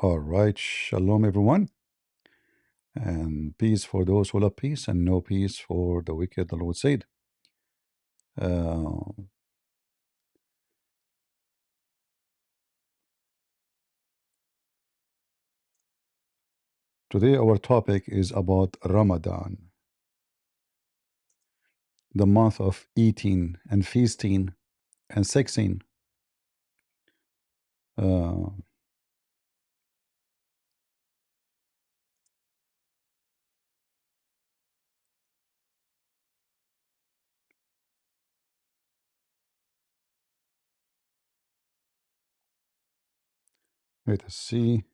All right, shalom everyone, and peace for those who love peace, and no peace for the wicked, the Lord said. Uh, Today, our topic is about Ramadan, the month of eating and feasting and sexing. Uh, Let us see.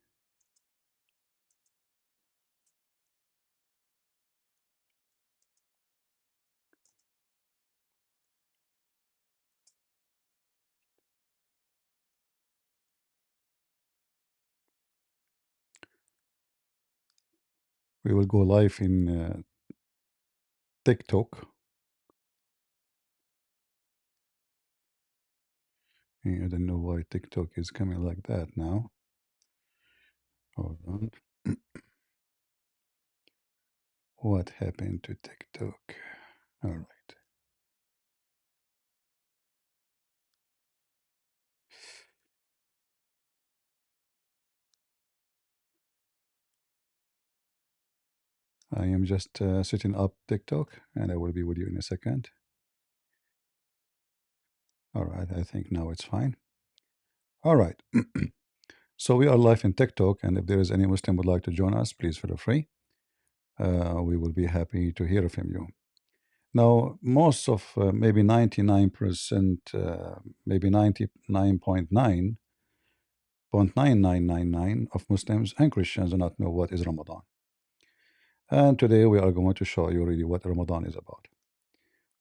We will go live in TikTok. I don't know why TikTok is coming like that now. Hold on. What happened to TikTok? All right. I am just setting up TikTok, and I will be with you in a second. All right. I think now it's fine. All right. So we are live in TikTok, and if there is any Muslim would like to join us, please feel free. We will be happy to hear from you. Now, most of maybe 99%, maybe 99.9999 of Muslims and Christians do not know what is Ramadan. And today we are going to show you really what Ramadan is about.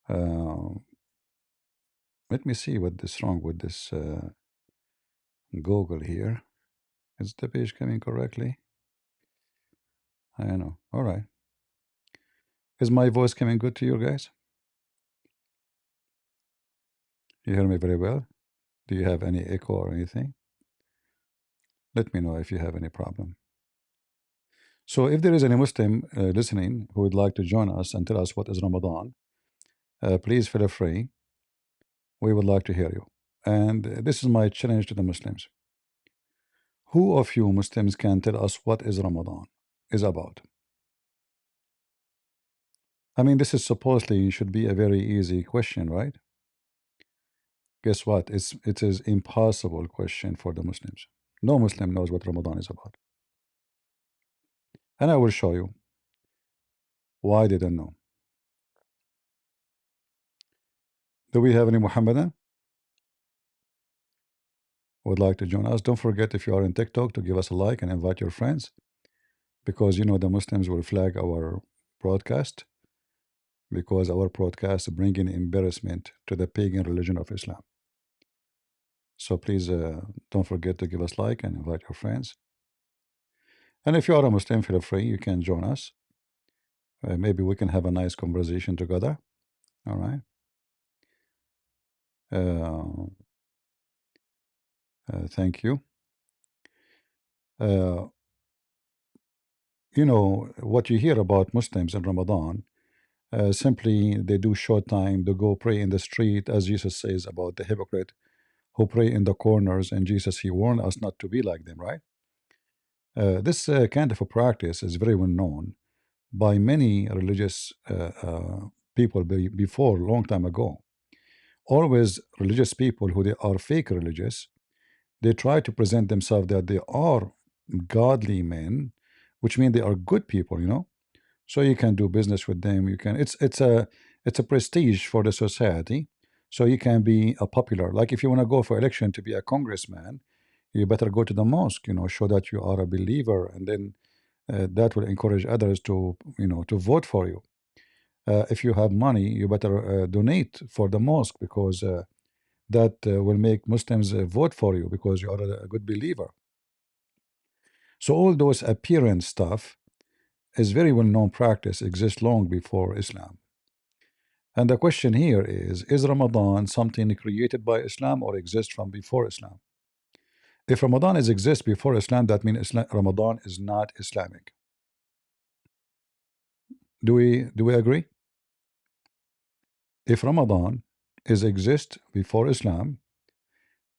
Uh, Let me see what is wrong with this Google here. Is the page coming correctly? I know. All right. Is my voice coming good to you guys? You hear me very well? Do you have any echo or anything? Let me know if you have any problem. So if there is any Muslim listening who would like to join us and tell us what is Ramadan, please feel free. We would like to hear you. And this is my challenge to the Muslims. Who of you Muslims can tell us what is Ramadan is about? I mean, this is supposedly should be a very easy question, right? Guess what? It is impossible question for the Muslims. No Muslim knows what Ramadan is about. And I will show you why they don't know. Do we have any Muhammadan who would like to join us? Don't forget, if you are in TikTok, to give us a like and invite your friends, because you know the Muslims will flag our broadcast, because our broadcast bringing embarrassment to the pagan religion of Islam. So please don't forget to give us like and invite your friends. And if you are a Muslim, feel free, you can join us. Maybe we can have a nice conversation together. All right. Thank you. Uh, you know what you hear about Muslims in Ramadan. Simply, they do short time, they go pray in the street, as Jesus says about the hypocrite who pray in the corners, and Jesus, he warned us not to be like them, right? This kind of a practice is very well known by many religious people before, long time ago. Always religious people who they are fake religious, they try to present themselves that they are godly men, which means they are good people, you know. So you can do business with them. You can. It's a prestige for the society. So you can be a popular. Like if you want to go for election to be a congressman, you better go to the mosque. You know, show that you are a believer, and then that will encourage others to to vote for you. If you have money, you better donate for the mosque, because that will make Muslims vote for you because you are a good believer. So all those appearance stuff is very well known practice, exists long before Islam. And the question here is Ramadan something created by Islam or exists from before Islam? If Ramadan is exist before Islam, that means Ramadan is not Islamic. Do we agree? If Ramadan is exist before Islam,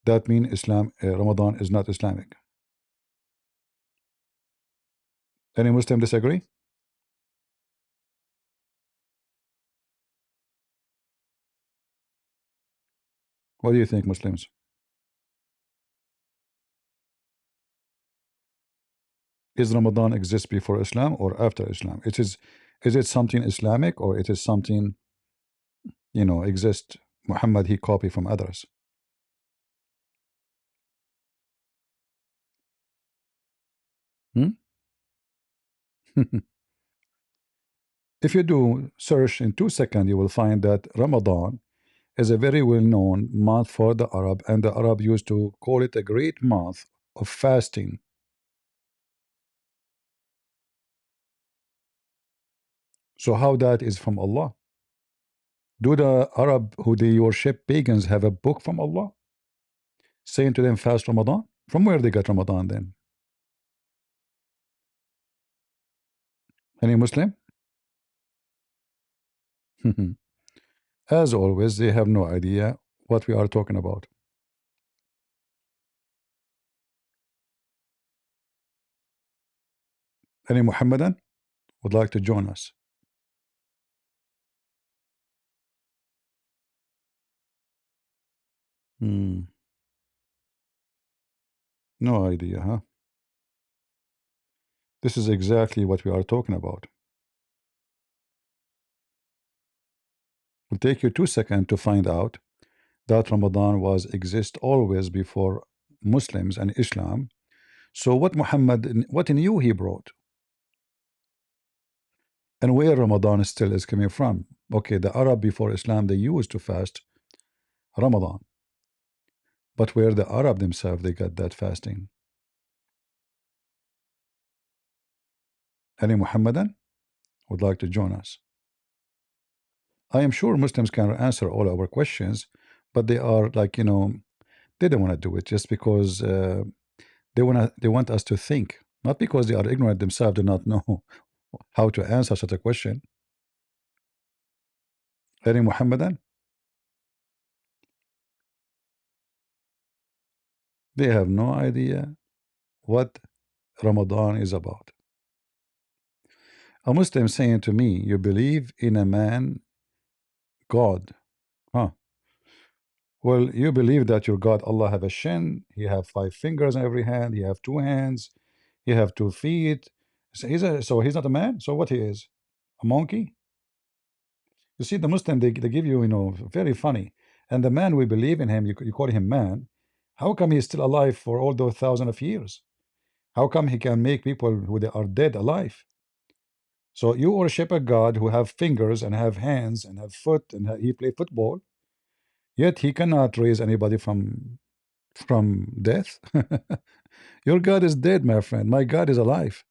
that means Ramadan is not Islamic. Any Muslim disagree? What do you think, Muslims? Is Ramadan exist before Islam or after Islam? Is it something Islamic, or it is something, exist Muhammad he copied from others? Hmm? If you do search in 2 seconds, you will find that Ramadan is a very well-known month for the Arab, and the Arab used to call it a great month of fasting. So how that is from Allah? Do the Arab who they worship pagans have a book from Allah saying to them fast Ramadan? From where they got Ramadan then? Any Muslim? As always, they have no idea what we are talking about. Any Muhammadan would like to join us? Hmm. No idea, huh? This is exactly what we are talking about. It'll take you 2 seconds to find out that Ramadan was exist always before Muslims and Islam. So what new he brought, and where Ramadan still is coming from? Okay, the Arab before Islam, they used to fast Ramadan, but where the Arab themselves they got that fasting? Any Muhammadan would like to join us? I am sure Muslims can answer all our questions, but they are like, they don't want to do it just because they want us to think, not because they are ignorant themselves, do not know how to answer such a question. Any Muhammadan? They have no idea what Ramadan is about. A Muslim saying to me, you believe in a man God, huh? Well, you believe that your God Allah have a shin, he have 5 fingers on every hand, he have 2 hands, he have 2 feet. So he's not a man. So what he is? A monkey? You see, the Muslim they give you, very funny. And the man we believe in him, you call him man. How come he's still alive for all those thousands of years? How come he can make people who they are dead alive? So you worship a God who have fingers and have hands and have foot and he play football, yet he cannot raise anybody from death. Your God is dead, my friend. My God is alive.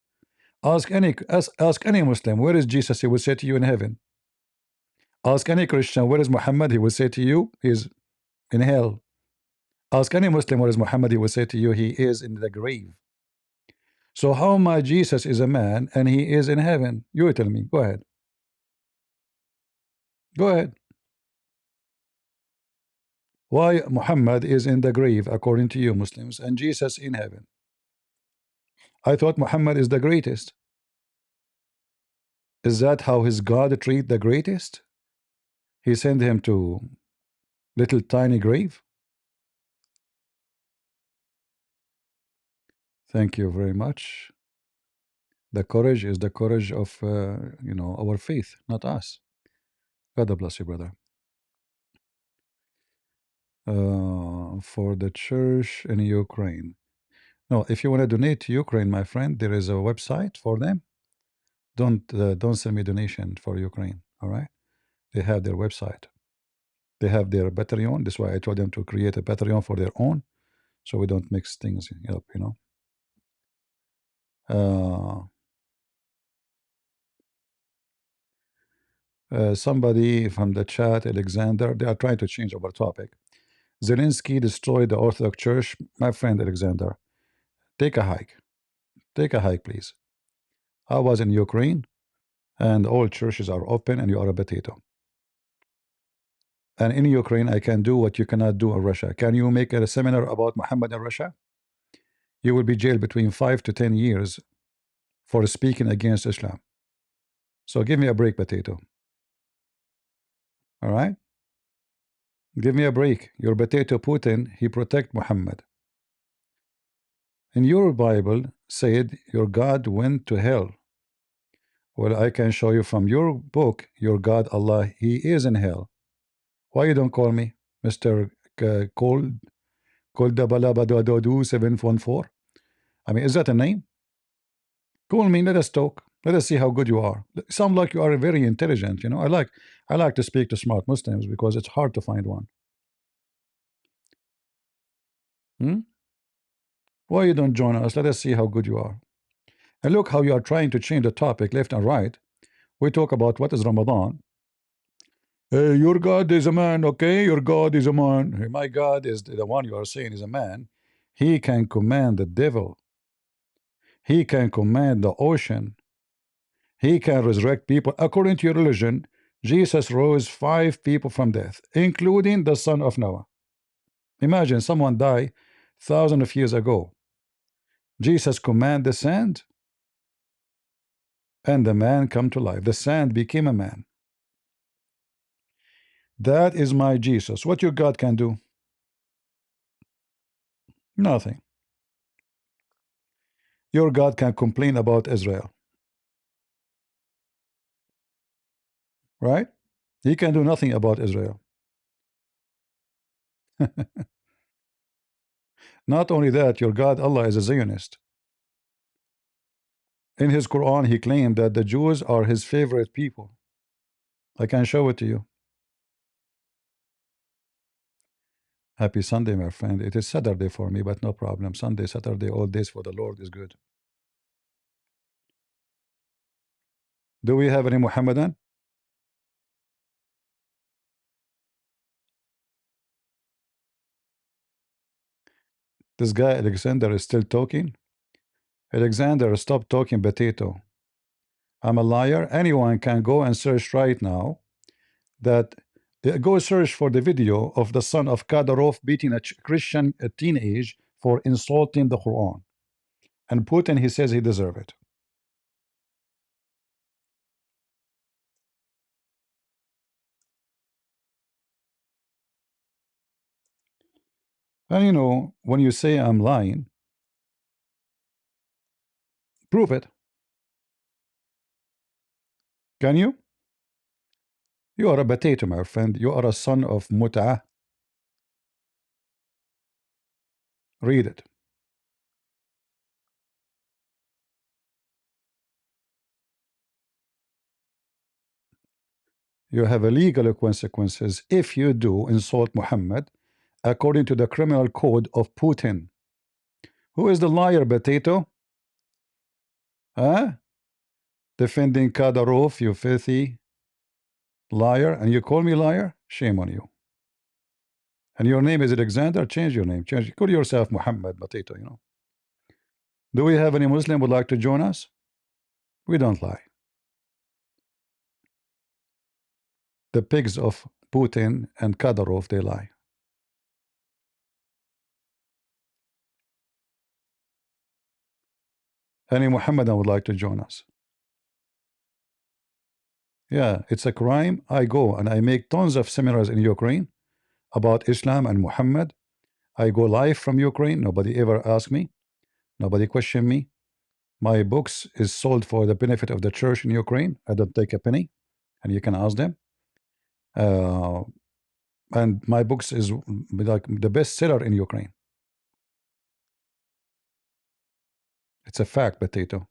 Ask any Muslim, where is Jesus? He will say to you in heaven. Ask any Christian, where is Muhammad? He will say to you, he is in hell. Ask any Muslim, where is Muhammad? He will say to you, he is in the grave. So how my Jesus is a man and he is in heaven? You tell me. Go ahead. Go ahead. Why Muhammad is in the grave according to you Muslims and Jesus in heaven? I thought Muhammad is the greatest. Is that how his God treat the greatest? He sent him to little tiny grave? Thank you very much. The courage is the courage of our faith, not us. God bless you, brother. For the church in Ukraine. No, if you want to donate to Ukraine, my friend, there is a website for them. Don't send me donation for Ukraine. All right, they have their website. They have their Patreon. That's why I told them to create a Patreon for their own, so we don't mix things up. Uh, somebody from the chat, Alexander, they are trying to change our topic. Zelensky destroyed the Orthodox Church. My friend Alexander, take a hike. Take a hike, please. I was in Ukraine, and all churches are open, and you are a potato. And in Ukraine, I can do what you cannot do in Russia. Can you make a seminar about Muhammad in Russia? You will be jailed between 5 to 10 years for speaking against Islam. So give me a break, potato. All right? Give me a break. Your potato Putin, he protect Muhammad. In your Bible said your God went to hell. Well, I can show you from your book, your God Allah, he is in hell. Why you don't call me Mr. Cold Balabadadu 714? I mean, is that a name? Call me, let us talk. Let us see how good you are. Sound like you are very intelligent, you know. I like to speak to smart Muslims because it's hard to find one. Hmm? Why you don't join us? Let us see how good you are. And look how you are trying to change the topic left and right. We talk about what is Ramadan. Your God is a man, okay? Your God is a man. Hey, my God is the one you are saying is a man. He can command the devil. He can command the ocean. He can resurrect people. According to your religion, Jesus rose 5 people from death, including the son of Noah. Imagine someone died thousands of years ago. Jesus commanded the sand, and the man come to life. The sand became a man. That is my Jesus. What your God can do? Nothing. Your God can complain about Israel, right? He can do nothing about Israel. Not only that, your God Allah is a Zionist. In his Quran, he claimed that the Jews are his favorite people. I can show it to you. Happy Sunday, my friend. It is Saturday for me, but no problem. Sunday, Saturday, all days for the Lord is good. Do we have any Muhammadan? This guy Alexander is still talking. Alexander, stop talking potato. I'm a liar. Anyone can go and search right now that go search for the video of the son of Kadyrov beating a Christian teenage for insulting the Quran. And Putin, he says he deserve it. And you know, when you say I'm lying, prove it. Can you? You are a potato, my friend. You are a son of Mut'ah. Read it. You have a legal consequences if you do insult Muhammad according to the criminal code of Putin. Who is the liar, potato? Huh? Defending Kadyrov, you filthy liar, and you call me liar? Shame on you. And your name is Alexander? Change your name. Change. Call yourself Muhammad, potato, you know. Do we have any Muslim would like to join us? We don't lie. The pigs of Putin and Kadyrov, they lie. Any Muhammadan would like to join us? Yeah, it's a crime. I go and I make tons of seminars in Ukraine about Islam and Muhammad. I go live from Ukraine. Nobody ever asked me. Nobody questioned me. My books is sold for the benefit of the church in Ukraine. I don't take a penny, and you can ask them. Uh, and my books is like the best seller in Ukraine. It's a fact, potato.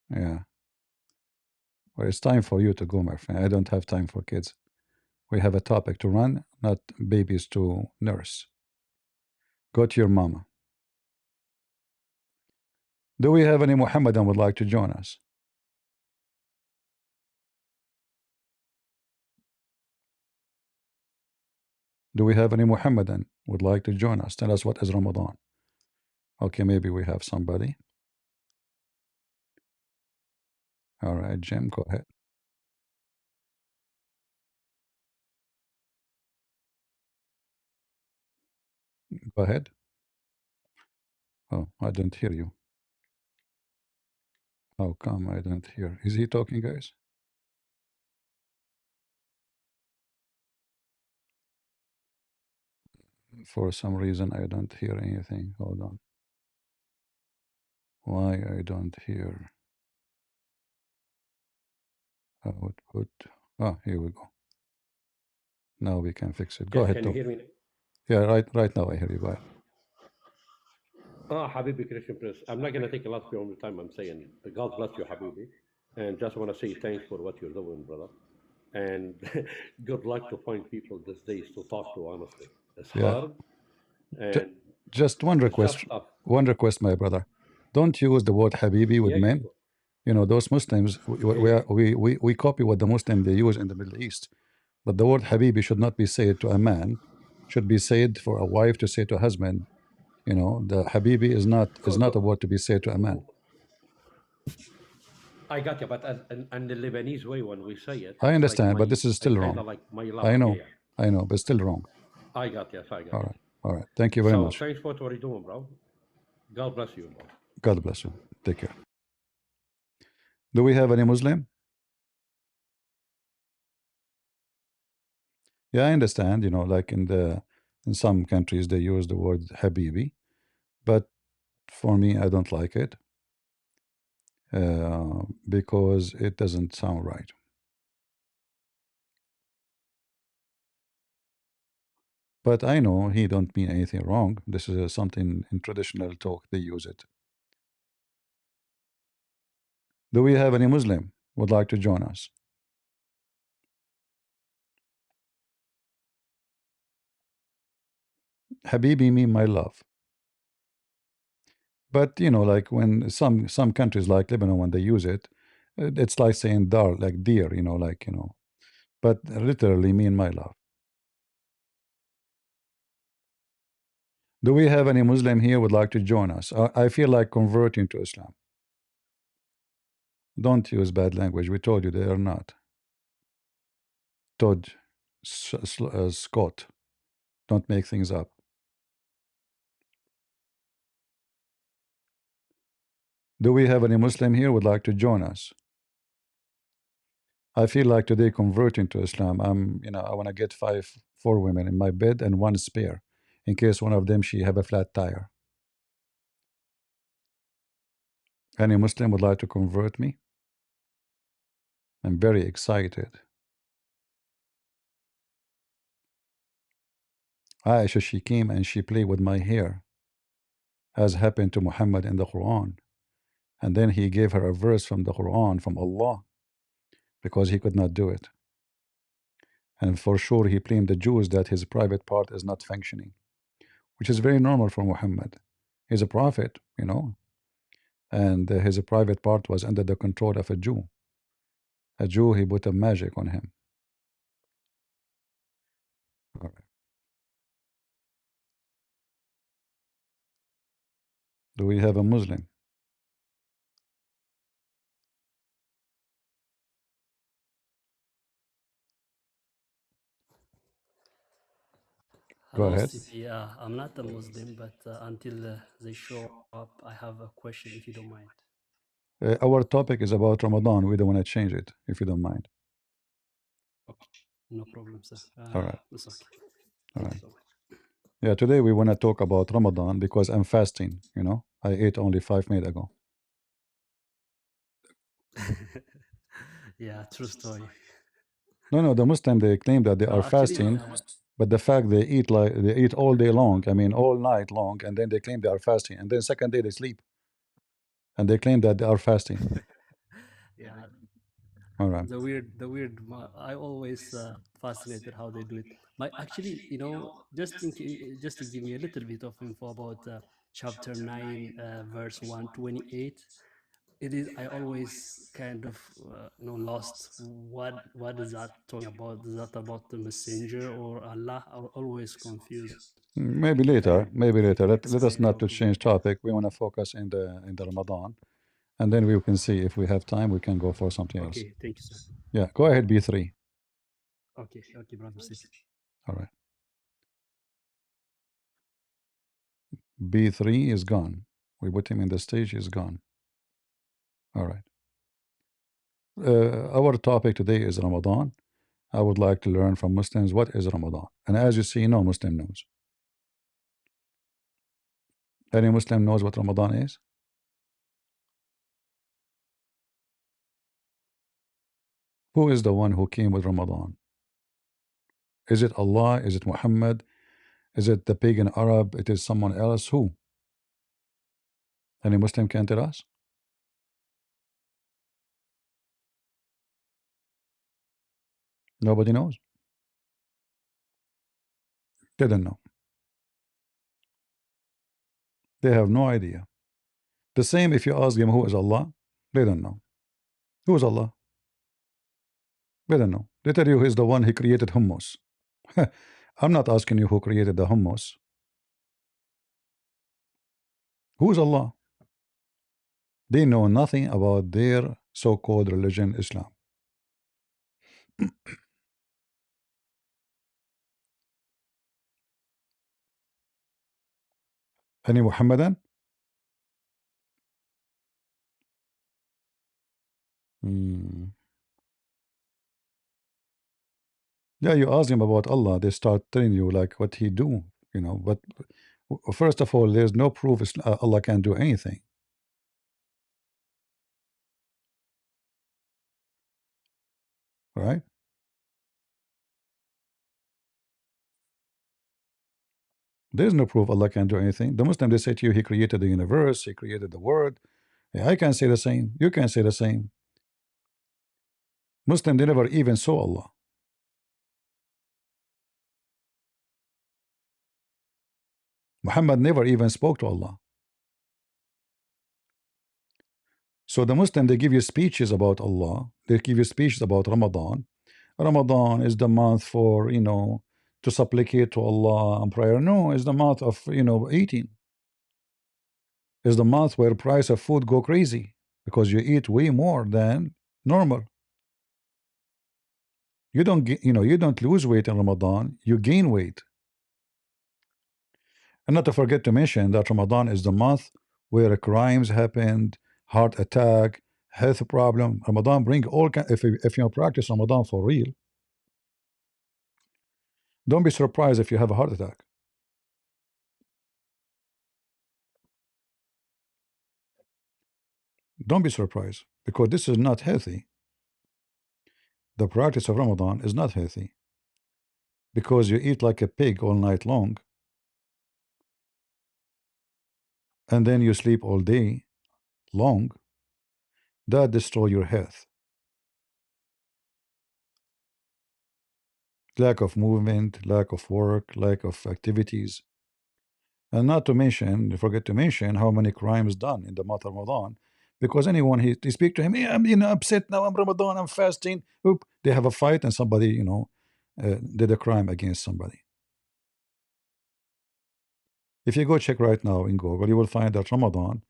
Yeah. Well, it's time for you to go, my friend. I don't have time for kids. We have a topic to run, not babies to nurse. Go to your mama. Do we have any Muhammadan would like to join us? Do we have any Muhammadan would like to join us? Tell us what is Ramadan. Okay, maybe we have somebody. All right, Jim, go ahead. Go ahead. Oh, I didn't hear you. How come I don't hear? Is he talking, guys? For some reason, I don't hear anything. Hold on. Why I don't hear? Output. Ah, here we go. Now we can fix it. Go ahead, Can you talk. hear me? Yeah, right now I hear you. Go ahead. Habibi Christian Prince. I'm not going to take a lot of your time. I'm saying, God bless you, Habibi. And just want to say thanks for what you're doing, brother. And good luck to find people these days to talk to, honestly. It's Yeah. hard Ju- and just one it's request. just tough. One request, my brother. Don't use the word Habibi with Yeah, men. You know, those Muslims, yeah. we copy what the Muslim they use in the Middle East. But the word Habibi should not be said to a man, should be said for a wife to say to a husband. You know, the Habibi is not a word to be said to a man. I got you, but and the Lebanese way when we say it, I it's like understand, but my, this is I still kind wrong. of like my I love. Yeah, know, yeah. I know, but still wrong. I got you. I got All you. right, all right. Thank you very So much. thanks for what you're doing, bro. God bless you, bro. God bless you. Take care. Do we have any Muslim? Yeah, I understand. You know, like in some countries they use the word Habibi, but for me, I don't like it because it doesn't sound right. But I know he don't mean anything wrong. This is something in traditional talk they use it. Do we have any Muslim would like to join us? Habibi mean my love. But you know, like when some countries like Lebanon when they use it, it's like saying dar, like dear. You know, like you know, but literally mean my love. Do we have any Muslim here would like to join us? I feel like converting to Islam. Don't use bad language. We told you they are not. Todd, Scott. Don't make things up. Do we have any Muslim here would like to join us? I feel like today converting to Islam. You know, I want to get four women in my bed and one spare, in case one of them she have a flat tire. Any Muslim would like to convert me? I'm very excited. Aisha, she came and she played with my hair, as happened to Muhammad in the Quran. And then he gave her a verse from the Quran from Allah because he could not do it. And for sure, he blamed the Jews that his private part is not functioning, which is very normal for Muhammad. He's a prophet, you know, and his private part was under the control of a Jew. A Jew, he put a magic on him. All right. Do we have a Muslim? Go Hello, ahead. CP. I'm not a Muslim, but until they show up, I have a question if you don't mind. Our topic is about Ramadan. We don't want to change it, if you don't mind. Okay, no problem, sir. All right. It's okay. All Thank right. you so Yeah, today we want to talk about Ramadan because I'm fasting, you know. I ate only 5 minutes ago. much. Yeah, true story. No, no, the Muslim they claim that they No, are actually, fasting, but the fact they eat all day long, I mean all night long, and then they claim they are fasting, and then second day they sleep, and they claim that they are fasting. yeah, All right. I always fascinated how they do it. My actually, just to give me a little bit of info about chapter 9, verse 128. it is, I always kind of lost what is that talking about. Is that about the messenger or Allah? I'm always confused. Maybe later, And maybe later. Let us say not to okay, change topic. We want to focus in the Ramadan, and then we can see if we have time. We can go for something else. okay, thank you, sir. Yeah, go ahead. B3. Okay, okay, brother, sit. All right. B3 is gone. We put him in the stage. He's gone. All right. Our topic today is Ramadan. I would like to learn from Muslims what is Ramadan. And as you see, no Muslim knows. Any Muslim knows what Ramadan is? Who is the one who came with Ramadan? Is it Allah? Is it Muhammad? Is it the pagan Arab? It is someone else? Who? Any Muslim can tell us? Nobody knows. They don't know. They have no idea. The same if you ask them who is Allah, they don't know. Who is Allah? They don't know. They tell you he's the one who created hummus. I'm not asking you who created the hummus. Who is Allah? They know nothing about their so-called religion, Islam. Any Muhammadan? Hmm. Yeah, you ask them about Allah, they start telling you like what He do, But first of all, there's no proof Allah can do anything, right? There's no proof Allah can do anything. The Muslim, they say to you, He created the universe, He created the world. Yeah, I can say the same. You can say the same. Muslim, they never even saw Allah. Muhammad never even spoke to Allah. So the Muslim, they give you speeches about Allah. They give you speeches about Ramadan. Ramadan is the month for, to supplicate to Allah and prayer. No, it's the month of, eating. It's the month where price of food go crazy because you eat way more than normal. You don't get, you don't lose weight in Ramadan, you gain weight. And not to forget to mention that Ramadan is the month where crimes happened, heart attack, health problem. Ramadan bring all kind. If you practice Ramadan for real, don't be surprised if you have a heart attack. Don't be surprised because this is not healthy. The practice of Ramadan is not healthy because you eat like a pig all night long and then you sleep all day long. That destroy your health. Lack of movement, lack of work, lack of activities. And not to mention, forget to mention how many crimes done in the month of Ramadan. Because anyone he speak to him, "Yeah, I'm upset now. I'm Ramadan. I'm fasting." Oop, they have a fight and somebody did a crime against somebody. If you go check right now in Google, you will find that Ramadan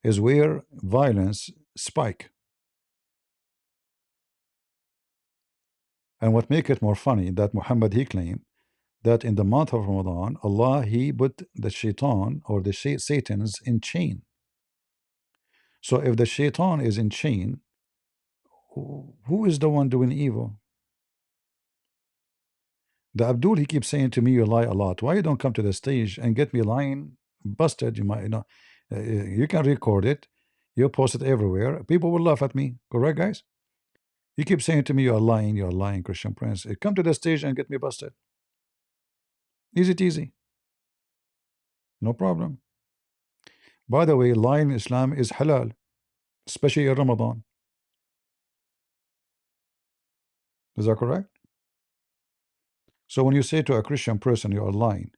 is where violence spike. And what make it more funny that Muhammad he claimed that in the month of Ramadan, Allah he put the shaitan or the satans in chain. So if the shaitan is in chain, who is the one doing evil? The Abdul he keeps saying to me, you lie a lot. Why you don't come to the stage and get me lying busted? You might you can record it, you post it everywhere. People will laugh at me. Correct, guys? You keep saying to me, you're lying, Christian Prince. Come to the stage and get me busted. Easy easy. No problem. By the way, lying in Islam is halal, especially in Ramadan. Is that correct? So when you say to a Christian person you are lying,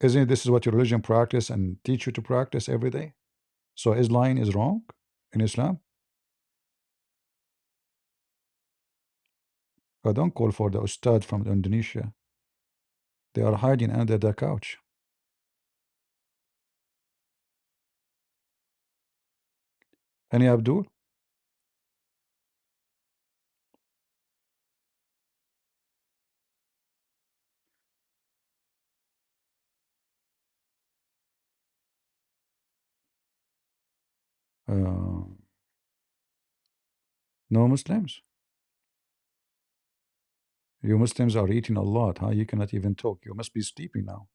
isn't this is what your religion practice and teach you to practice every day? So is lying is wrong? in Islam? I don't call for the Ustad from Indonesia. They are hiding under the couch. Any Abdul? Uh, no Muslims? You Muslims are eating a lot, huh? You cannot even talk. You must be sleeping now.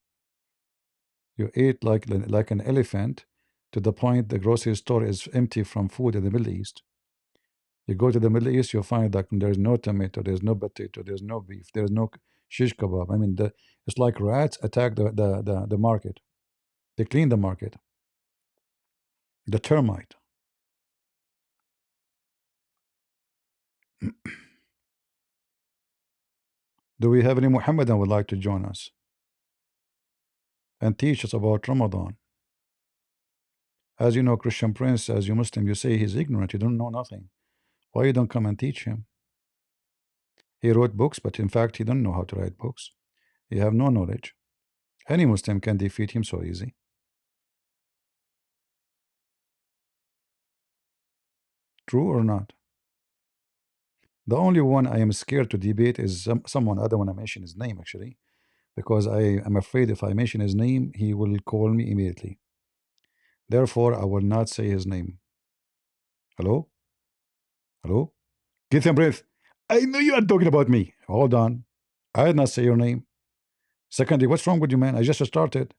You ate like an elephant to the point the grocery store is empty from food in the Middle East. You go to the Middle East, you find that there's no tomato, there's no potato, there's no beef, there's no shish kebab. I mean, it's like rats attack the market. They clean the market. The termite. Do we have any Muhammadan would like to join us and teach us about Ramadan? As you know, Christian Prince, as you Muslim, you say he's ignorant, you don't know nothing. Why you don't come and teach him? He wrote books, but in fact he don't know how to write books. He have no knowledge. Any Muslim can defeat him so easy. True or not? The only one I am scared to debate is someone. I don't want to mention his name actually, because I am afraid if I mention his name, he will call me immediately. Therefore, I will not say his name. Hello? Hello? Get some breath. I know you are talking about me. Hold on. I did not say your name. Secondly, what's wrong with you, man? I just started.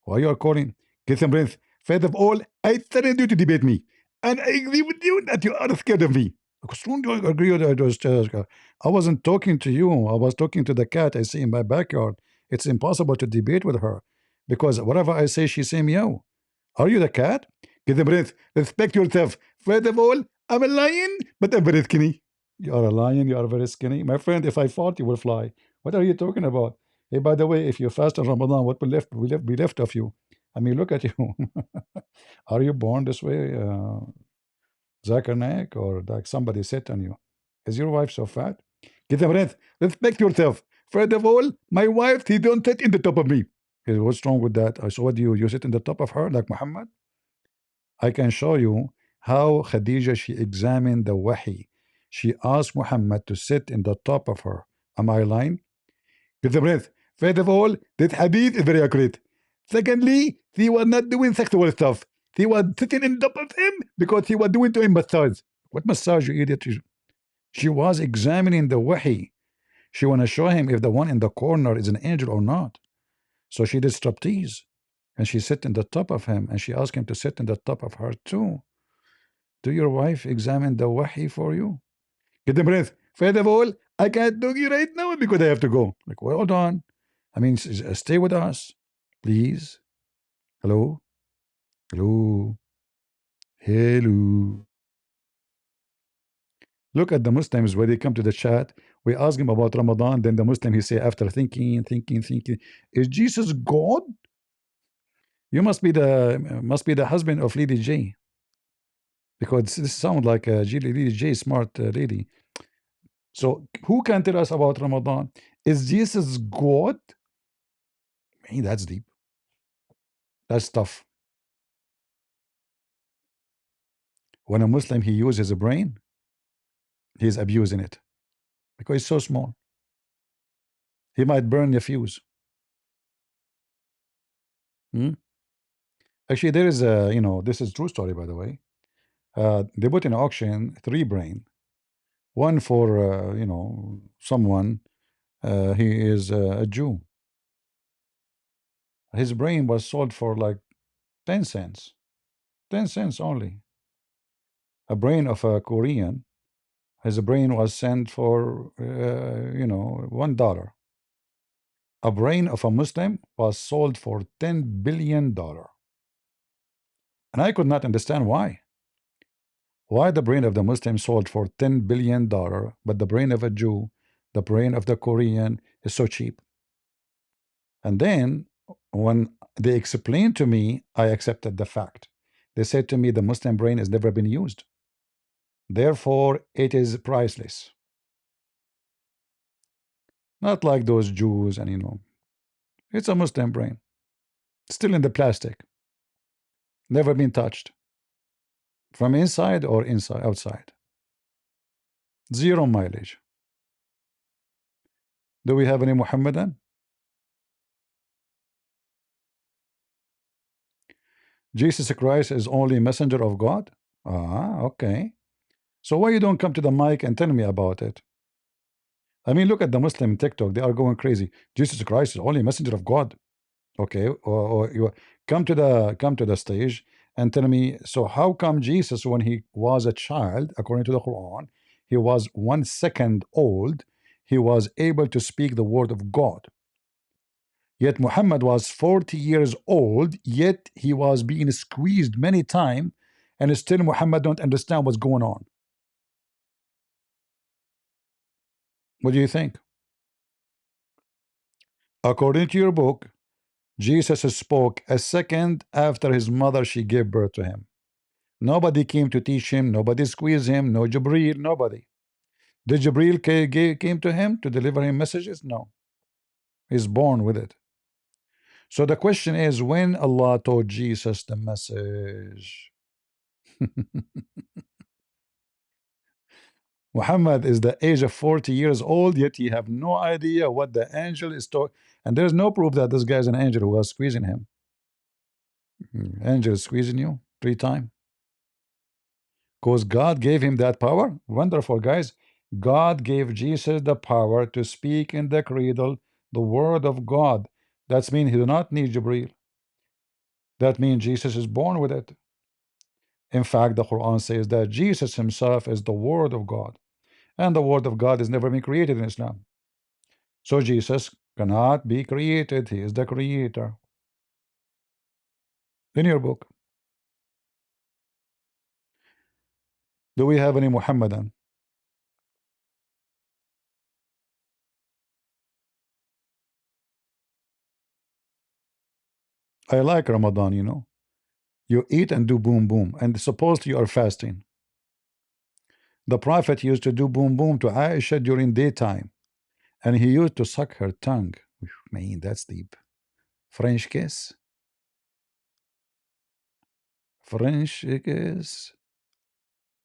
Why you are calling? Get some breath. First of all, I threatened you to debate me. And I agree with you that you are scared of me. Soon do I agree with I wasn't talking to you. I was talking to the cat I see in my backyard. It's impossible to debate with her because whatever I say, she say meow. Are you the cat? Get a breath. Respect yourself. First of all, I'm a lion, but I'm very skinny. You are a lion. You are very skinny. My friend, if I fought, you will fly. What are you talking about? Hey, by the way, if you fast on Ramadan, what will left? Be left of you? I mean, look at you. Are you born this way, Zakanek, or like somebody sit on you? Is your wife so fat? Get a breath. Respect yourself. First of all, my wife, he don't sit in the top of me. Hey, what's wrong with that? I saw you. You sit in the top of her like Muhammad? I can show you how Khadija, she examined the wahi. She asked Muhammad to sit in the top of her. Am I lying? Get the breath. First of all, this hadith is very accurate. Secondly, he was not doing sexual stuff. He was sitting in top of him because he was doing to him massage. What massage, you idiot? She was examining the wahi. She want to show him if the one in the corner is an angel or not. So she did striptease. And she sit in the top of him. And she asked him to sit in the top of her too. Do your wife examine the wahi for you? Get the breath. First of all, I can't do you right now because I have to go. Like, well, hold on. I mean, stay with us, please. Hello? Hello? Hello? Look at the Muslims when they come to the chat. We ask him about Ramadan. Then the Muslim, he say, after thinking, is Jesus God? You must be the husband of Lady J. Because this sounds like a Lady J, smart lady. So who can tell us about Ramadan? Is Jesus God? Hey, that's deep. That's tough. When a Muslim, he uses his brain, he's abusing it because it's so small. He might burn the fuse. Hmm? Actually, there is a, this is true story, by the way. They put in auction 3 brain. One for, someone, he is a Jew. His brain was sold for like 10 cents. 10 cents only. A brain of a Korean, his brain was sent for, $1. A brain of a Muslim was sold for $10 billion. And I could not understand why. Why the brain of the Muslim sold for $10 billion, but the brain of a Jew, the brain of the Korean is so cheap. And then when they explained to me, I accepted the fact. They said to me the Muslim brain has never been used. Therefore, it is priceless. Not like those Jews and it's a Muslim brain. Still in the plastic. Never been touched. From inside or inside outside. Zero mileage. Do we have any Muhammadan? Jesus Christ is only messenger of God? Ah, okay. So why you don't come to the mic and tell me about it? I mean, look at the Muslim TikTok. They are going crazy. Jesus Christ is only messenger of God. Okay, or you come to the stage and tell me. So how come Jesus, when he was a child, according to the Quran, he was 1 second old, he was able to speak the word of God. Yet Muhammad was 40 years old, yet he was being squeezed many times, and still Muhammad don't understand what's going on. What do you think? According to your book, Jesus spoke 1 second after his mother she gave birth to him. Nobody came to teach him, nobody squeezed him, no Jibreel, nobody. Did Jibreel came to him to deliver him messages? No. He's born with it. So the question is, when Allah taught Jesus the message? Muhammad is the age of 40 years old, yet he have no idea what the angel is talking. And there's no proof that this guy is an angel who was squeezing him. Angel is squeezing you 3 times. Because God gave him that power. Wonderful, guys. God gave Jesus the power to speak in the cradle the word of God. That means he do not need Jibreel. That means Jesus is born with it. In fact, the Quran says that Jesus himself is the word of God. And the word of God has never been created in Islam. So Jesus cannot be created. He is the creator. In your book, do we have any Muhammadan? I like Ramadan, You eat and do boom boom, and supposedly you are fasting. The Prophet used to do boom boom to Aisha during daytime, and he used to suck her tongue. Man, that's deep. French kiss? French kiss?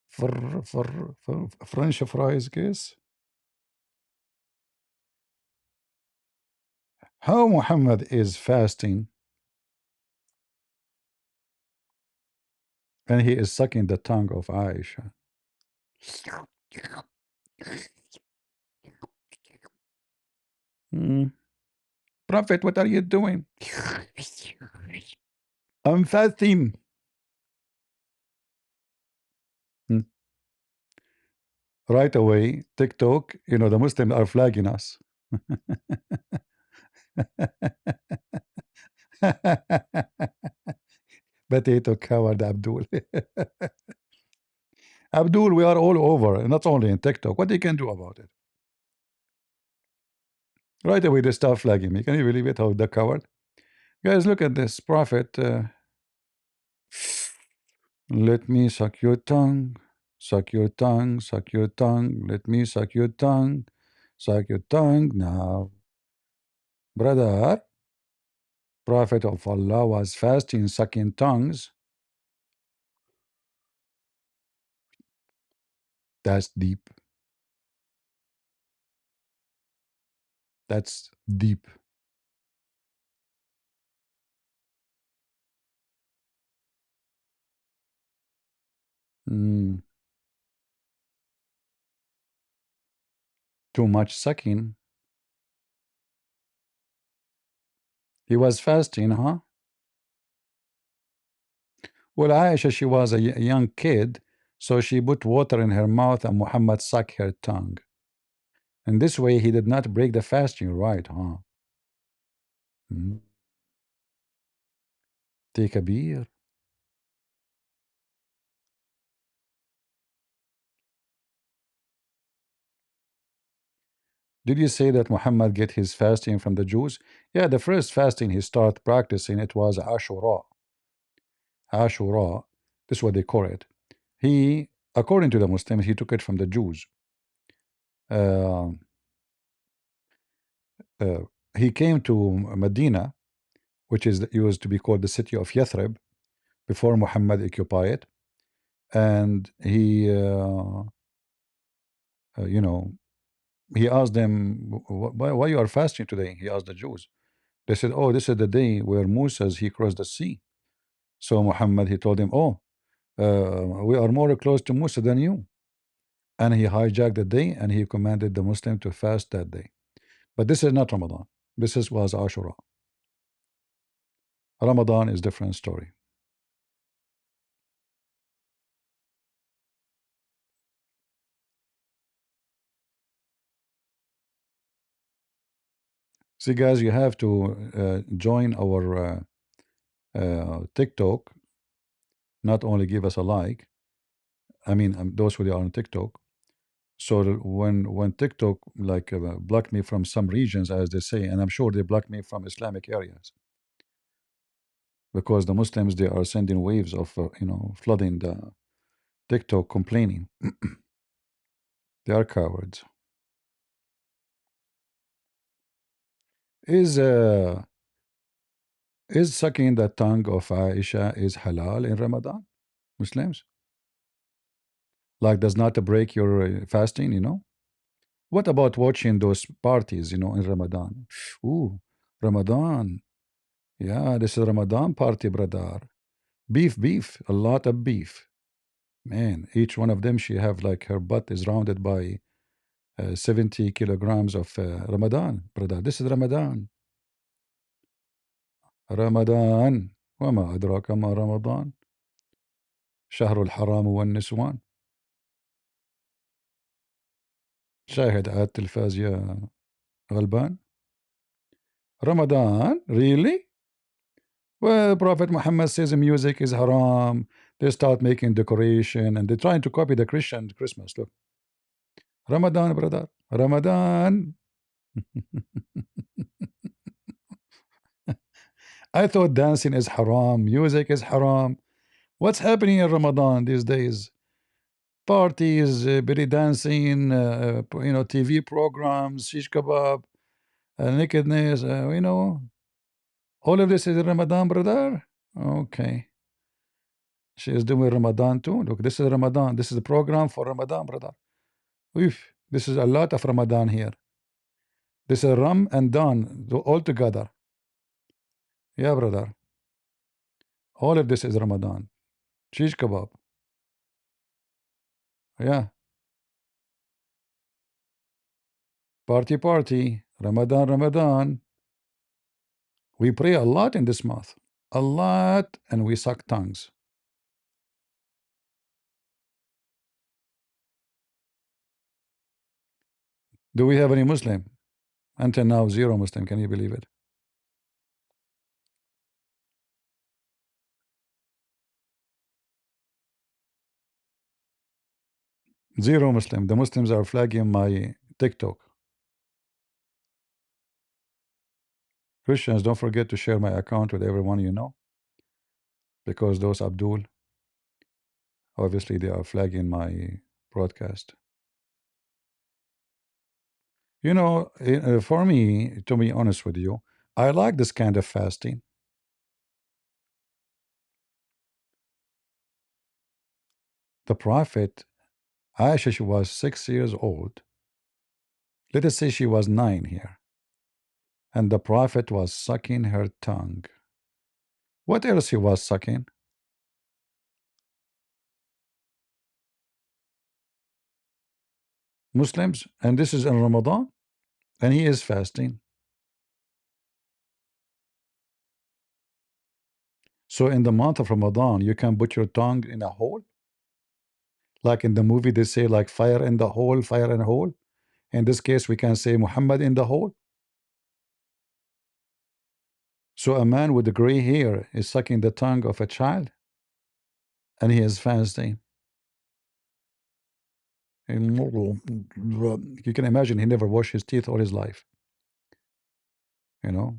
French fries kiss? How Muhammad is fasting and he is sucking the tongue of Aisha. Hmm. Prophet, what are you doing? I'm fasting. Hmm. Right away, TikTok, the Muslims are flagging us. Potato coward Abdul. Abdul, we are all over, and not only in TikTok. What they can do about it? Right away, they start flagging me. Can you believe it? How the coward? Guys, look at this. Prophet, let me suck your tongue. Suck your tongue. Suck your tongue. Let me suck your tongue. Suck your tongue now. Brother, Prophet of Allah was fasting, sucking tongues. That's deep. That's deep. Mm, too much sucking. He was fasting, huh? Well, Aisha, she was a young kid, so she put water in her mouth and Muhammad sucked her tongue. And this way he did not break the fasting, right, huh? Mm. Take a beer. Did you say that Muhammad get his fasting from the Jews? Yeah, the first fasting he started practicing, it was Ashura. Ashura. This is what they call it. He, according to the Muslims, he took it from the Jews. Uh, uh, he came to Medina, which is used to be called the city of Yathrib before Muhammad occupied it, and he, you know, he asked them, why you are fasting today? He asked the Jews. They said, oh, this is the day where Musa he crossed the sea. So Muhammad, he told him, oh, we are more close to Musa than you. And he hijacked the day and he commanded the Muslim to fast that day. But this is not Ramadan. Was Ashura. Ramadan is different story. See, guys, you have to join our TikTok. Not only give us a like. I mean, those who are on TikTok. So when TikTok like blocked me from some regions, as they say, and I'm sure they blocked me from Islamic areas because the Muslims they are sending waves of flooding the TikTok complaining. They are cowards. Is sucking the tongue of Aisha is halal in Ramadan? Muslims like does not break your fasting? What about watching those parties? In Ramadan. Ooh, Ramadan. Yeah, this is Ramadan party, brother. Beef, a lot of beef. Man, each one of them, she have like her butt is rounded by 70 kilograms of Ramadan, brother. This is Ramadan. رمضان وما أدراك ما رمضان شهر الحرام والنسوان. شاهد على التلفاز يا غلبان. Ramadan, really? Well, Prophet Muhammad says music is haram. They start making decoration and they're trying to copy the Christian Christmas. Look, Ramadan, brother, Ramadan. I thought dancing is haram, music is haram. What's happening in Ramadan these days? Parties, belly dancing, TV programs, shish kebab, nakedness, all of this is in Ramadan, brother. Okay. She is doing Ramadan too. Look, this is Ramadan. This is a program for Ramadan, brother. Oof, this is a lot of Ramadan here. This is Ram and Dan all together. Yeah, brother. All of this is Ramadan. Shish kebab. Yeah. Party. Ramadan. We pray a lot in this month. A lot, and we suck tongues. Do we have any Muslim? Until now, zero Muslim. Can you believe it? Zero Muslim. The Muslims are flagging my TikTok. Christians, don't forget to share my account with everyone you know, because those Abdul, obviously, they are flagging my broadcast. For me, to be honest with you, I like this kind of fasting. The Prophet, Aisha, she was 6 years old. Let us say she was 9 here. And the Prophet was sucking her tongue. What else he was sucking? Muslims, and this is in Ramadan, and he is fasting. So in the month of Ramadan, you can put your tongue in a hole? Like in the movie, they say like fire in the hole, fire in a hole. In this case, we can say Muhammad in the hole. So a man with gray hair is sucking the tongue of a child, and he is fasting. You can imagine he never washed his teeth all his life. You know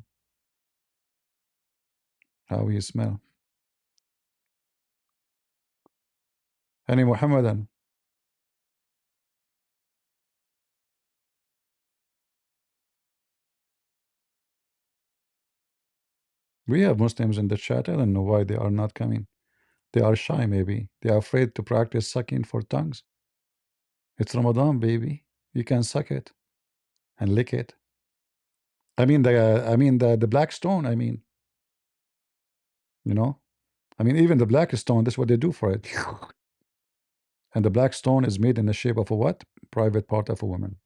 how he smell. Any Muhammadan? We have Muslims in the chat. I don't know why they are not coming. They are shy, maybe. They are afraid to practice sucking for tongues. It's Ramadan, baby. You can suck it and lick it. I mean the black stone. You know. Even the black stone. That's what they do for it. And the black stone is made in the shape of a what? Private part of a woman.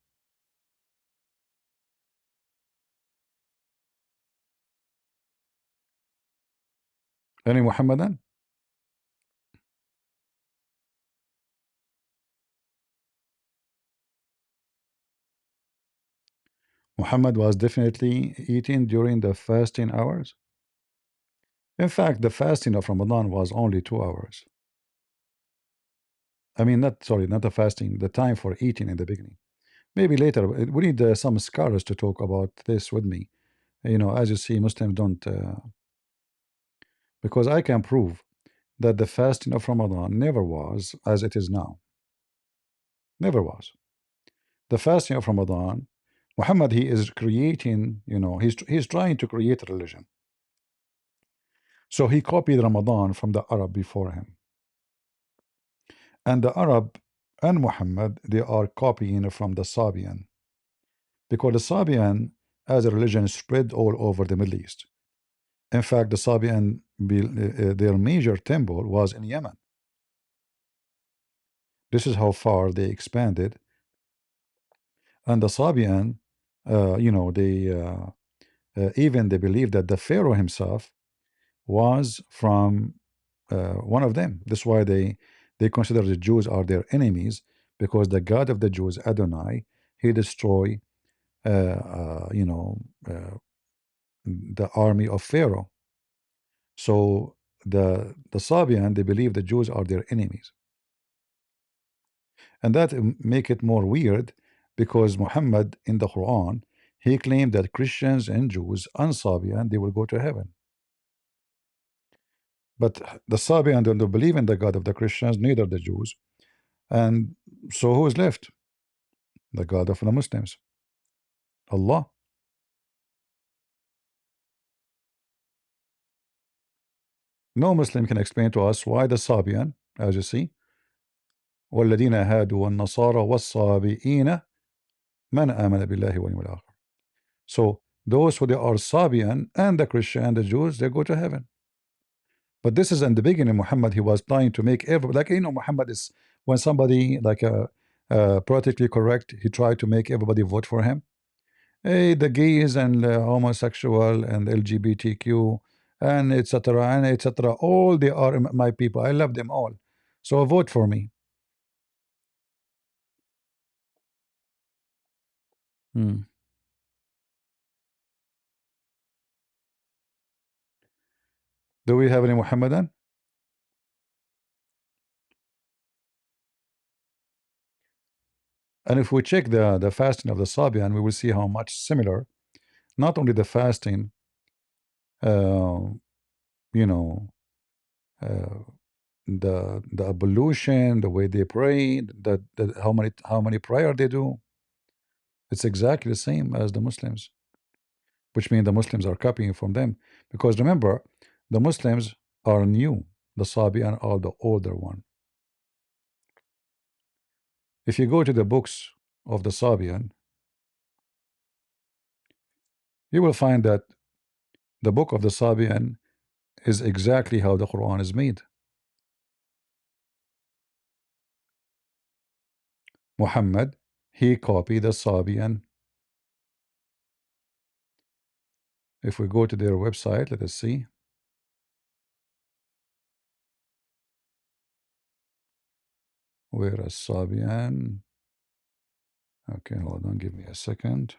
Any Muhammadan? Muhammad was definitely eating during the fasting hours. In fact, the fasting of Ramadan was only 2 hours. Not sorry, not the fasting, the time for eating in the beginning. Maybe later. We need some scholars to talk about this with me. As you see, Muslims don't, because I can prove that the fasting of Ramadan never was as it is now. Never was. The fasting of Ramadan, Muhammad, he is creating, he's trying to create a religion. So he copied Ramadan from the Arab before him. And the Arab and Muhammad, they are copying from the Sabian. Because the Sabian, as a religion, spread all over the Middle East. In fact, the Sabian, their major temple was in Yemen. This is how far they expanded. And the Sabian, even they believe that the Pharaoh himself was from one of them. That's why they consider the Jews are their enemies, because the God of the Jews, Adonai, he destroy uh, uh, you know uh, the army of Pharaoh. So the Sabian, they believe the Jews are their enemies, and that make it more weird, because Muhammad in the Quran, he claimed that Christians and Jews and Sabian, they will go to heaven. But the Sabian don't believe in the God of the Christians, neither the Jews. And so who is left? The God of the Muslims, Allah. No Muslim can explain to us why the Sabian, as you see, والذين هادوا والنصارى والصابئين من آمن بالله واليوم الآخر. So those who they are Sabian and the Christian and the Jews, they go to heaven. But this is in the beginning. Muhammad, he was trying to make everybody, like, Muhammad is, when somebody like politically correct, he tried to make everybody vote for him. Hey, the gays and homosexual and LGBTQ and etc. and etc. All they are my people. I love them all. So vote for me. Hmm. Do we have any Muhammadan? And if we check the fasting of the Sabian, we will see how much similar. Not only the fasting, uh, you know, uh, the ablution, the way they pray, the how many prayer they do. It's exactly the same as the Muslims, which means the Muslims are copying from them. Because remember, the Muslims are new, the Sabian are the older one. If you go to the books of the Sabian, you will find that the book of the Sabian is exactly how the Quran is made. Muhammad, he copied the Sabian. If we go to their website, let us see. Where is Sabian? Okay, hold on, give me a second.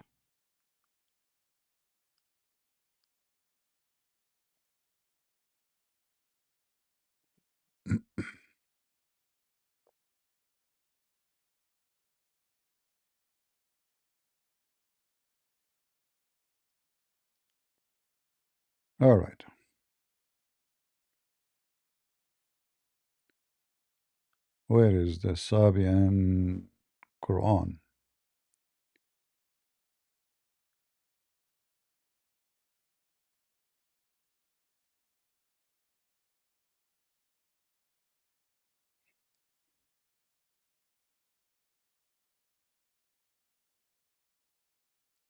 All right. Where is the Sabian Quran?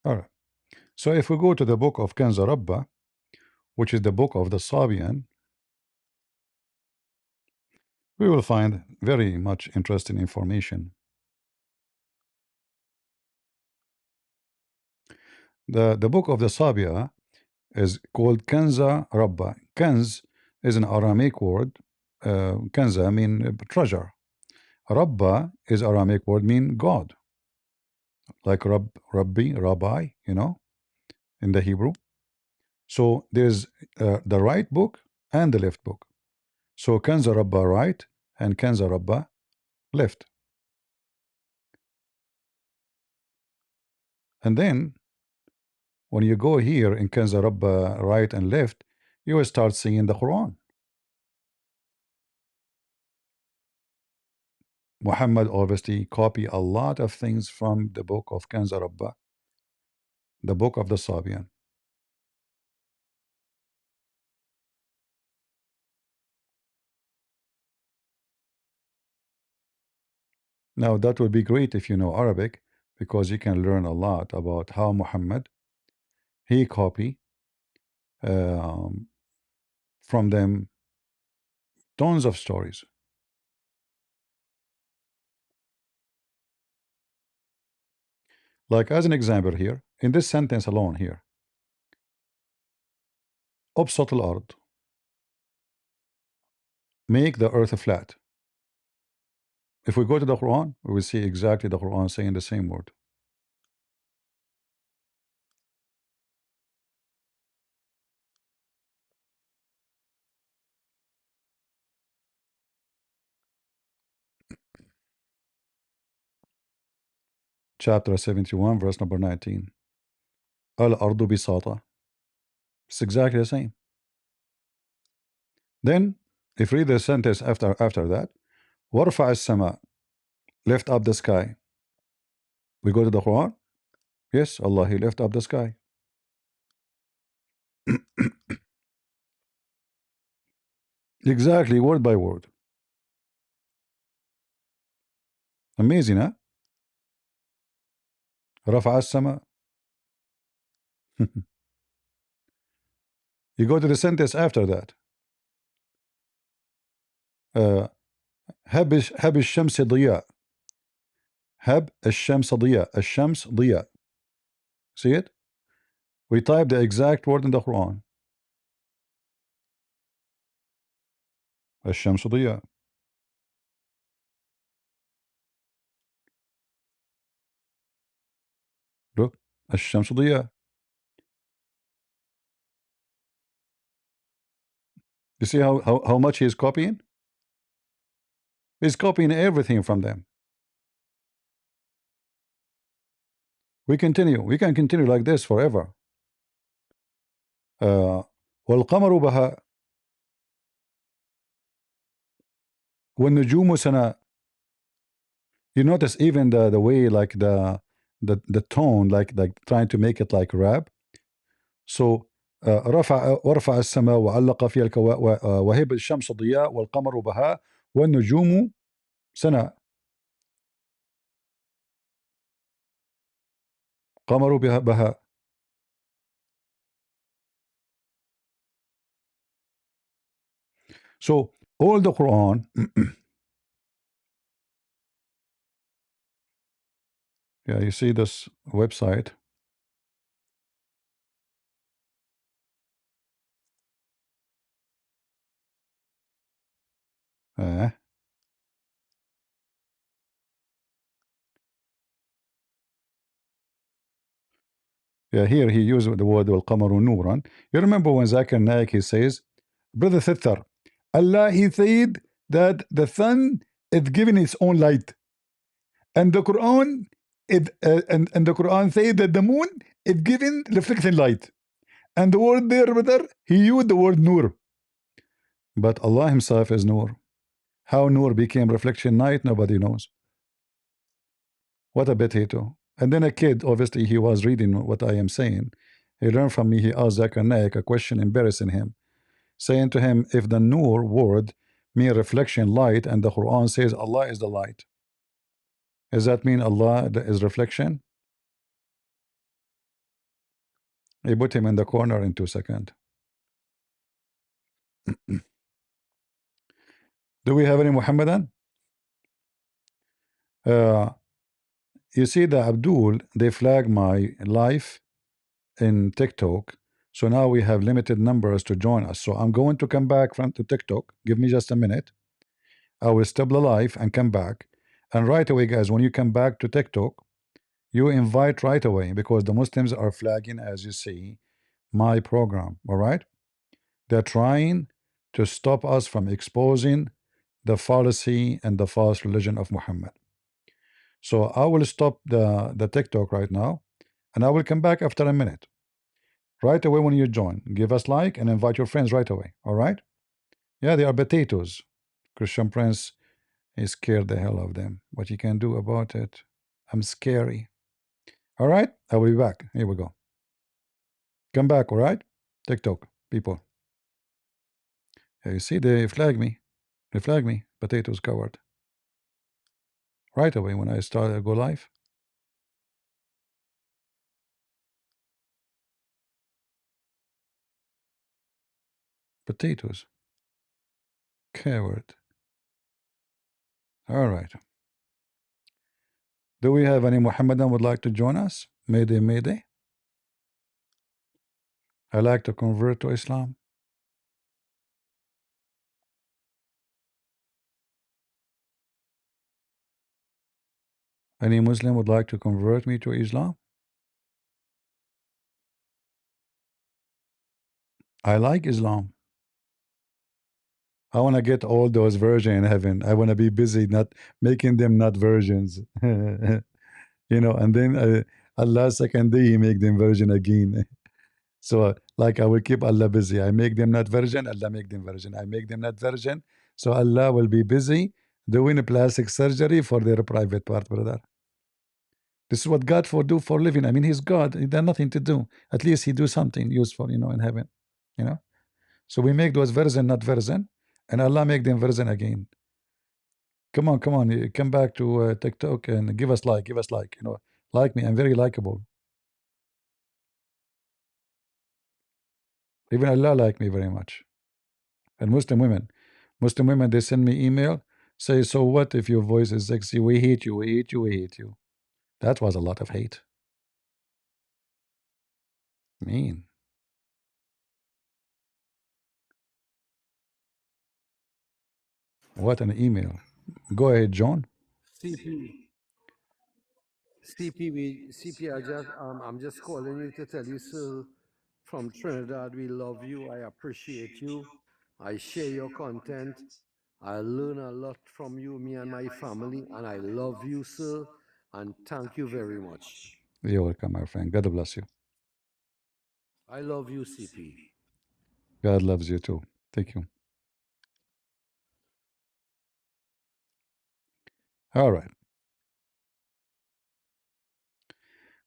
All right. So if we go to the book of Kanza Rabba, which is the book of the Sabian, we will find very much interesting information. The book of the Sabia is called Kanza Rabba. Kanz is an Aramaic word. Kanza mean treasure. Rabba is Aramaic word mean God, like Rabbi, Rabbi, in the Hebrew. So there's the right book and the left book. So Kanza Rabba right and Kanza Rabba left. And then when you go here in Kanza Rabba right and left, you will start seeing the Quran. Muhammad obviously copy a lot of things from the book of Kanza Rabba, the book of the Sabian. Now that would be great if you know Arabic, because you can learn a lot about how Muhammad he copy um, from them tons of stories. Like as an example here, in this sentence alone here, أبسط الأرض, make the earth flat. If we go to the Quran, we will see exactly the Quran saying the same word. Chapter 71, verse number 19. Al-ardu bisata. It's exactly the same. Then, if we read the sentence after that, warfa as-sama, lift up the sky. We go to the Quran. Yes, Allah, He lift up the sky. Exactly, word by word. Amazing, huh? Rafa as-sama. You go to the sentence after that. هب الشمس ضياء. هب الشمس ضياء. الشمس ضياء. See it? We type the exact word in the Quran. الشمس ضياء. Look, الشمس ضياء. You see how much he is copying? He's copying everything from them. We continue. We can continue like this forever. والقمر بهاء والنجوم سناء. You notice even the way like the tone like trying to make it like rap. So رفع ورفع السماء وعلق فيها وهب الشمس ضياء والقمر بهاء والنجوم سناء. قمر بهاء. So all the Quran. Yeah, you see this website. Yeah, here he used the word والقمر نورا. You remember when Zakir Naik he says, Brother Thittar, Allah he said that the sun is given its own light, and the Quran and the Quran says that the moon is given reflecting light, and the word there, brother, he used the word nur, but Allah Himself is nur. How Noor became reflection night, nobody knows. What a potato. And then a kid, obviously, he was reading what I am saying. He learned from me, he asked Zakir Naik a question embarrassing him, saying to him, if the Noor word mean reflection light and the Quran says Allah is the light, does that mean Allah is reflection? He put him in the corner in 2 seconds. Do we have any Muhammadan? Uh, you see the Abdul, they flag my life in TikTok. So now we have limited numbers to join us. So I'm going to come back from to TikTok. Give me just a minute. I will stop the live and come back. And right away, guys, when you come back to TikTok, you invite right away because the Muslims are flagging, as you see, my program. All right. They're trying to stop us from exposing the fallacy and the false religion of Muhammad. So I will stop the TikTok right now and I will come back after a minute. Right away when you join, give us like and invite your friends right away. All right? Yeah, they are potatoes. Christian Prince is scared the hell of them. What you can do about it? I'm scary. All right, I will be back. Here we go. Come back, all right? TikTok people. Yeah, you see, they flag me. They flag me. Potatoes covered. Right away when I start go live. Potatoes. Coward. All right. Do we have any Muhammadan would like to join us? Mayday, Mayday. I like to convert to Islam. Any Muslim would like to convert me to Islam? I like Islam. I want to get all those virgins in heaven. I want to be busy not making them not virgins. And then Allah second day he make them virgin again. So like I will keep Allah busy. I make them not virgin, Allah make them virgin. I make them not virgin. So Allah will be busy doing a plastic surgery for their private part, brother. This is what God for do for living. I mean, He's God. He done nothing to do. At least He do something useful, in heaven. You know. So we make those virgin not virgin, and Allah make them virgin again. Come on, come on, come back to TikTok and give us like, like me. I'm very likable. Even Allah like me very much. And Muslim women, they send me email, say, so what if your voice is sexy? We hate you, we hate you, we hate you. That was a lot of hate. Mean. What an email. Go ahead, John. CP, CP, I'm just calling you to tell you, sir, from Trinidad, we love you. I appreciate you. I share your content. I learn a lot from you, me and my family, and I love you, sir. And thank you very much. You're welcome, my friend. God bless you. I love you, CP. God loves you too. Thank you. All right.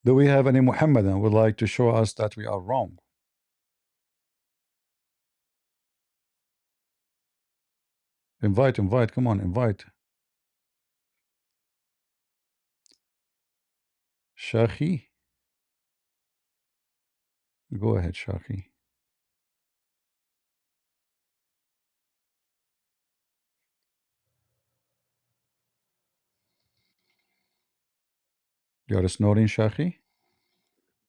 Do we have any Muhammadan would like to show us that we are wrong? Invite, invite. Come on, invite. Shahi. Go ahead, Shahi. You're snoring, Shahi?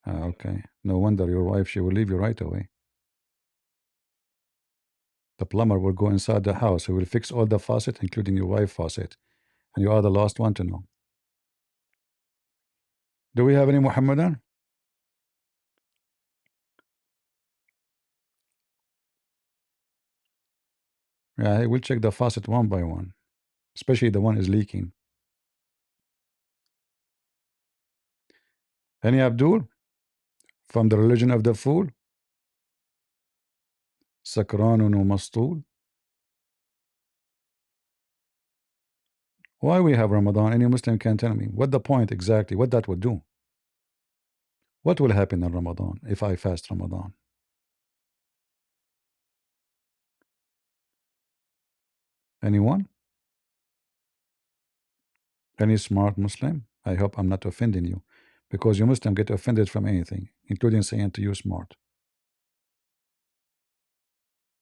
Ah, okay. No wonder your wife, she will leave you right away. The plumber will go inside the house. He will fix all the faucet, including your wife's faucet. And you are the last one to know. Do we have any Muhammadan? Yeah, I will check the faucet one by one, especially the one is leaking. Any Abdul from the religion of the fool? Sakranun Mastul. Why we have Ramadan? Any Muslim can tell me what the point exactly, what that would do. What will happen in Ramadan if I fast Ramadan? Anyone? Any smart Muslim? I hope I'm not offending you, because you Muslim get offended from anything, including saying to you smart.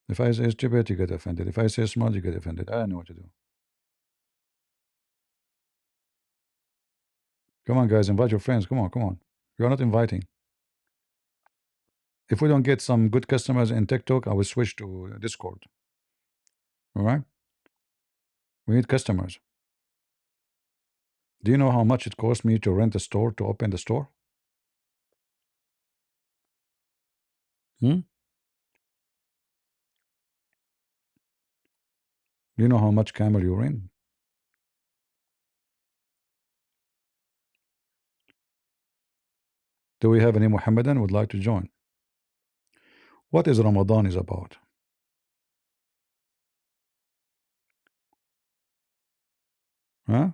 If I say stupid, you get offended. If I say smart, you get offended. I don't know what to do. Come on, guys, invite your friends. Come on, come on. You're not inviting. If we don't get some good customers in TikTok, I will switch to Discord. All right? We need customers. Do you know how much it cost me to rent a store, to open the store? Hmm? Do you know how much camel you're in? Do we have any Muhammadan would like to join? What is Ramadan is about? Huh?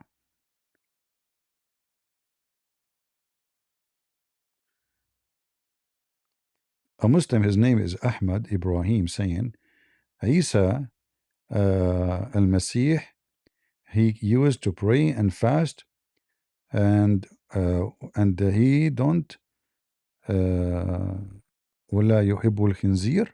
A Muslim, his name is Ahmad Ibrahim, saying Isa al-Masih, he used to pray and fast, and he don't ولا يحب الخنزير.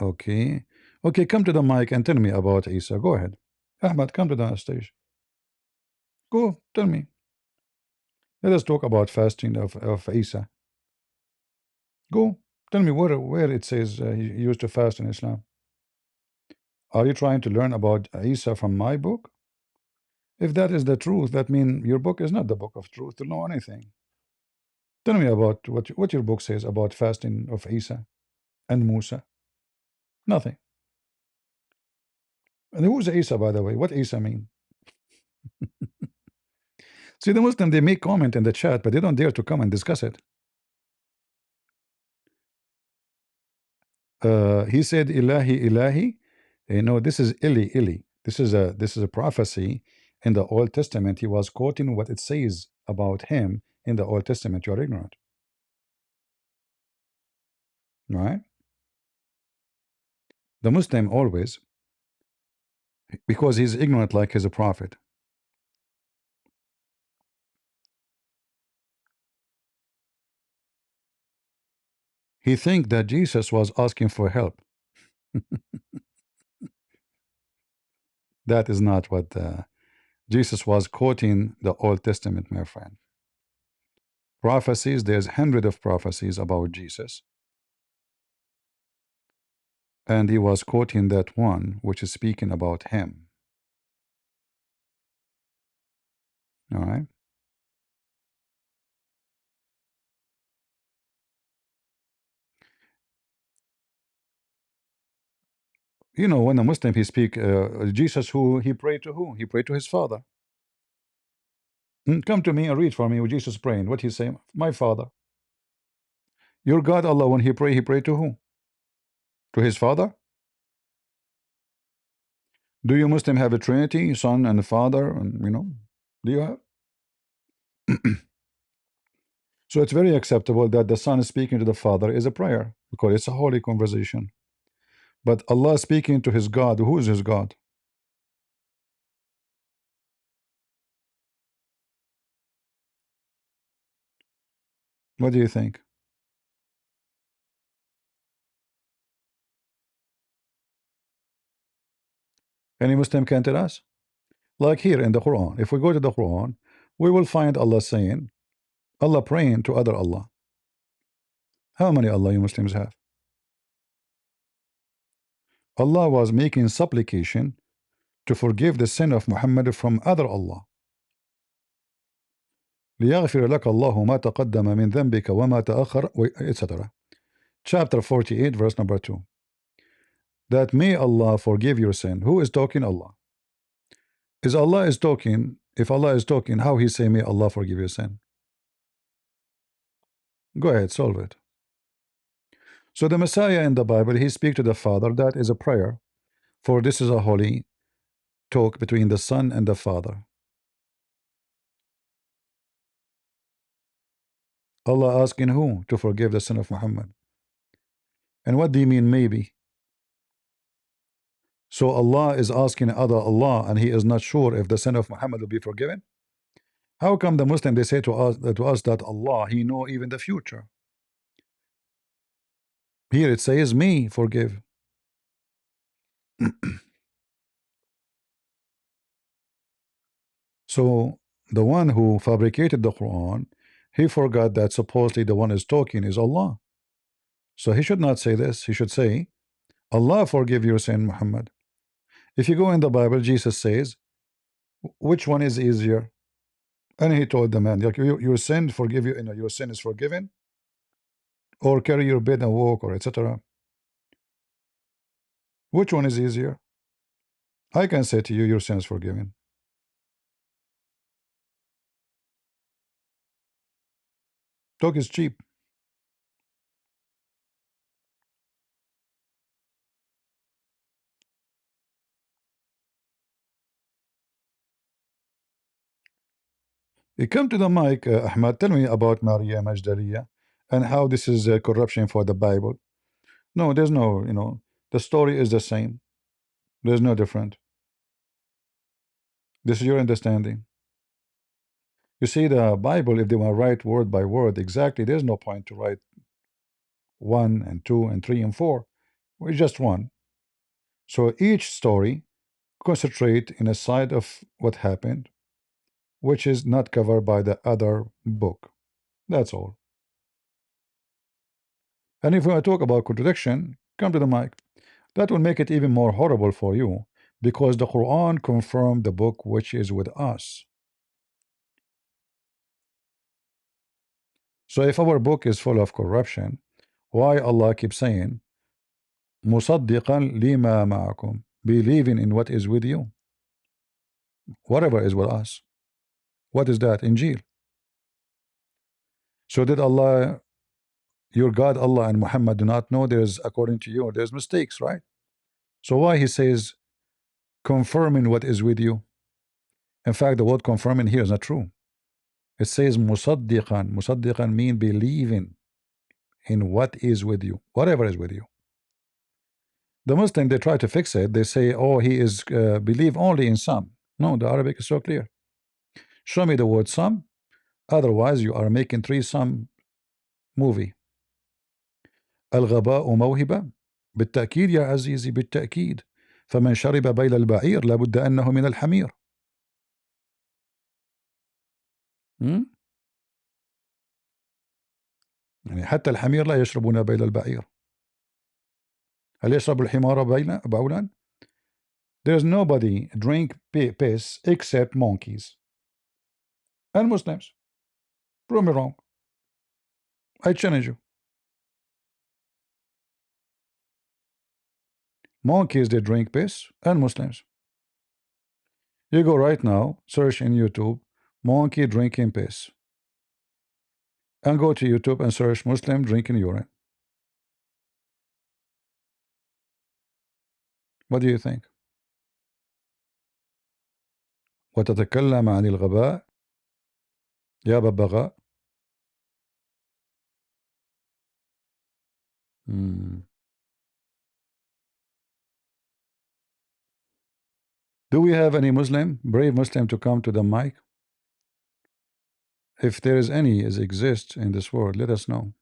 Okay, okay, come to the mic and tell me about Isa. Go ahead, Ahmad, come to the stage. Go, tell me. Let us talk about fasting of Isa. Go, tell me where it says he used to fast in Islam. Are you trying to learn about Isa from my book? If that is the truth, that means your book is not the book of truth to know anything. Tell me about what your book says about fasting of Isa and Musa. Nothing. And who's Isa, by the way? What Isa mean? See, the Muslim, they make comment in the chat, but they don't dare to come and discuss it. He said, Ilahi, Ilahi. You know, this is Ili, Ili. This is a prophecy in the Old Testament. He was quoting what it says about him in the Old Testament. You are ignorant, right? The Muslim always, because he's ignorant like he's a prophet. He think that Jesus was asking for help. That is not what Jesus was quoting the Old Testament, my friend. Prophecies, there's hundreds of prophecies about Jesus. And he was quoting that one which is speaking about him. All right. You know, when a Muslim he speak Jesus, who he prayed to, who he prayed to his father. Come to me and read for me what Jesus praying. What he say? My father. Your God Allah, when he prayed to who? To his father? Do you Muslim have a Trinity, Son and Father? And you know, do you have? So it's very acceptable that the Son speaking to the Father is a prayer because it's a holy conversation. But Allah speaking to his God, who is his God? What do you think? Any Muslim can tell us? Like here in the Quran, if we go to the Quran, we will find Allah saying, Allah praying to other Allah. How many Allah you Muslims have? Allah was making supplication to forgive the sin of Muhammad from other Allah. ليغفر لك الله ما تقدم من ذنبك وما تأخر, etc. Chapter 48, verse number 2. That may Allah forgive your sin. Who is talking? Allah. Is Allah is talking? If Allah is talking, how he say may Allah forgive your sin? Go ahead, solve it. So the Messiah in the Bible, he speak to the Father. That is a prayer. For this is a holy talk between the Son and the Father. Allah asking who to forgive the sin of Muhammad? And what do you mean maybe? So Allah is asking other Allah and he is not sure if the sin of Muhammad will be forgiven? How come the Muslim they say to us that Allah he know even the future? Here it says me forgive. So the one who fabricated the Quran, he forgot that supposedly the one is talking is Allah. So he should not say this. He should say, Allah forgive your sin, Muhammad. If you go in the Bible, Jesus says, which one is easier? And he told the man, like, your sin forgive you, your sin is forgiven, or carry your bed and walk, or etc. Which one is easier? I can say to you, your sin is forgiven. Talk is cheap. You come to the mic, Ahmad. Tell me about Maria Magdalena and how this is corruption for the Bible. No, there's no, the story is the same. There's no different. This is your understanding. You see, the Bible, if they want to write word by word exactly, there's no point to write 1 and 2 and 3 and 4. It's just one. So each story concentrate in a side of what happened, which is not covered by the other book. That's all. And if we want to talk about contradiction, come to the mic. That will make it even more horrible for you, because the Quran confirmed the book which is with us. So if our book is full of corruption, why Allah keeps saying مصدقا لما معكم, believing in what is with you, whatever is with us? What is that? Injil. So did Allah, your God Allah and Muhammad do not know there's, according to you, there's mistakes, right? So why he says confirming what is with you? In fact, the word confirming here is not true. It says musaddiqan. Musaddiqan mean believing in what is with you, whatever is with you. The Muslim they try to fix it. They say, oh, he is believe only in some. No, the Arabic is so clear. Show me the word some. Otherwise, you are making three some movie. الغباء موهبة. بالتأكيد يا عزيزي بالتأكيد. فمن شرب بيل البعير لابد أنه من الحمير. يعني حتى الحمير لا يشربون بيل البعير. هل يشرب الحمار بولا؟ There's nobody drink piss except monkeys and Muslims. Prove me wrong. I challenge you. Monkeys they drink piss and Muslims. You go right now, search in YouTube, monkey drinking piss, and go to YouTube and search Muslim drinking urine. What do you think? وتتكلم عن الغباء يا ببغاء. Do we have any Muslim, brave Muslim to come to the mic? If there is any as exists in this world, let us know.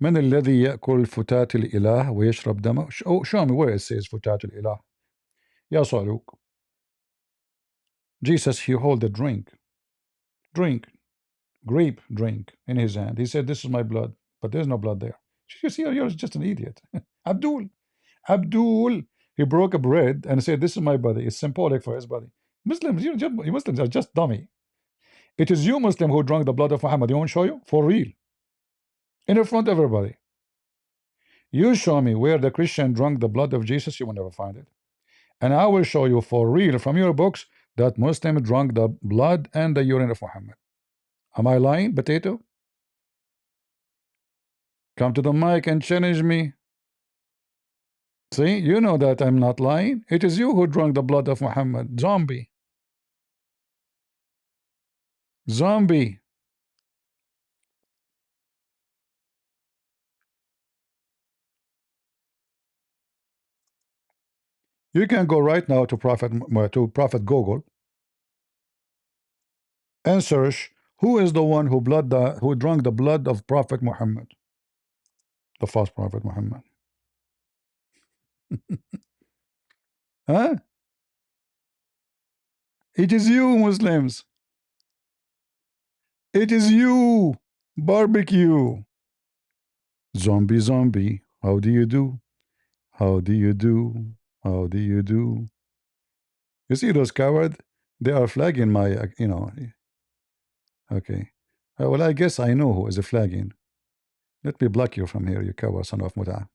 من الذي يأكل فتاة الإله ويشرب دمه؟ Show me where it says فتاة الإله. يا صعلوك. Jesus, he hold a drink, grape drink in his hand. He said, this is my blood, but there's no blood there. You see, you're just an idiot. Abdul, he broke a bread and said, this is my body. It's symbolic for his body. Muslims, you Muslims are just dummy. It is you Muslim who drank the blood of Muhammad. You want to show you? For real. In front of everybody. You show me where the Christian drank the blood of Jesus, you will never find it. And I will show you for real from your books that Muslim drank the blood and the urine of Muhammad. Am I lying, potato? Come to the mic and challenge me. See, you know that I'm not lying. It is you who drank the blood of Muhammad. Zombie. Zombie. You can go right now to Prophet Google and search who is the one who drank the blood of Prophet Muhammad, the false Prophet Muhammad. Huh? It is you, Muslims. It is you. Barbecue. Zombie, zombie. How do you do? How do you do? How do you do? You see those cowards? They are flagging my, okay. Well, I guess I know who is flagging. Let me block you from here, you coward son of Muta.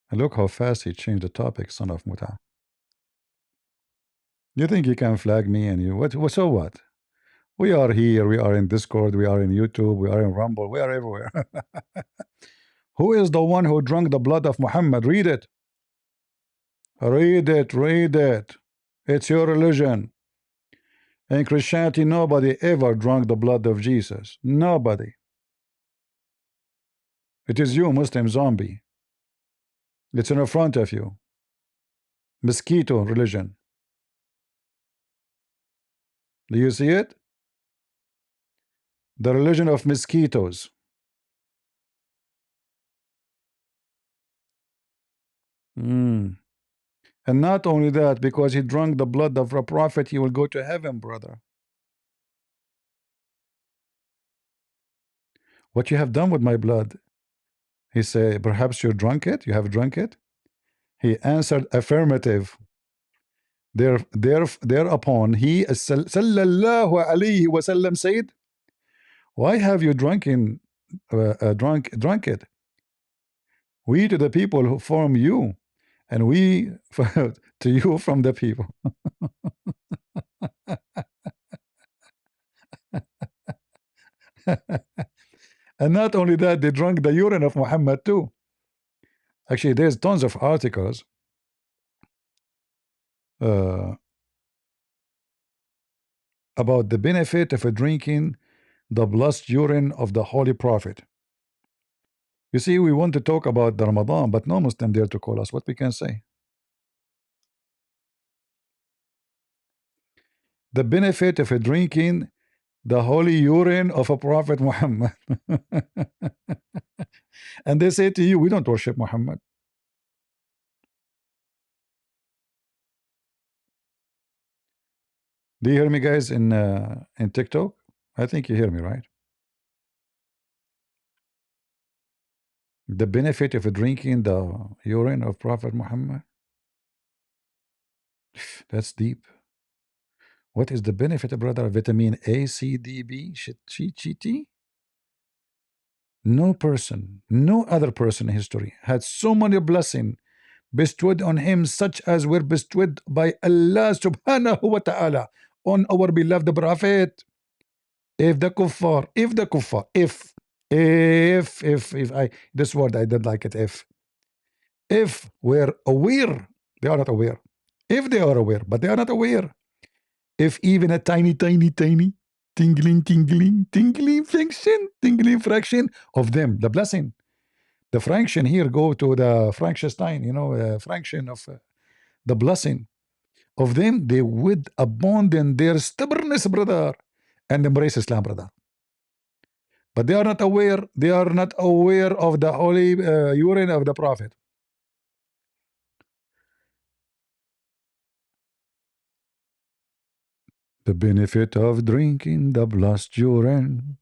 And look how fast he changed the topic, son of Muta. You think you can flag me and you, so what? We are here, we are in Discord, we are in YouTube, we are in Rumble, we are everywhere. Who is the one who drank the blood of Muhammad? Read it. Read it, read it. It's your religion. In Christianity, nobody ever drank the blood of Jesus. Nobody. It is you, Muslim zombie. It's in front of you. Mosquito religion. Do you see it? The religion of mosquitoes. And not only that, because he drank the blood of a prophet, he will go to heaven, brother. What you have done with my blood? He said, perhaps you drank it? You have drunk it? He answered affirmative. Thereupon he sallallahu alayhi wasallam said, why have you drunk it? We to the people who form you, and we to you from the people. And not only that, they drank the urine of Muhammad too. Actually, there's tons of articles about the benefit of drinking the blessed urine of the Holy Prophet. You see, we want to talk about the Ramadan, but no Muslim dare to call us. What we can say? The benefit of drinking the holy urine of a Prophet Muhammad. And they say to you, we don't worship Muhammad. Do you hear me, guys, in TikTok? I think you hear me, right? The benefit of drinking the urine of Prophet Muhammad. That's deep. What is the benefit, brother? Vitamin A, C, D, B, T? No person, no other person in history had so many blessings bestowed on him, such as were bestowed by Allah subhanahu wa ta'ala on our beloved Prophet. If the kuffar, if I, this word I did like it, if we're aware, they are not aware. If they are aware, but they are not aware. If even a tiny tingling fraction of them, the blessing, the fraction here go to the Frankenstein, fraction of the blessing of them, they would abandon their stubbornness, brother, and embrace Islam, brother. But they are not aware. They are not aware of the holy urine of the Prophet. The benefit of drinking the blessed urine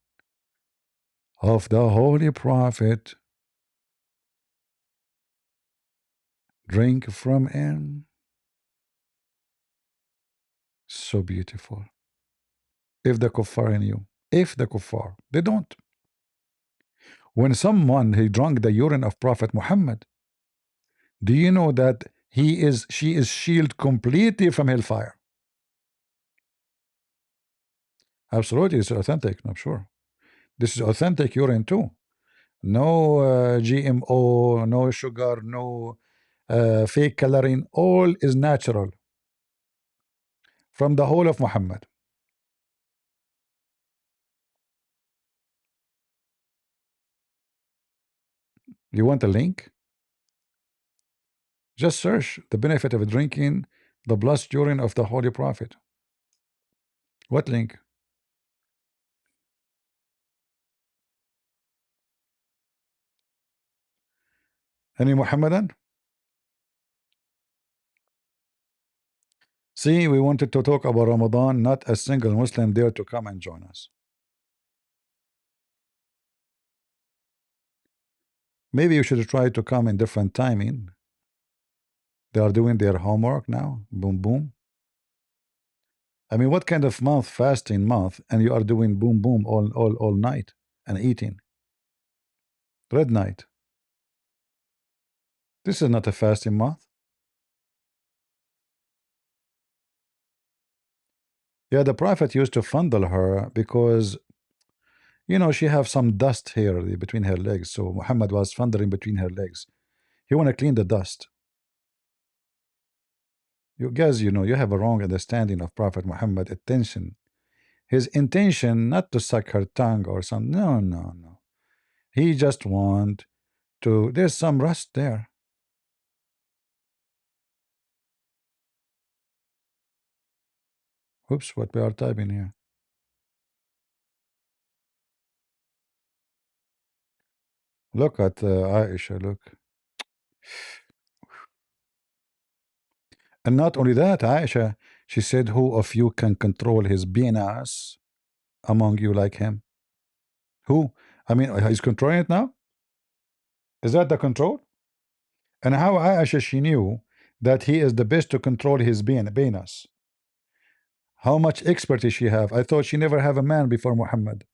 of the Holy Prophet. Drink from him. So beautiful. If the kuffar in you, if the kuffar, they don't. When someone he drank the urine of Prophet Muhammad, do you know that she is shielded completely from hellfire? Absolutely, it's authentic. I'm sure this is authentic urine too. No GMO, no sugar, no fake coloring. All is natural from the whole of Muhammad. You want a link? Just search the benefit of drinking the blessed urine of the Holy Prophet. What link? Any Muhammadan? See, we wanted to talk about Ramadan, not a single Muslim dare to come and join us. Maybe you should try to come in different timing. They are doing their homework now. Boom, boom. I mean, what kind of month, fasting month, and you are doing boom, boom all night and eating? Red night. This is not a fasting month. Yeah, the Prophet used to fondle her because, you know, she have some dust here between her legs. So Muhammad was fondling between her legs. He want to clean the dust. You guys, you know, you have a wrong understanding of Prophet Muhammad attention. His intention not to suck her tongue or something. No, no, no. He just want to. There's some rust there. Oops, what we are typing here. Look at Aisha. Look, and not only that, Aisha. She said, "Who of you can control his penis among you like him?" Who? I mean, he's controlling it now. Is that the control? And how Aisha she knew that he is the best to control his penis? How much expertise she have? I thought she never have a man before Muhammad.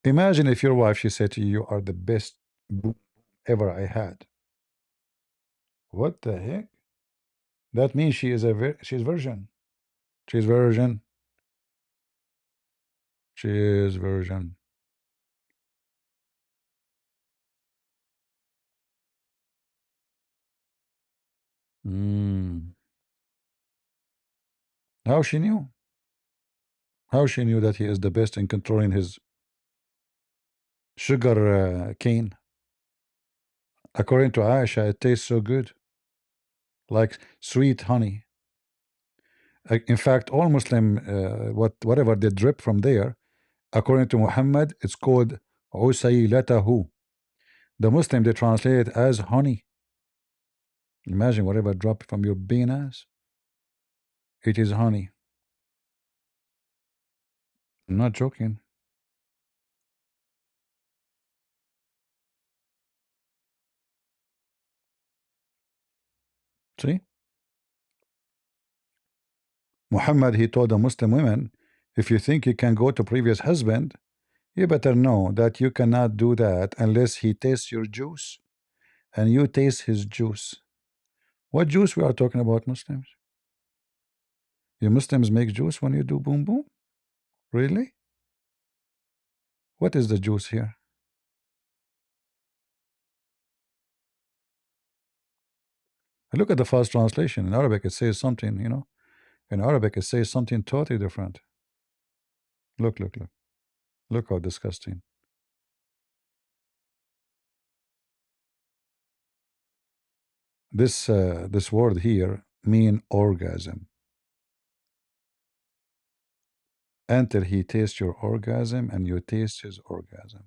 Imagine if your wife she said to you, "You are the best ever I had." What the heck? That means she is she's virgin. She's virgin. She is virgin. Mm. How she knew? How she knew that he is the best in controlling his sugar cane? According to Aisha, it tastes so good, like sweet honey. In fact, all Muslim, whatever they drip from there, according to Muhammad, it's called usaylatahu. The Muslim they translate it as honey. Imagine whatever drop from your penis, it is honey. I'm not joking. See, Muhammad he told the Muslim women, if you think you can go to previous husband, you better know that you cannot do that unless he tastes your juice and you taste his juice. What juice we are talking about, Muslims? You Muslims make juice when you do boom boom? Really? What is the juice here? Look at the fast translation. In Arabic, it says something, you know. In Arabic, it says something totally different. Look, look, look. Look how disgusting. This word here mean orgasm. Until he tastes your orgasm and you taste his orgasm.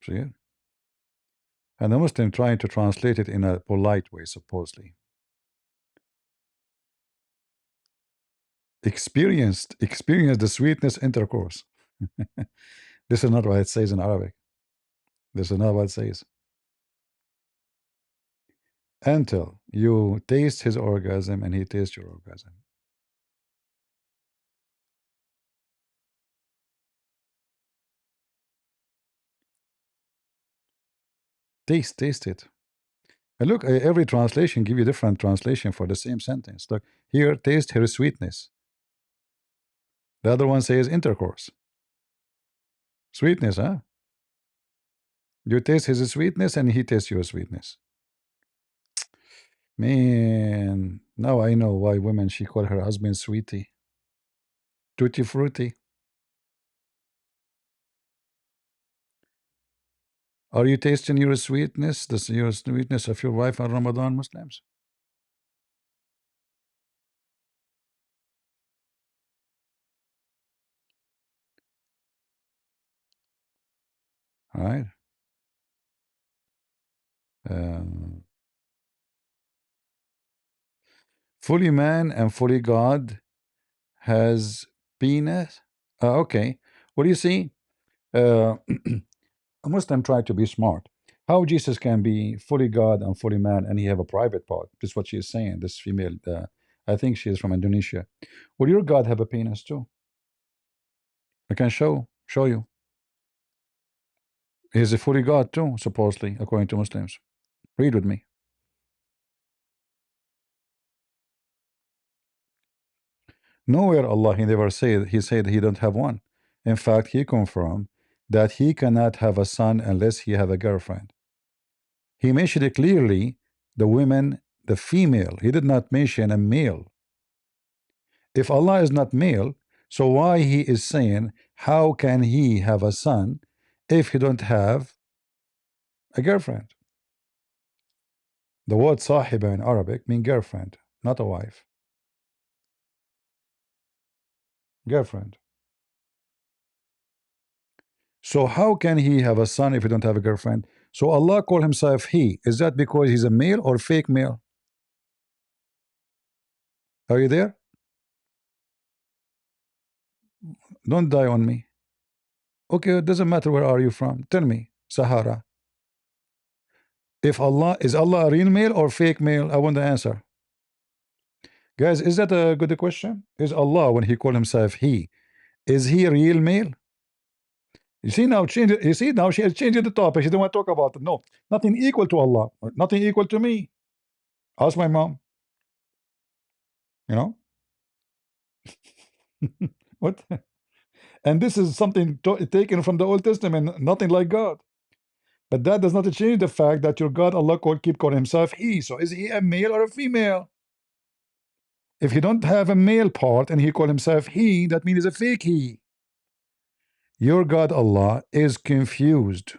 See it? And the Muslim trying to translate it in a polite way, supposedly. Experience the sweetness intercourse. This is not what it says in Arabic. This is not what it says. Until you taste his orgasm and he tastes your orgasm. Taste it. And look, every translation give you different translation for the same sentence. Look here, taste her sweetness. The other one says intercourse. Sweetness, huh? You taste his sweetness and he tastes your sweetness. Man, now I know why women she call her husband sweetie. Tutti frutti. Are you tasting your sweetness, your sweetness of your wife on Ramadan, Muslims? All right. Fully man and fully God has penis. Okay. What do you see? A Muslim try to be smart. How Jesus can be fully God and fully man, and he have a private part? This is what she is saying. This female, I think she is from Indonesia. Will your God have a penis too? I can show you. He's a fully God too, supposedly, according to Muslims. Read with me. Nowhere Allah he never said he don't have one. In fact, he confirmed that he cannot have a son unless he have a girlfriend. He mentioned it clearly the women, the female. He did not mention a male. If Allah is not male, so why he is saying how can he have a son if he don't have a girlfriend? The word sahiba in Arabic mean girlfriend, not a wife. Girlfriend. So how can he have a son if he don't have a girlfriend? So Allah call himself he. Is that because he's a male or fake male? Are you there? Don't die on me. Okay, it doesn't matter where are you from. Tell me, Sahara. If Allah is Allah a real male or fake male? I want the answer. Guys, is that a good question? Is Allah when he call himself he, is he a real male? You see now change it. You see now she has changed the topic. She don't want to talk about it. No, nothing equal to Allah. Nothing equal to me. Ask my mom. You know what? And this is something taken from the Old Testament. Nothing like God. But that does not change the fact that your God Allah keep calling himself he. So is he a male or a female? If he don't have a male part and he call himself he, that means it's a fake he. Your God Allah is confused.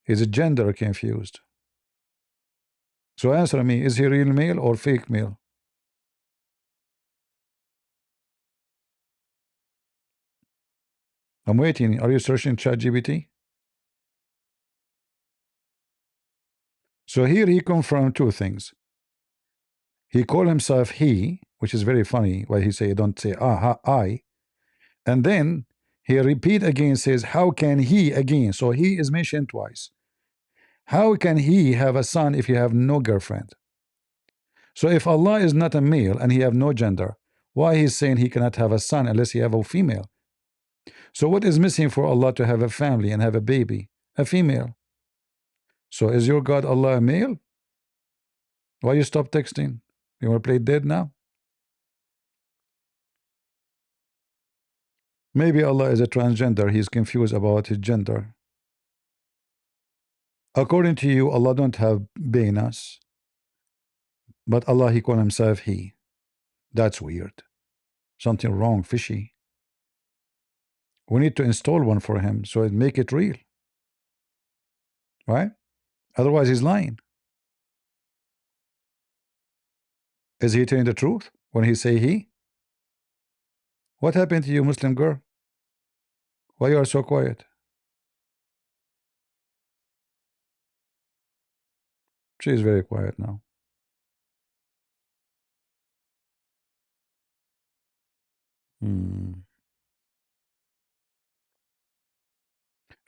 Is a gender confused? So answer me, is he real male or fake male? I'm waiting. Are you searching ChatGPT? So here he confirmed two things. He called himself he, which is very funny why he say don't say I, and then he repeat again says how can he again, so he is mentioned twice. How can he have a son if he have no girlfriend? So if Allah is not a male and he have no gender, why he's saying he cannot have a son unless he have a female? So what is missing for Allah to have a family and have a baby? A female. So is your God Allah a male? Why you stop texting? You want to play dead now? Maybe Allah is a transgender. He's confused about his gender. According to you, Allah don't have penis, but Allah he call himself he. That's weird. Something wrong, fishy. We need to install one for him so it make it real, right? Otherwise, he's lying. Is he telling the truth when he say he? What happened to you, Muslim girl? Why you are so quiet? She is very quiet now. Hmm.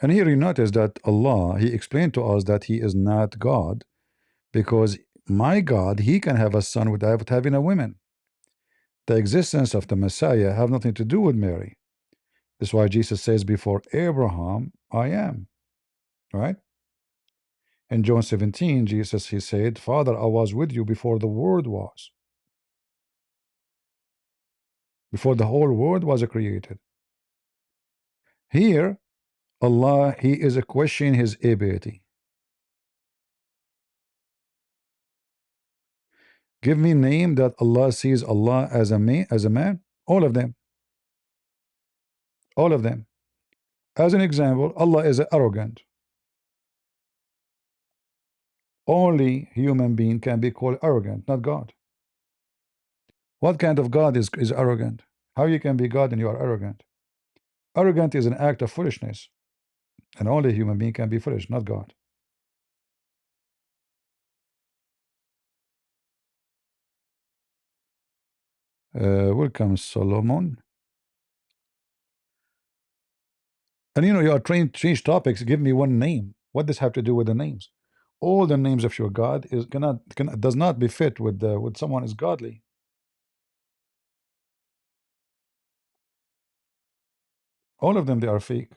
And here you notice that Allah, he explained to us that he is not God because my God, he can have a son without having a woman. The existence of the Messiah have nothing to do with Mary. That's why Jesus says before Abraham, I am. right? In John 17, Jesus, he said, Father, I was with you before the world was, before the whole world was created. Here, Allah, he is questioning his ability. Give me name that Allah sees Allah as a man. All of them. All of them. As an example, Allah is arrogant. Only human being can be called arrogant, not God. What kind of God is arrogant? How you can be God and you are arrogant? Arrogant is an act of foolishness, and only human being can be foolish, not God. Welcome, Solomon. And you are trying to change topics. Give me one name. What does have to do with the names? All the names of your God is does not befit with someone is godly. All of them they are fake.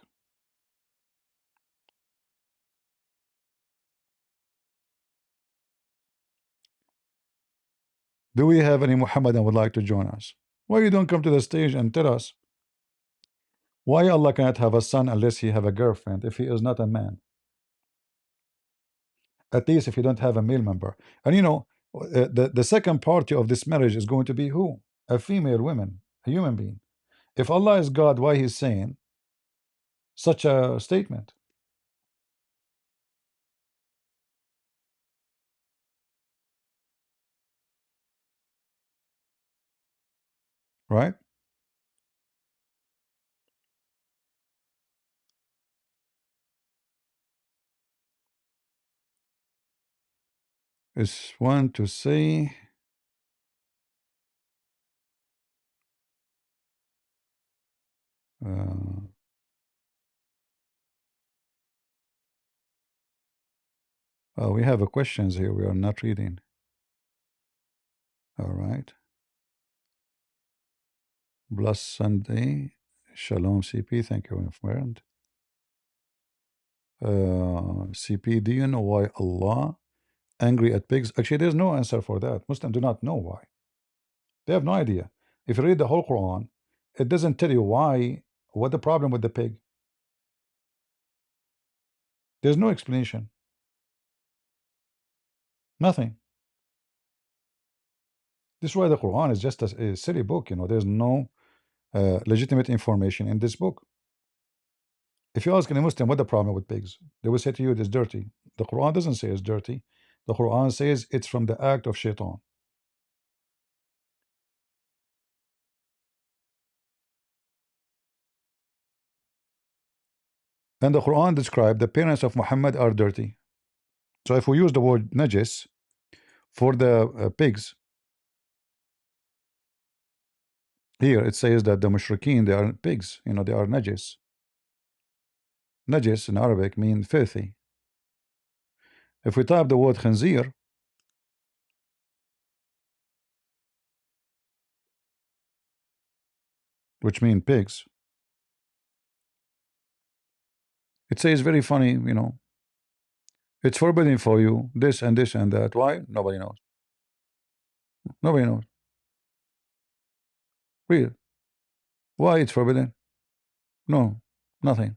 Do we have any Muhammadan would like to join us? Why you don't come to the stage and tell us why Allah cannot have a son unless he have a girlfriend if he is not a man? At least if you don't have a male member. And the second party of this marriage is going to be who? A female woman, a human being. If Allah is God, why he's saying such a statement, right? Is one to say uh, we have a questions here we are not reading. All right. Bless Sunday. Shalom CP. Thank you, my friend. CP, do you know why Allah angry at pigs? Actually, there's no answer for that. Muslims do not know why. They have no idea. If you read the whole Quran, it doesn't tell you why, what the problem with the pig. There's no explanation. Nothing. This is why the Quran is just a silly book. There's no legitimate information in this book. If you ask any Muslim what the problem with pigs, they will say to you it's dirty. The Quran doesn't say it's dirty. The Quran says it's from the act of shaitan. And the Quran described the parents of Muhammad are dirty. So if we use the word najis for the pigs, here it says that the mushrikeen, they are pigs, they are najis. Najis in Arabic means filthy. If we type the word khanzir, which means pigs, it says very funny. It's forbidden for you, this and this and that. Why? Nobody knows. Nobody knows. Real. Why it's forbidden? No, nothing.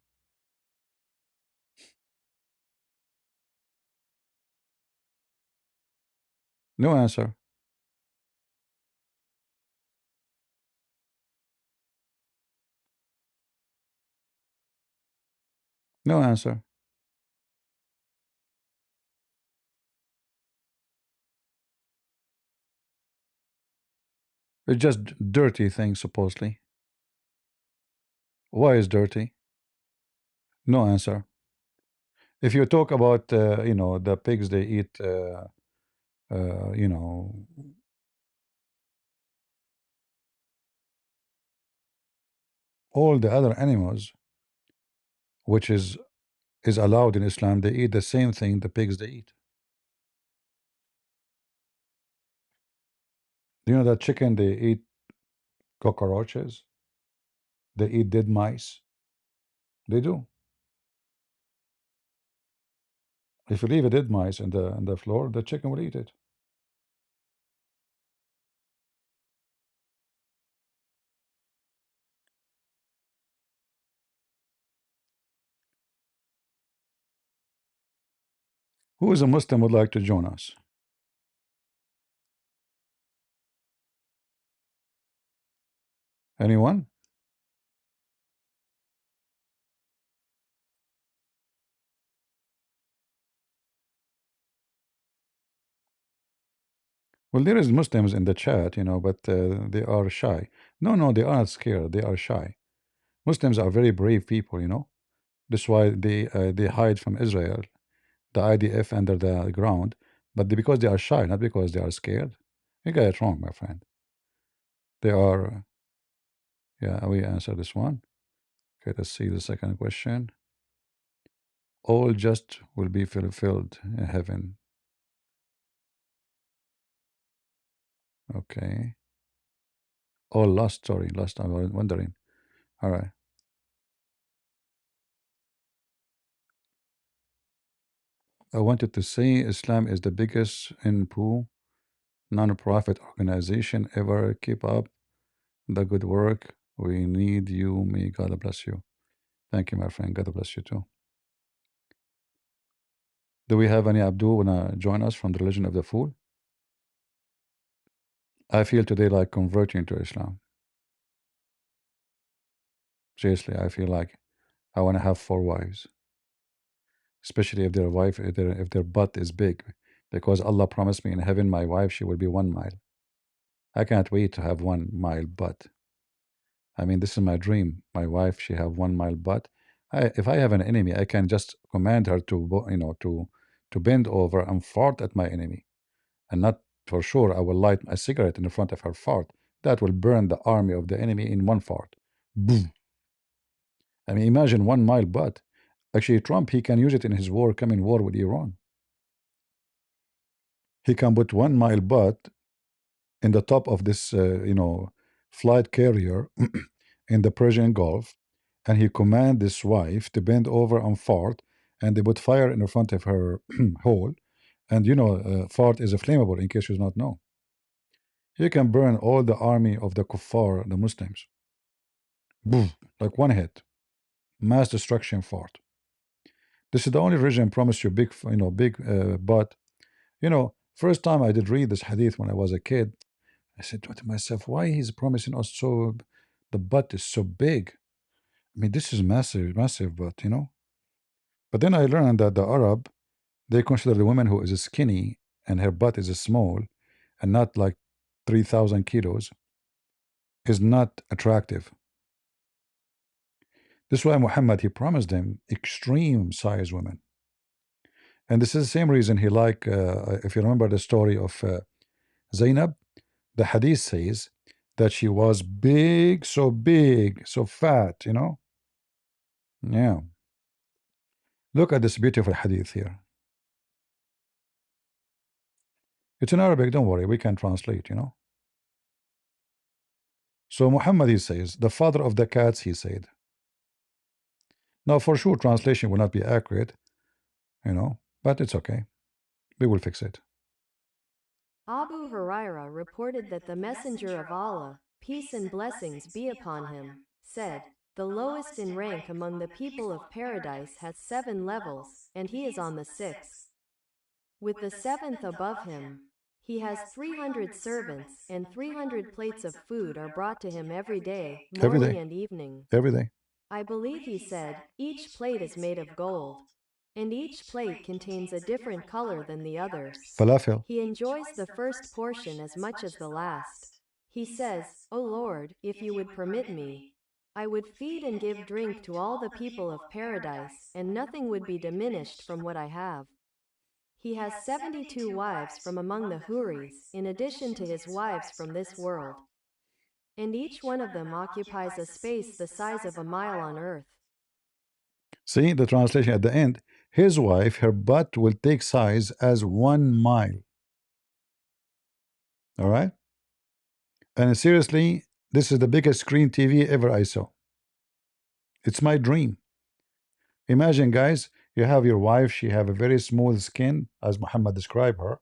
No answer. No answer. It's just dirty thing, supposedly. Why is dirty? No answer. If you talk about, the pigs, they eat, uh, you know, all the other animals, which is allowed in Islam, they eat the same thing the pigs they eat. Do you know that chicken, they eat cockroaches? They eat dead mice. They do. If you leave a dead mice in the floor, the chicken will eat it. Who is a Muslim would like to join us? Anyone? Well, there is Muslims in the chat, but they are shy. No, they aren't scared. They are shy. Muslims are very brave people. That's why they hide from Israel, the IDF under the ground, but because they are shy, not because they are scared. You got it wrong, my friend. They are. Yeah, we answer this one. Okay, let's see the second question. All just will be fulfilled in heaven. Okay. All lost. Sorry, lost. I was wondering. All right. I wanted to say Islam is the biggest NPO non-profit organization ever. Keep up the good work. We need you. May God bless you. Thank you, my friend. God bless you too. Do we have any Abdul wanna join us from the religion of the fool? I feel today like converting to Islam. Seriously, I feel like I want to have 4 wives, especially if their wife, if their butt is big, because Allah promised me in heaven, my wife she will be 1 mile. I can't wait to have 1 mile butt. I mean, this is my dream. My wife, she have 1 mile butt. If I have an enemy, I can just command her to, to bend over and fart at my enemy, and not for sure I will light a cigarette in the front of her fart. That will burn the army of the enemy in one fart. Boom. I mean, imagine 1 mile butt. Actually, Trump, he can use it in his war, coming war with Iran. He can put 1 mile butt in the top of this, flight carrier in the Persian Gulf, and he command this wife to bend over and fart, and they put fire in the front of her hole, and fart is a flammable. In case you do not know, he can burn all the army of the kuffar, the Muslims. Boom, like one hit, mass destruction fart. This is the only religion promise you big, big butt. First time I did read this hadith when I was a kid, I said to myself, why he's promising us so, the butt is so big. I mean, this is massive, massive butt. But then I learned that the Arab, they consider the woman who is skinny and her butt is small and not like 3,000 kilos is not attractive. This is why Muhammad, he promised them extreme size women. And this is the same reason he if you remember the story of Zainab, the hadith says that she was big, so fat. Yeah. Look at this beautiful hadith here. It's in Arabic, don't worry, we can translate. So Muhammad, he says, the father of the cats, he said. Now, for sure, translation will not be accurate, but it's okay. We will fix it. Abu Huraira reported that the Messenger of Allah, peace and blessings be upon him, said, "The lowest in rank among the people of paradise has 7 levels, and he is on the 6th. With the 7th above him, he has 300 servants, and 300 plates of food are brought to him every day, Every morning day. and evening. Every day. I believe he said, each plate is made of gold, and each plate contains a different color than the others. Falafel. He enjoys the first portion as much as the last. He says, O Lord, if you would permit me, I would feed and give drink to all the people of paradise, and nothing would be diminished from what I have. He has 72 wives from among the Huris, in addition to his wives from this world. And each one of them occupies a space the size of a mile on earth." See the translation at the end. His wife, her butt will take size as 1 mile. All right. And seriously, this is the biggest screen TV ever I saw. It's my dream. Imagine, guys, You have your wife, she have a very smooth skin, as Muhammad described her,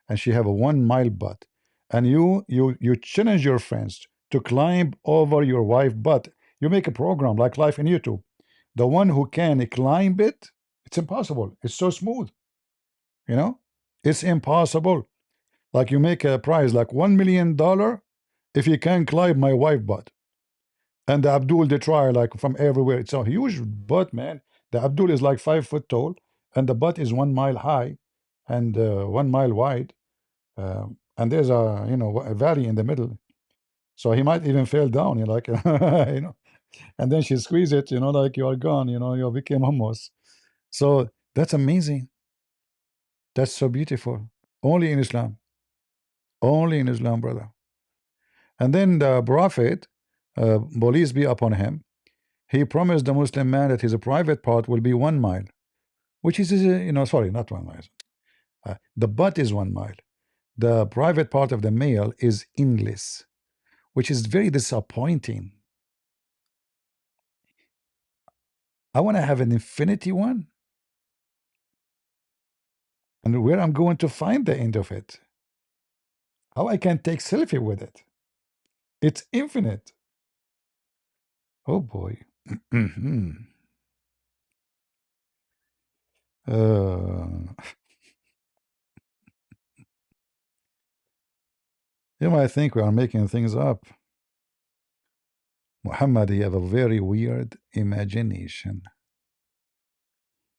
and she have a 1 mile butt. And you challenge your friends to climb over your wife butt. You make a program like live in YouTube. The one who can climb it, it's impossible. It's so smooth, you know? It's impossible. Like you make a prize like $1 million if you can climb my wife butt. And the Abdul they try like from everywhere. It's a huge butt, man. The Abdul is like 5 foot tall, and the butt is 1 mile high, and 1 mile wide. And there's a a valley in the middle, so he might even fall down. You like and then she squeeze it. Like you are gone. You became hummus. So that's amazing. That's so beautiful. Only in Islam. Only in Islam, brother. And then the Prophet, peace be upon him, he promised the Muslim man that his private part will be 1 mile, which is, sorry, not 1 mile. The butt is 1 mile. The private part of the male is endless, which is very disappointing. I want to have an infinity one, and where I'm going to find the end of it? How I can take selfie with it? It's infinite. Oh boy. uh, you might think we are making things up. Muhammad, he have a very weird imagination.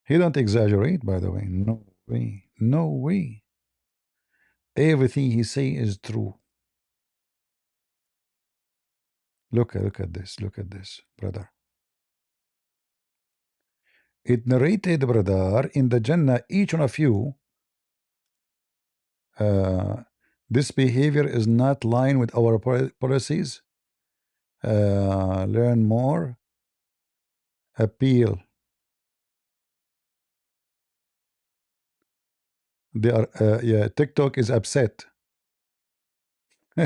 He don't exaggerate, by the way. No way. No way. Everything he say is true. Look at this. Look at this, brother. It narrated, brother, in the Jannah, each one of you, uh, this behavior is not line with our policies. Learn more. Appeal. They are, yeah, TikTok is upset. uh,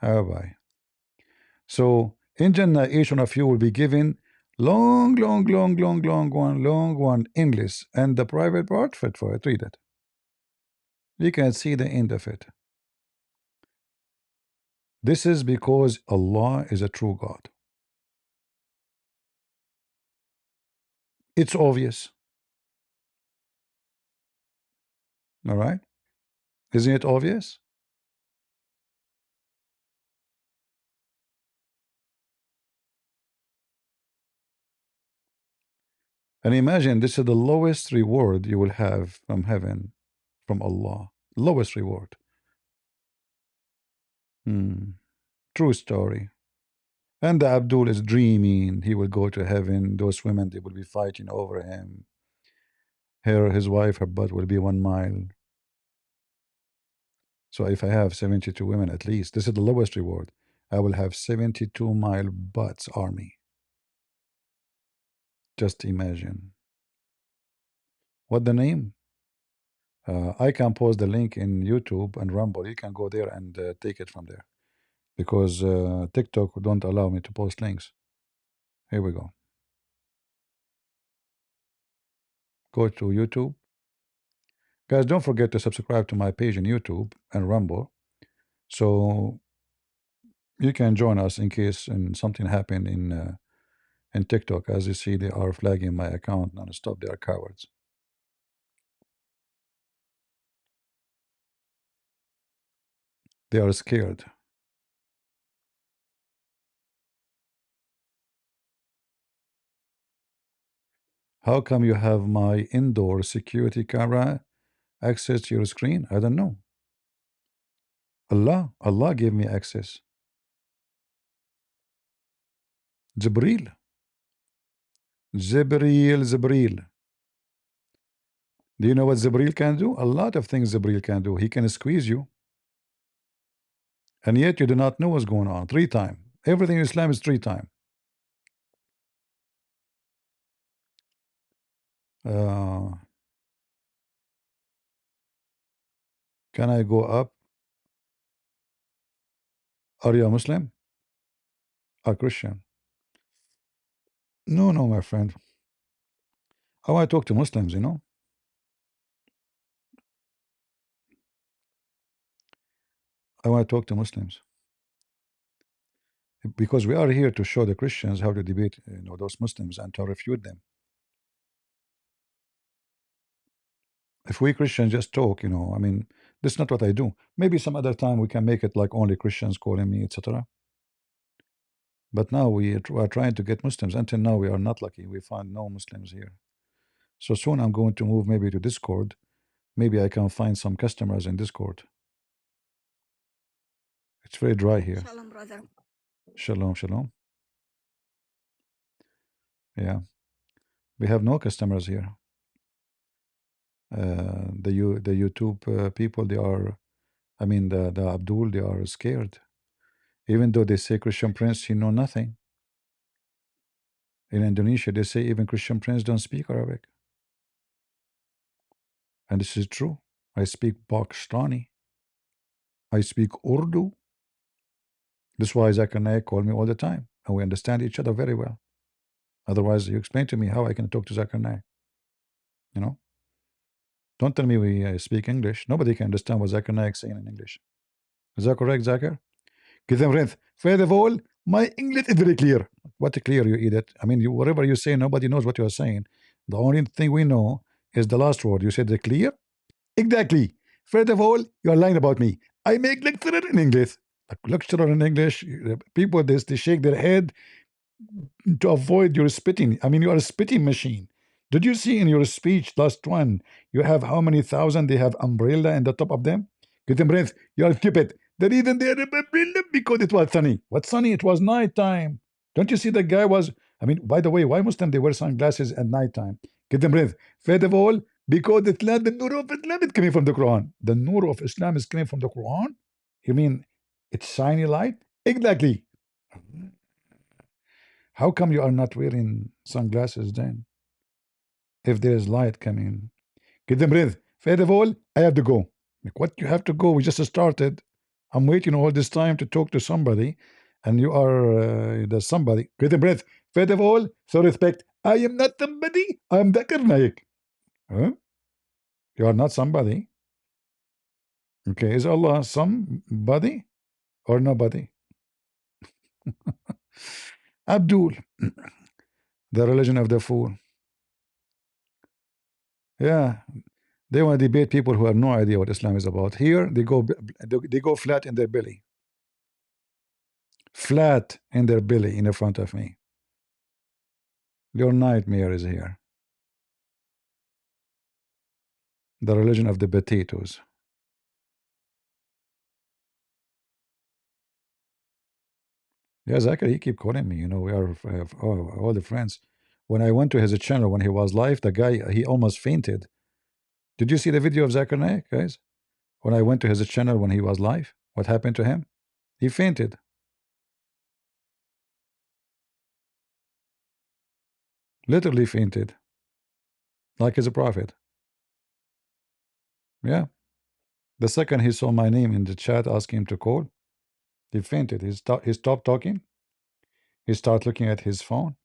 oh boy. So in Jannah, each one of you will be given long one English, and the private part fit for it. Read it. You can see the end of it. This is because Allah is a true God. It's obvious. All right. Isn't it obvious? And imagine this is the lowest reward you will have from heaven, from Allah. Lowest reward. True story. And the Abdul is dreaming he will go to heaven. Those women, they will be fighting over him. His wife, her butt will be 1 mile. So if I have 72 women at least, this is the lowest reward. I will have 72-mile butts army. Just imagine. What the name? I can post the link in YouTube and Rumble. You can go there and take it from there, because TikTok don't allow me to post links. Here we go. Go to YouTube. Guys, don't forget to subscribe to my page on YouTube and Rumble, so you can join us in case something happened in TikTok. As you see, they are flagging my account non-stop. They are cowards. They are scared. How come you have my indoor security camera access to your screen? I don't know. Allah gave me access. Jibril. Jibril. Do you know what Jibril can do? A lot of things Jibril can do. He can squeeze you, and yet you do not know what's going on. 3 times. Everything in Islam is 3 times. Uh, can I go up? Are you a Muslim? A Christian? No, no, my friend. I want to talk to Muslims, you know. I want to talk to Muslims because we are here to show the Christians how to debate, those Muslims and to refute them. If we Christians just talk, I mean, that's not what I do. Maybe some other time we can make it like only Christians calling me, etc. But now we are trying to get Muslims. Until now, we are not lucky. We find no Muslims here. So soon I'm going to move maybe to Discord. Maybe I can find some customers in Discord. It's very dry here. Shalom, brother. Shalom, shalom. Yeah, we have no customers here. The YouTube people, they are, I mean, the Abdul, they are scared. Even though they say Christian Prince, he know nothing. In Indonesia, they say even Christian Prince don't speak Arabic. And this is true. I speak Pakistani. I speak Urdu. That's why Zakir Naik call me all the time. And we understand each other very well. Otherwise, you explain to me how I can talk to Zakir Naik. You know? Don't tell me we speak English. Nobody can understand what Zakir Naik is saying in English. Is that correct, Zakir? First of all, my English is very clear. What clear, you idiot? I mean, whatever you say, nobody knows what you are saying. The only thing we know is the last word. You said the clear? Exactly. First of all, you are lying about me. I make lecturer in English. Like lecturer in English, people they shake their head to avoid your spitting. I mean, you are a spitting machine. Did you see in your speech last one? You have how many thousand? They have umbrella in the top of them. Get them breath. You are stupid. The reason they have umbrella because it was sunny. What sunny? It was night time. Don't you see the guy was? I mean, by the way, why Muslim they wear sunglasses at night time? Get them breath. First of all, because the nur of Islam is coming from the Quran. The nur of Islam is coming from the Quran. You mean it's shiny light? Exactly. How come you are not wearing sunglasses then? If there is light coming, get them breathe. First of all, I have to go. Like, what you have to go? We just started. I'm waiting all this time to talk to somebody, and you are the somebody. Get them breath. First of all, so respect. I am not somebody. I am Zakir Naik. Huh? You are not somebody. Okay, is Allah somebody or nobody? Abdul, the religion of the fool. Yeah, they want to debate people who have no idea what Islam is about. Here, they go flat in their belly. Flat in their belly in front of me. Your nightmare is here. The religion of the potatoes. Yeah, Zachary, he keep calling me. We are all the friends. When I went to his channel when he was live, the guy, he almost fainted. Did you see the video of Zakir Naik, guys? When I went to his channel when he was live, what happened to him? He fainted. Literally fainted. Like he's a prophet. Yeah. The second he saw my name in the chat asking him to call, he fainted. He stopped talking. He started looking at his phone.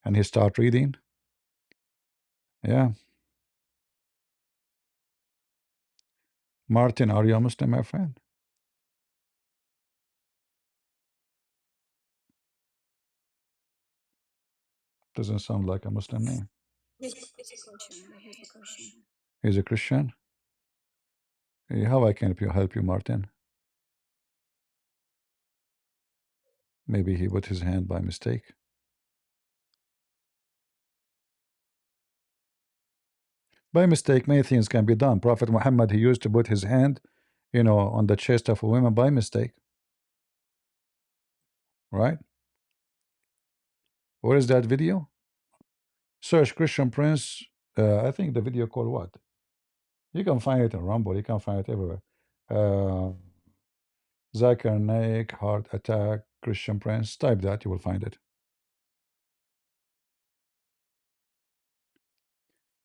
And he started reading. Yeah. Martin, are you a Muslim, my friend? Doesn't sound like a Muslim name. He's a Christian. He's a Christian. He's a Christian. How I can help you, Martin? Maybe he put his hand by mistake. By mistake, many things can be done. Prophet Muhammad, he used to put his hand, on the chest of a woman by mistake. Right? Where is that video? Search Christian Prince. I think the video called what? You can find it in Rumble. You can find it everywhere. Zakir Naik, heart attack, Christian Prince. Type that, you will find it.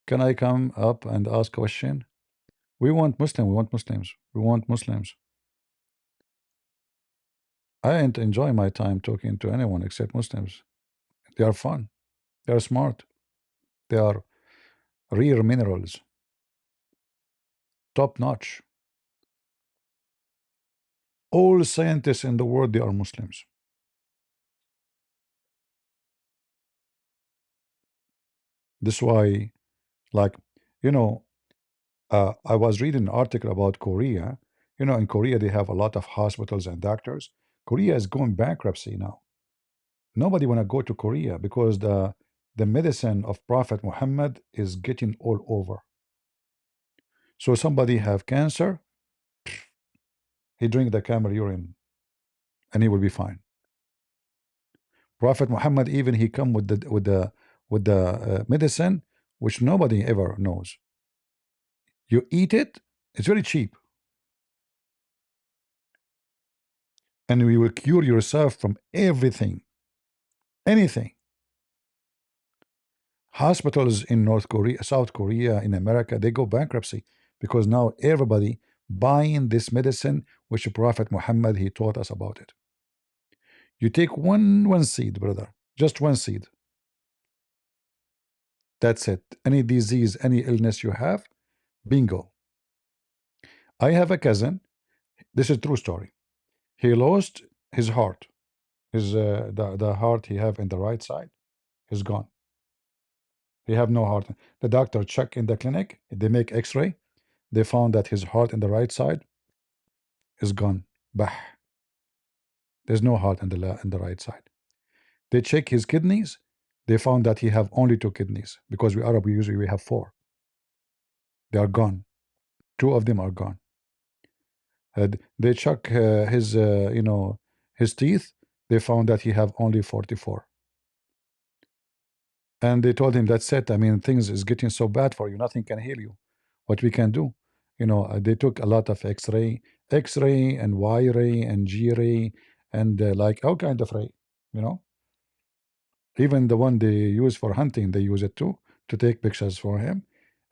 Can I come up and ask a question? We want Muslims. We want Muslims. We want Muslims. I ain't enjoy my time talking to anyone except Muslims. They are fun. They are smart. They are rare minerals, top notch. All scientists in the world, they are Muslims. That's why, like, you know, I was reading an article about Korea. In Korea, they have a lot of hospitals and doctors. Korea is going bankruptcy now. Nobody want to go to Korea because the medicine of Prophet Muhammad is getting all over. So somebody have cancer, he drink the camel urine, and he will be fine. Prophet Muhammad even he come with the medicine which nobody ever knows. You eat it, it's very cheap, and we will cure yourself from everything, anything. Hospitals in North Korea, South Korea, in America, they go bankruptcy because now everybody buying this medicine which Prophet Muhammad he taught us about it. You take one seed, brother, just one seed. That's it. Any disease, any illness you have, bingo. I have a cousin. This is true story. He lost his heart. His the heart he have in the right side is gone. He have no heart. The doctor check in the clinic. They make X-ray. They found that his heart in the right side is gone. Bah. There's no heart in the right side. They check his kidneys. They found that he have only two kidneys because we Arab usually we have four. They are gone. Two of them are gone. They check his teeth. They found that he have only 44. And they told him, that's it. I mean, things is getting so bad for you. Nothing can heal you. What we can do? They took a lot of X-ray and Y-ray and G-ray and like all kind of ray. You know, even the one they use for hunting, they use it too to take pictures for him.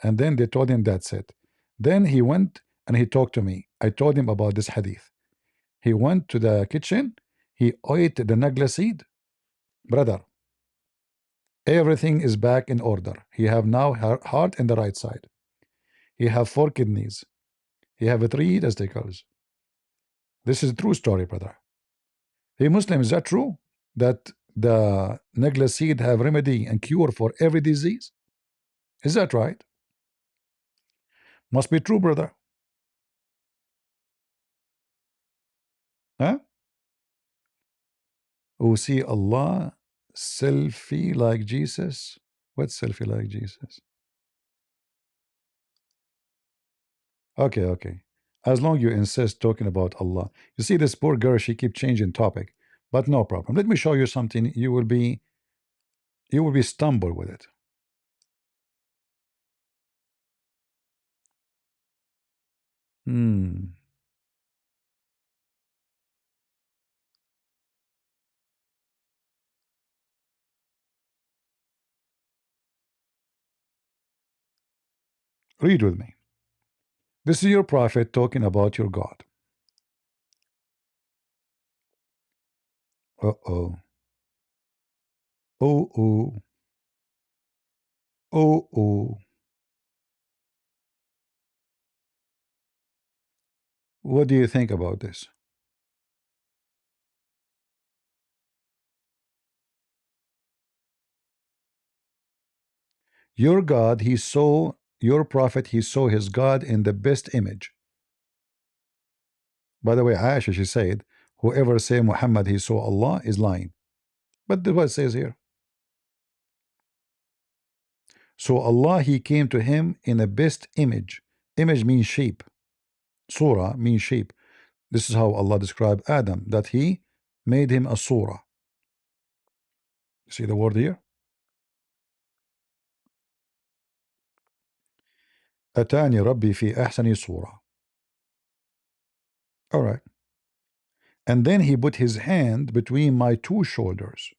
And then they told him that's it. Then he went and he talked to me. I told him about this hadith. He went to the kitchen. He ate the nagla seed, brother. Everything is back in order. He have now heart in the right side. He have four kidneys. He have three testicles. This is a true story, brother. Hey, Muslim, is that true? That the negla seed have remedy and cure for every disease? Is that right? Must be true, brother. Huh? Oh, see Allah selfie like Jesus. What selfie like Jesus? Okay, okay. As long you insist talking about Allah. You see, this poor girl, she keep changing topic, but no problem. Let me show you something. You will be stumbled with it. Hmm. Read with me. This is your prophet talking about your God. Uh-oh. Oh, oh. Oh, oh. What do you think about this? Your God, he saw, your prophet, he saw his God in the best image. By the way, Aisha, she said, whoever say Muhammad, he saw Allah is lying. But that's what it says here. So Allah, he came to him in the best image. Image means shape. Surah means shape. This is how Allah described Adam, that he made him a surah. See the word here? Atani Rabbi fi ahsani surah. All right. And then he put his hand between my two shoulders.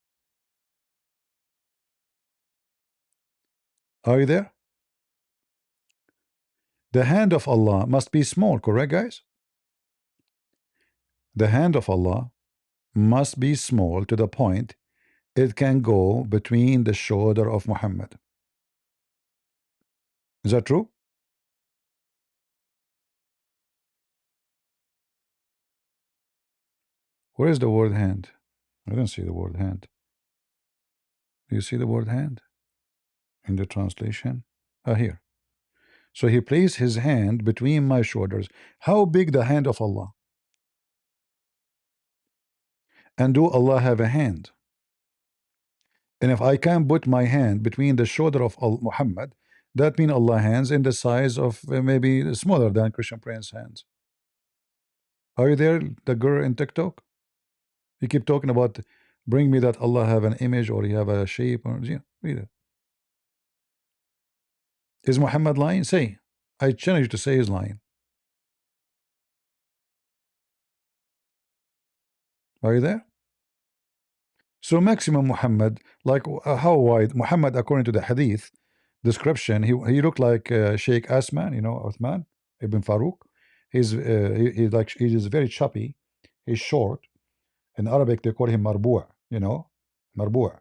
Are you there? The hand of Allah must be small, correct, guys? The hand of Allah must be small to the point it can go between the shoulder of Muhammad. Is that true? Where is the word hand? I don't see the word hand. Do you see the word hand in the translation? Ah, here. So he placed his hand between my shoulders. How big the hand of Allah? And do Allah have a hand? And if I can put my hand between the shoulder of Muhammad, that means Allah hands in the size of maybe smaller than Christian Prince hands. Are you there, the girl in TikTok? You keep talking about bring me that Allah have an image or he have a shape or yeah, read it. Is Muhammad lying? Say. I challenge you to say he's lying. Are you there? So maximum Muhammad, like how wide Muhammad according to the hadith description, he looked like Sheikh Asman, you know, Uthman Ibn Farouk. He's like he is very choppy. He's short. In Arabic they call him marbu', you know, marbu'.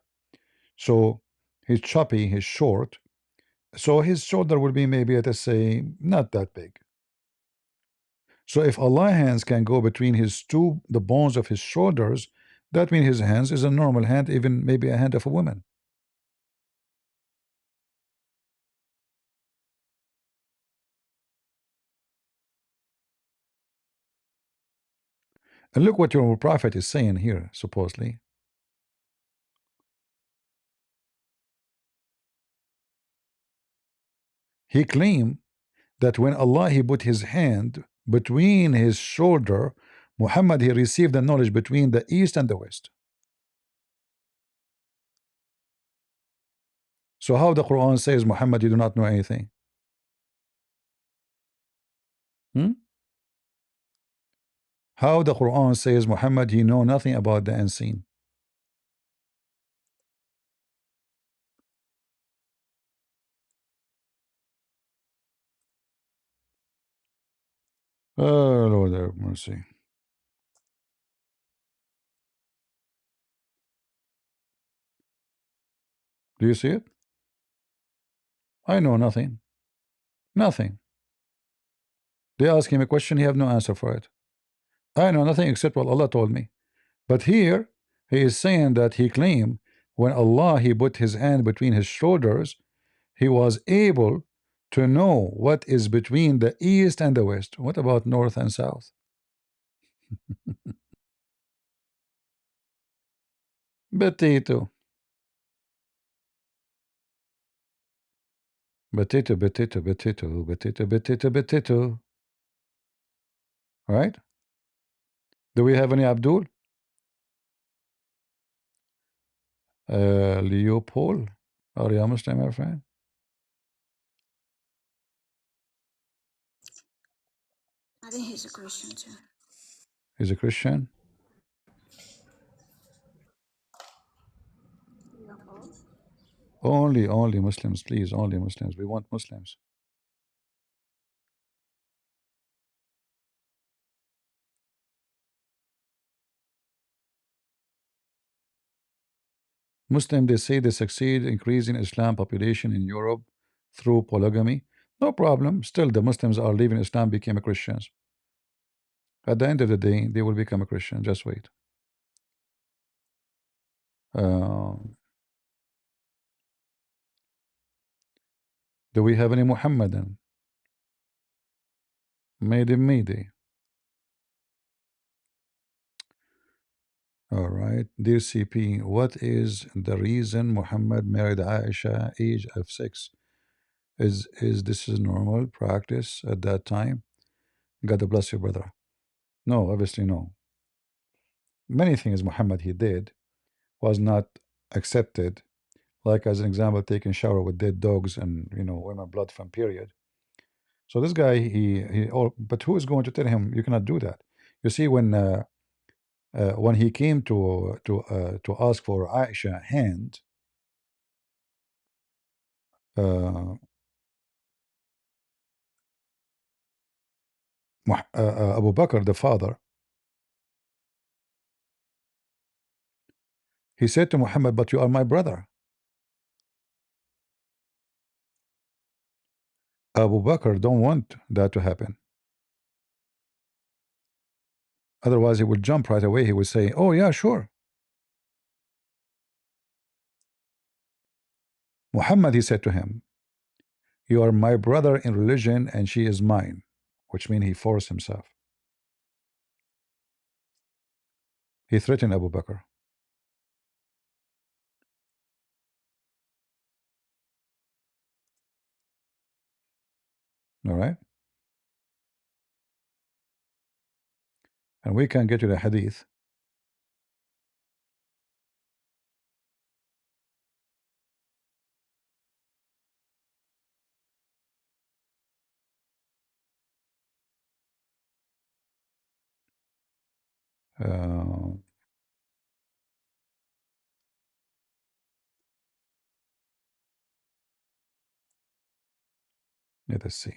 So he's choppy. He's short. So his shoulder will be maybe let us say not that big. So if Allah hands can go between his two the bones of his shoulders, that means his hands is a normal hand, even maybe a hand of a woman. And look what your prophet is saying here, supposedly. He claimed that when Allah he put his hand between his shoulder, Muhammad he received the knowledge between the east and the west. So how the Quran says Muhammad you do not know anything? Hmm? How the Quran says Muhammad he know nothing about the unseen? Oh Lord have mercy. Do you see it? I know nothing. Nothing. They ask him a question, he have no answer for it. I know nothing except what Allah told me. But here he is saying that he claimed when Allah he put his hand between his shoulders, he was able to know what is between the east and the west. What about north and south? Potato, potato, potato, potato, potato, potato, potato. Right? Do we have any Abdul? Leopold? Are you a Muslim, my friend? I think he's a Christian too. He's a Christian. Only Muslims, please. Only Muslims. We want Muslims. Muslim, they say they succeed increasing Islam population in Europe through polygamy. No problem. Still, the Muslims are leaving Islam, became Christians. At the end of the day, they will become a Christian. Just wait. Uh, do we have any Muhammadan? Mayday. All right. Dear CP, what is the reason Muhammad married Aisha age of 6? Is this a normal practice at that time? God bless you, brother. No, obviously no. Many things Muhammad he did was not accepted. Like as an example, taking shower with dead dogs and women blood from period. So this guy but who is going to tell him you cannot do that? You see, when he came to ask for Aisha hand, uh, Abu Bakr the father He said to Muhammad, but you are my brother. Abu Bakr don't want that to happen. Otherwise, he would jump right away. He would say, oh, yeah, sure. Muhammad, he said to him, you are my brother in religion and she is mine, which means he forced himself. He threatened Abu Bakr. All right. And we can get to the hadith. Uh, let us see.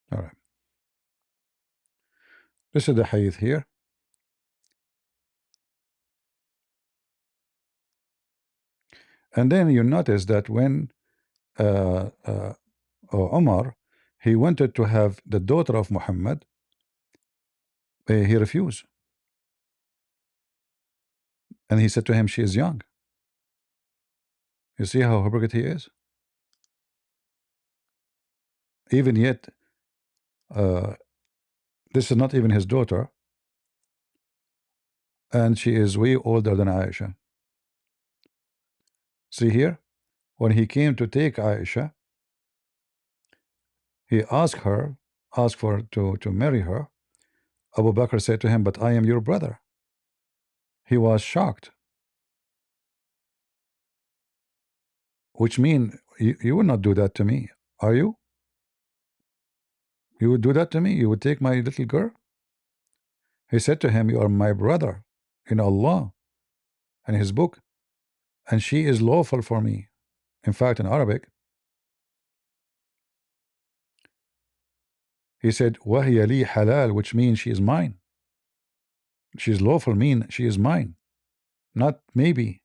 All right. This is the hadith here. And then you notice that when Umar, he wanted to have the daughter of Muhammad, he refused. And he said to him, she is young. You see how hypocrite he is? Even yet, this is not even his daughter. And she is way older than Aisha. See here? When he came to take Aisha, he asked for to marry her. Abu Bakr said to him, but I am your brother. He was shocked. Which mean you would not do that to me, are you? You would do that to me? You would take my little girl? He said to him, you are my brother in Allah and his book, and she is lawful for me. In fact, in Arabic, he said, وَهِيَ لِي halal, which means she is mine. She is lawful, mean she is mine, not maybe.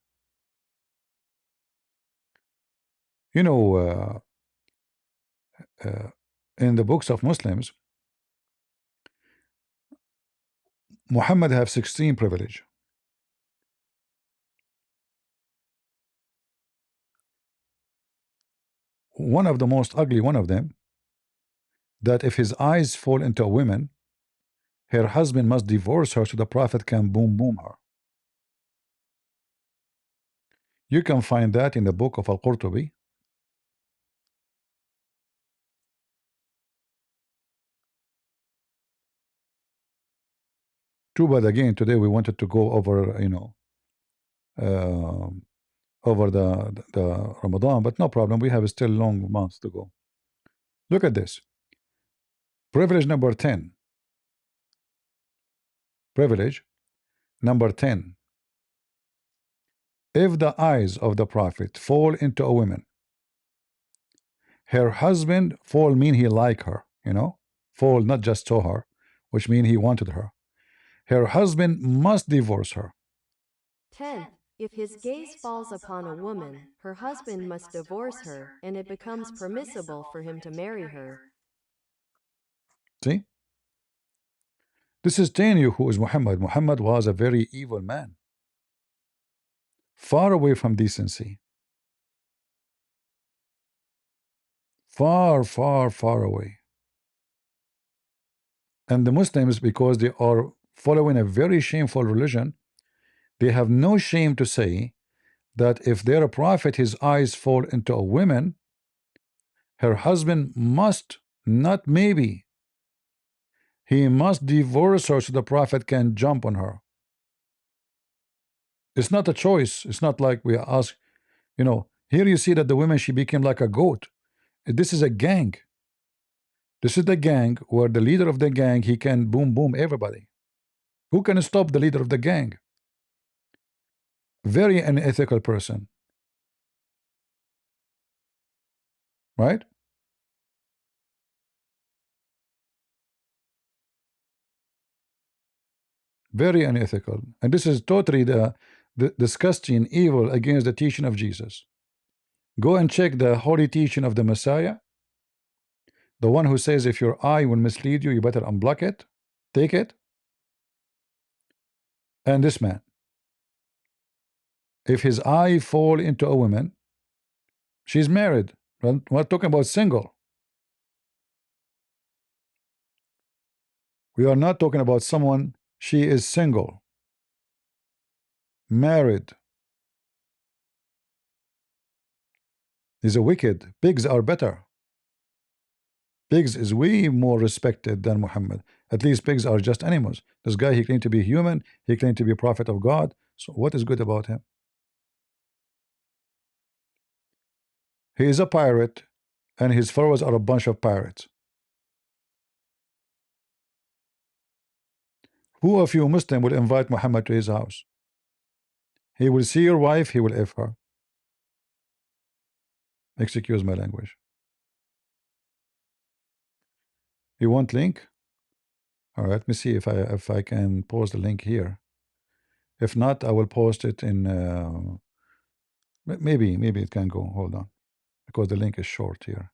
You know, in the books of Muslims, Muhammad have 16 privilege. One of the most ugly one of them, that if his eyes fall into a woman, her husband must divorce her so the Prophet can boom her. You can find that in the book of Al-Qurtubi. Too bad again today we wanted to go over, you know, over the Ramadan, but no problem. We have still long months to go. Look at this. Privilege number 10. Privilege number 10. If the eyes of the Prophet fall into a woman, her husband, fall mean he like her, you know, fall not just saw her, which mean he wanted her. Her husband must divorce her. 10th, if his gaze falls upon a woman, her husband must divorce her, and it becomes permissible for him to marry her. See? This is telling you who is Muhammad. Muhammad was a very evil man, far away from decency, far, far, far away. And the Muslims, because they are following a very shameful religion, they have no shame to say that if their prophet, his eyes fall into a woman, her husband must, not maybe, he must divorce her so the prophet can jump on her. It's not a choice. It's not like we ask, you know, here you see that the women, she became like a goat. This is a gang. This is the gang where the leader of the gang, he can boom everybody. Who can stop the leader of the gang? Very unethical person. right? Very unethical. And this is totally the disgusting evil against the teaching of Jesus. Go and check the holy teaching of the Messiah, the one who says if your eye will mislead you, you better unblock it, take it. And this man, if his eye fall into a woman, she's married. We're talking about single. We are not talking about someone, she is single, married. He's a wicked. Pigs are better. Pigs is way more respected than Muhammad. At least pigs are just animals. This guy, he claimed to be human. He claimed to be a prophet of God. So what is good about him? He is a pirate, and his followers are a bunch of pirates. Who of you Muslim will invite Muhammad to his house? He will see your wife, he will F her. Excuse my language. You want link? All right, let me see if I can post the link here. If not, I will post it in maybe it can go. Hold on, because the link is short here.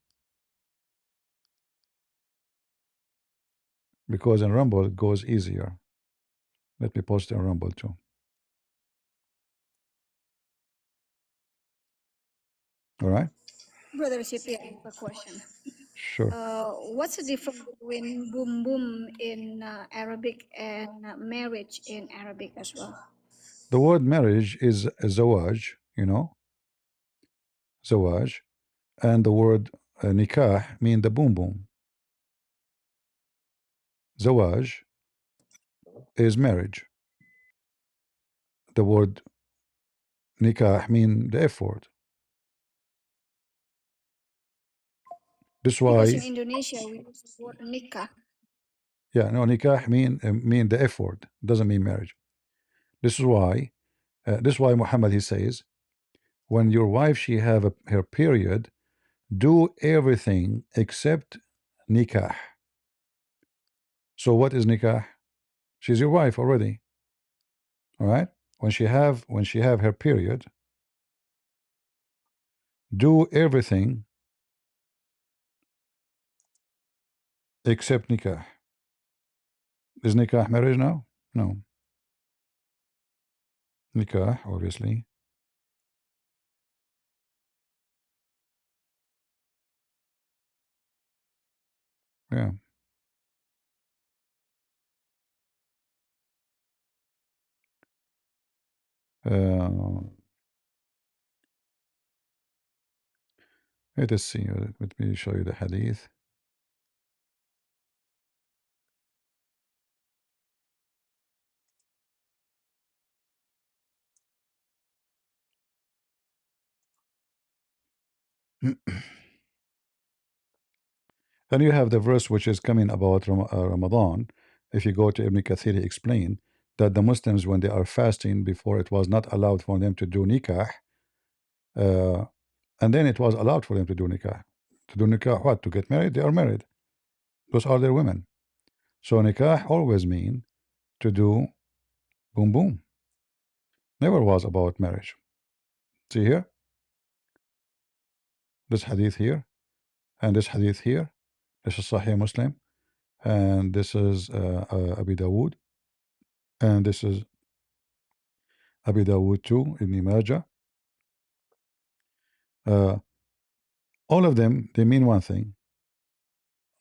Because in Rumble it goes easier. Let me post it in Rumble too. All right. Brother CP, I have a question. Sure. What's the difference between boom boom in Arabic and marriage in Arabic as well? The word marriage is zawaj, you know, zawaj, and the word nikah mean the boom boom. Zawaj is marriage. The word nikah mean the F word. This Because in why, Indonesia we use the word nikah. yeah, no, nikah mean the F word. Doesn't mean marriage. This is why, Muhammad, he says, when your wife she have her period, do everything except nikah. So what is nikah? She's your wife already. All right. When she have her period, do everything except nikah. Is nikah marriage now? No. Nikah, obviously. Yeah. Uh, let us see. Let me show you the hadith. And you have the verse which is coming about Ramadan. If you go to Ibn Kathir, he explained that the Muslims, when they are fasting, before it was not allowed for them to do nikah, uh, and then it was allowed for them to do nikah. To do nikah, what? To get married? They are married. Those are their women. So nikah always mean to do boom boom. Never was about marriage. See here, this hadith here, and this hadith here. This is Sahih Muslim, and this is Abi Dawood, and this is Abi Dawood too, Ibn Majah. Uh, all of them, they mean one thing.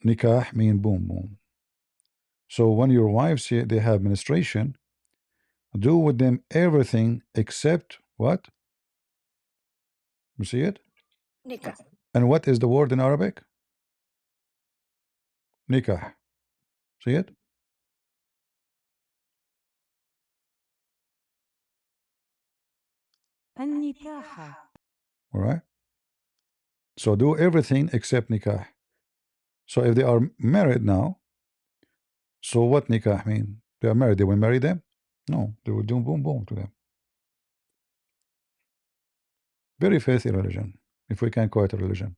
Nikah mean boom boom. So when your wives say they have menstruation, do with them everything except what? You see it? Nikah. And what is the word in Arabic? Nikah. See it? النكاح. All right. So do everything except nikah. So if they are married now, so what nikah mean? They are married. They will marry them? No, they will do boom boom to them. Very filthy religion, if we can call it a religion.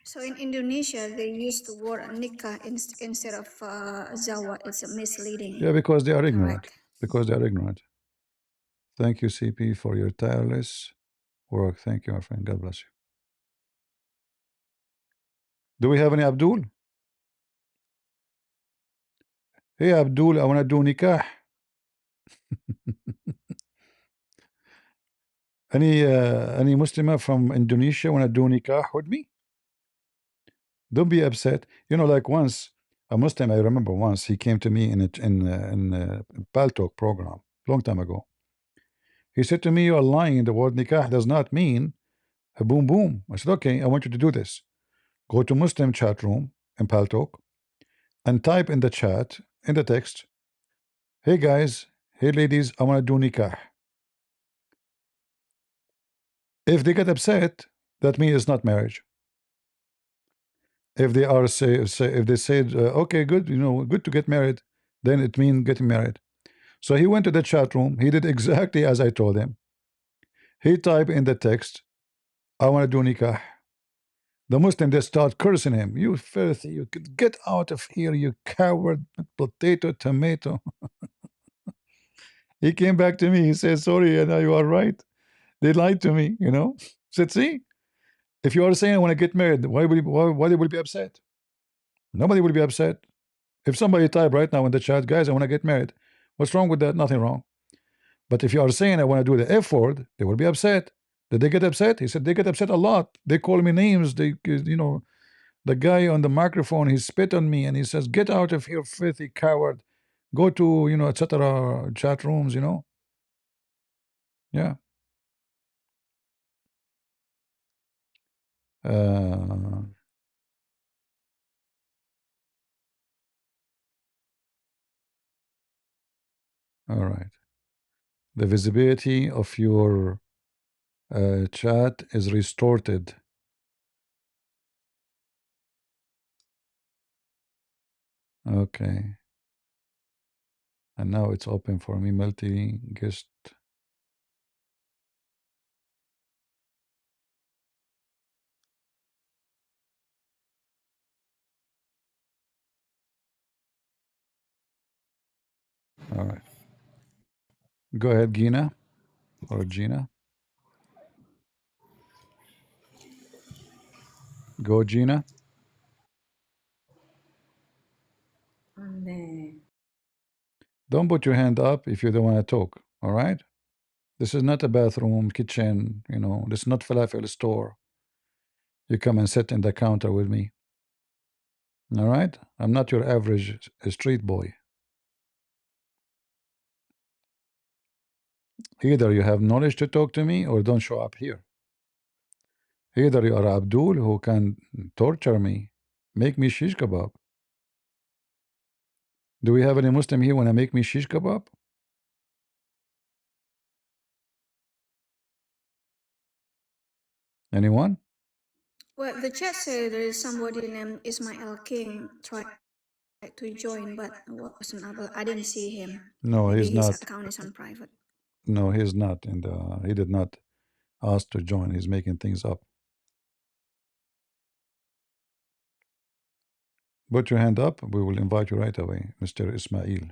So in Indonesia, they use the word nikah instead of zawat. It's a misleading. Yeah, because they are ignorant. Correct. Because they are ignorant. Thank you, CP, for your tireless work. Thank you, my friend. God bless you. Do we have any Abdul? Hey, Abdul, I want to do nikah. Any Muslimah from Indonesia want to do nikah with me? Don't be upset. You know, like once a Muslim, I remember once he came to me in a Pal Talk program long time ago. He said to me, "You are lying. The word nikah does not mean a boom boom." I said, "Okay, I want you to do this. Go to Muslim chat room in Pal Talk and type in the chat in the text, 'Hey guys, hey ladies, I want to do nikah.' If they get upset, that means it's not marriage. If they are say if they said, 'Okay, good, you know, good to get married,' then it means getting married." So he went to the chat room. He did exactly as I told him. He typed in the text, "I want to do nikah." The Muslim, they start cursing him. "You filthy, you could get out of here, you coward, potato, tomato." He came back to me. He said, "Sorry, and you are right. They lied to me, you know." Said, "See, if you are saying I want to get married, why they will be upset? Nobody will be upset. If somebody type right now in the chat, 'Guys, I want to get married,' what's wrong with that? Nothing wrong. But if you are saying I want to do the F word, they will be upset. Did they get upset?" He said, "They get upset a lot. They call me names. They, you know, the guy on the microphone, he spit on me and he says, 'Get out of here, filthy coward. Go to, you know, etc. chat rooms,' you know." Yeah. Uh, all right. The visibility of your chat is restored. Okay. And now it's open for me, multi guest. All right. Go ahead, Gina or Gina. Go, Gina. Don't put your hand up if you don't want to talk. All right. This is not a bathroom, kitchen. You know, this is not falafel store. You come and sit in the counter with me. All right. I'm not your average street boy. Either you have knowledge to talk to me or don't show up here. Either you are Abdul who can torture me, make me shish kebab. Do we have any Muslim here want to make me shish kebab? Anyone? Well, the chat said there is somebody named Ismail King tried to join, but wasn't able. I didn't see him. No, Maybe he's his not. account is on private. No, he's not. And he did not ask to join. He's making things up. Put your hand up. We will invite you right away, Mr. Ismail.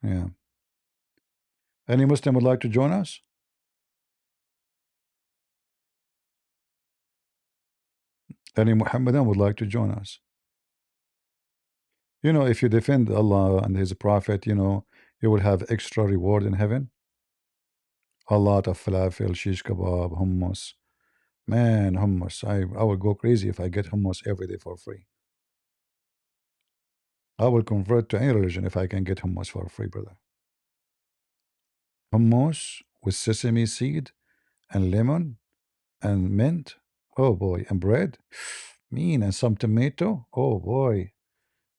Yeah. Any Muslim would like to join us? Any Muhammadan would like to join us? You know, if you defend Allah and His Prophet, you know, you will have extra reward in heaven. A lot of falafel, shish kebab, hummus. Man, hummus. I will go crazy if I get hummus every day for free. I will convert to any religion if I can get hummus for free, brother. Hummus with sesame seed and lemon and mint. Oh boy, and bread. Mean and some tomato. Oh boy,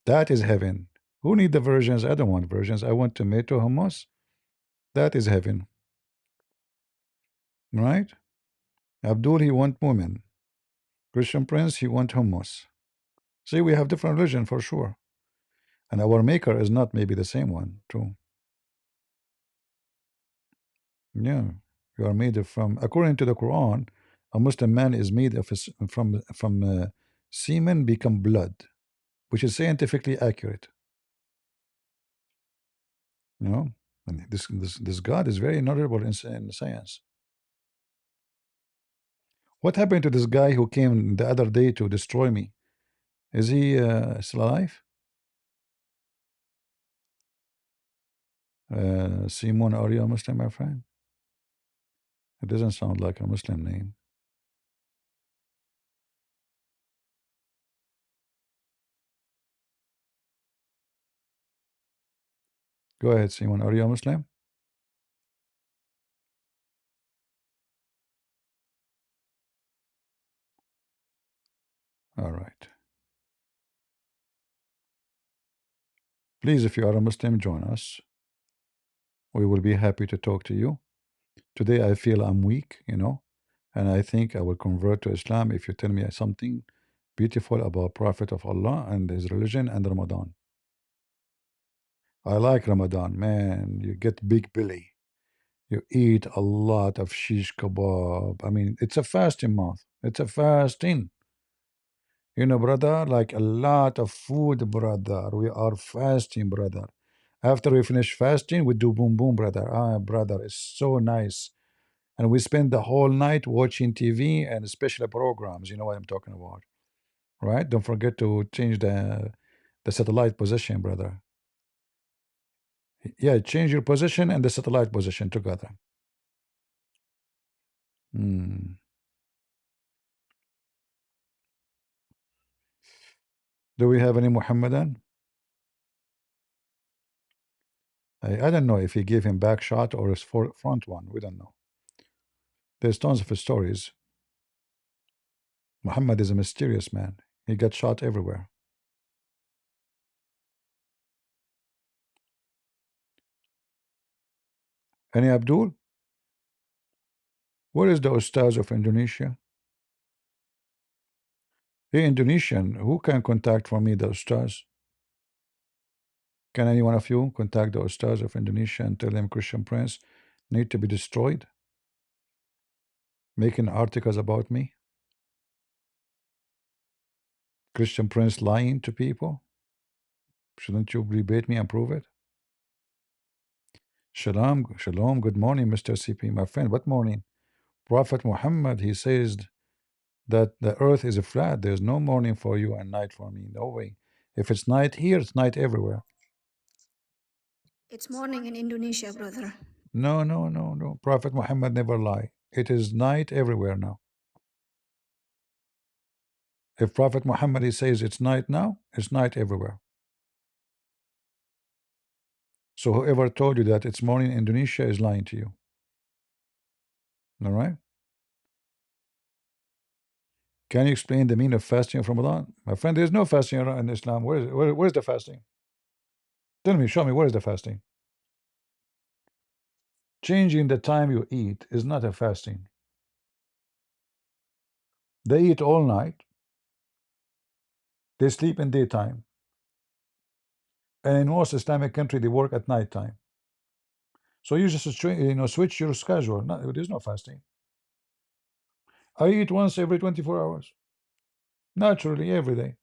that is heaven. Who need the versions? I don't want versions. I want tomato hummus. That is heaven, right? Abdul, he want women. Christian Prince, he want hummus. See, we have different religion for sure, and our maker is not maybe the same one too. Yeah. You are made from, according to the Quran, a Muslim man is made of from semen become blood, which is scientifically accurate. You know, and this God is very knowledgeable in science. What happened to this guy who came the other day to destroy me? Is he still alive? Simon, are you a Muslim, my friend? It doesn't sound like a Muslim name. Go ahead, Simon. Are you a Muslim? All right. Please, if you are a Muslim, join us. We will be happy to talk to you. Today, I feel I'm weak, and I think I will convert to Islam if you tell me something beautiful about Prophet of Allah and his religion and Ramadan. I like Ramadan, man. You get big belly. You eat a lot of shish kebab. I mean, it's a fasting month. It's a fasting. Brother, like a lot of food, brother. We are fasting, brother. After we finish fasting, we do boom boom, brother. Ah, brother, it's so nice. And we spend the whole night watching TV and special programs. You know what I'm talking about, right? Don't forget to change the satellite position, brother. Yeah, change your position and the satellite position together. Hmm. Do we have any Muhammadan? I don't know if he gave him back shot or his front one. We don't know. There's tons of stories. Muhammad is a mysterious man. He got shot everywhere. Any Abdul? Where is the Ustaz of Indonesia? Hey, Indonesian, who can contact for me the Ustaz? Can any one of you contact the Ustaz of Indonesia and tell him Christian Prince need to be destroyed? Making articles about me? Christian Prince lying to people? Shouldn't you debate me and prove it? Shalom, shalom, good morning, Mr. CP, my friend. What morning? Prophet Muhammad, he says that the earth is flat. There's no morning for you and night for me. No way. If it's night here, it's night everywhere. It's morning in Indonesia, brother. No, no, no, no. Prophet Muhammad never lie. It is night everywhere now. If Prophet Muhammad he says it's night now, it's night everywhere. So whoever told you that it's morning in Indonesia is lying to you. All right? Can you explain the meaning of fasting of Ramadan? My friend, there's no fasting in Islam. Where's the fasting? Tell me, show me, where is the fasting? Changing the time you eat is not a fasting. They eat all night. They sleep in daytime. And in most Islamic country, they work at night time. So you just switch your schedule. There's no fasting. I eat once every 24 hours. Naturally, every day.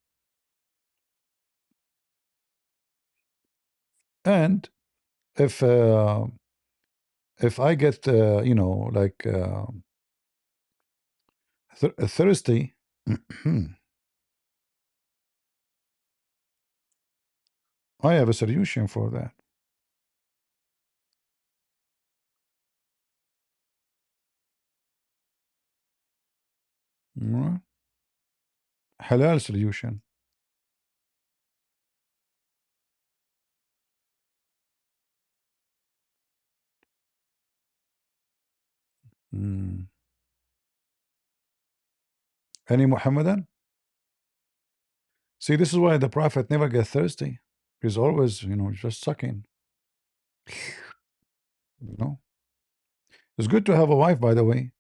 And if I get like thirsty, I have a solution for that. All right? Halal solution. Mm. Any Muhammadan? See, this is why the Prophet never gets thirsty. He's always, just sucking. You know, it's good to have a wife, by the way.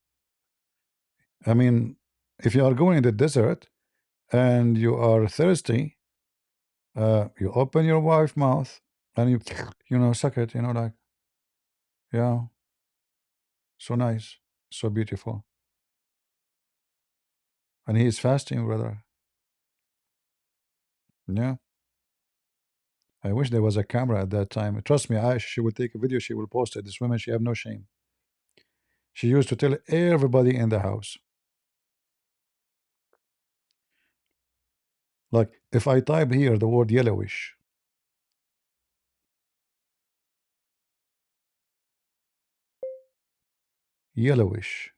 I mean, if you are going in the desert and you are thirsty, you open your wife's mouth and you, suck it. Like, yeah. So nice, so beautiful. And he is fasting, brother. Yeah. I wish there was a camera at that time. Trust me, Aisha, she will take a video, she will post it. This woman, she have no shame. She used to tell everybody in the house. Like, if I type here the word yellowish, yellowish,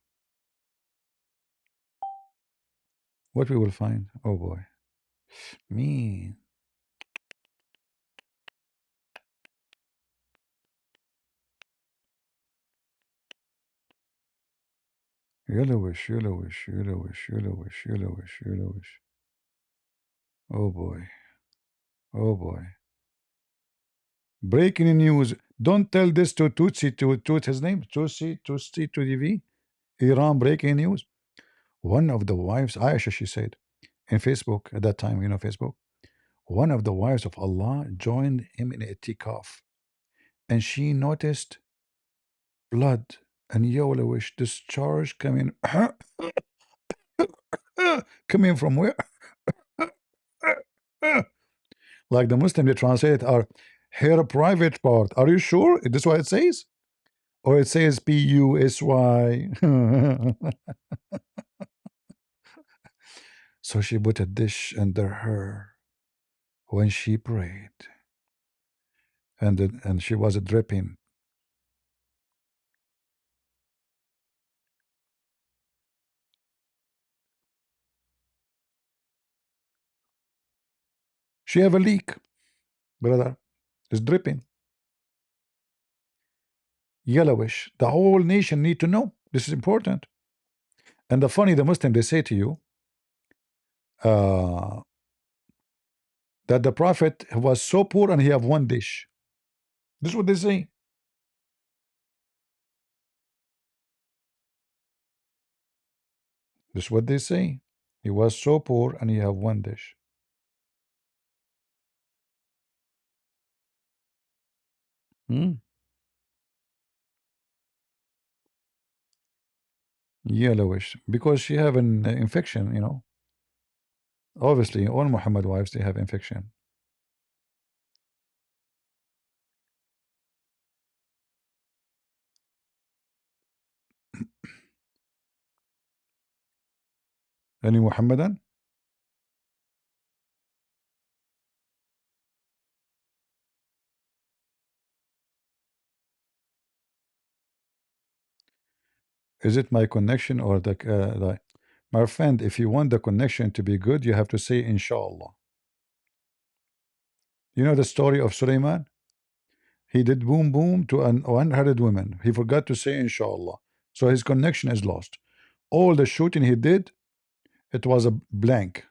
what we will find? Oh boy. Me. Yellowish, yellowish, yellowish, yellowish, yellowish, yellowish. Oh boy. Oh boy. Breaking news. Don't tell this to Tutsi, to his name, Tutsi to TV. Iran breaking news. One of the wives, Aisha, she said in Facebook at that time, Facebook. One of the wives of Allah joined him in a tikaf, and she noticed blood and yellowish discharge coming coming from where? Like the Muslim, they translate our her private part. Are you sure? Is this what it says? Or it says Pusy. So she put a dish under her when she prayed, and she was dripping. She have a leak, brother. It's dripping, yellowish. The whole nation need to know. This is important. And the funny, the Muslim, they say to you uh, that the Prophet was so poor and he have one dish. This is what they say. This is what they say. He was so poor and he have one dish. Hmm? Yellowish, because she have an infection. Obviously, all Muhammad wives, they have infection. Any Muhammadan? Is it my connection or my friend? If you want the connection to be good, you have to say inshallah. You know the story of Suleiman? He did boom boom to 100 women. He forgot to say inshallah. So his connection is lost. All the shooting he did, it was a blank.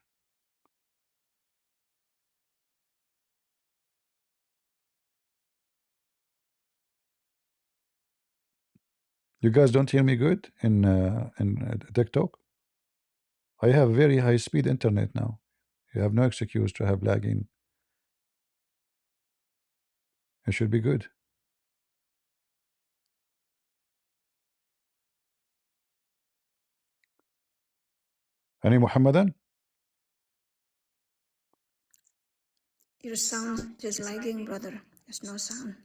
You guys don't hear me good in TikTok? I have very high speed internet now. You have no excuse to have lagging. It should be good. Any Muhammadan? Your sound is lagging, brother. There's no sound.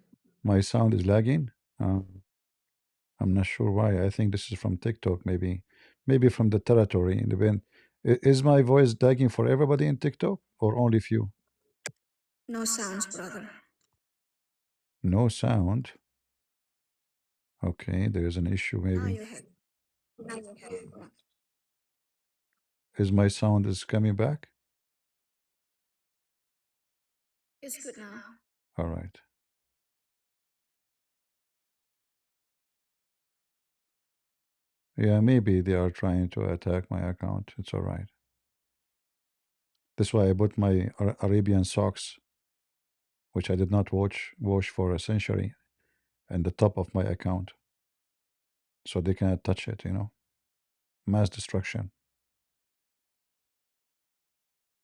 My sound is lagging. I'm not sure why. I think this is from TikTok, maybe from the territory. In the bend. Is my voice lagging for everybody in TikTok or only few? No sounds, brother. No sound. Okay, there is an issue Now maybe. you have. Now you have. Is my sound is coming back? It's good now. All right. Yeah, maybe they are trying to attack my account. It's all right. That's why I bought my Arabian socks, which I did not wash for a century, and the top of my account, so they cannot touch it. Mass destruction.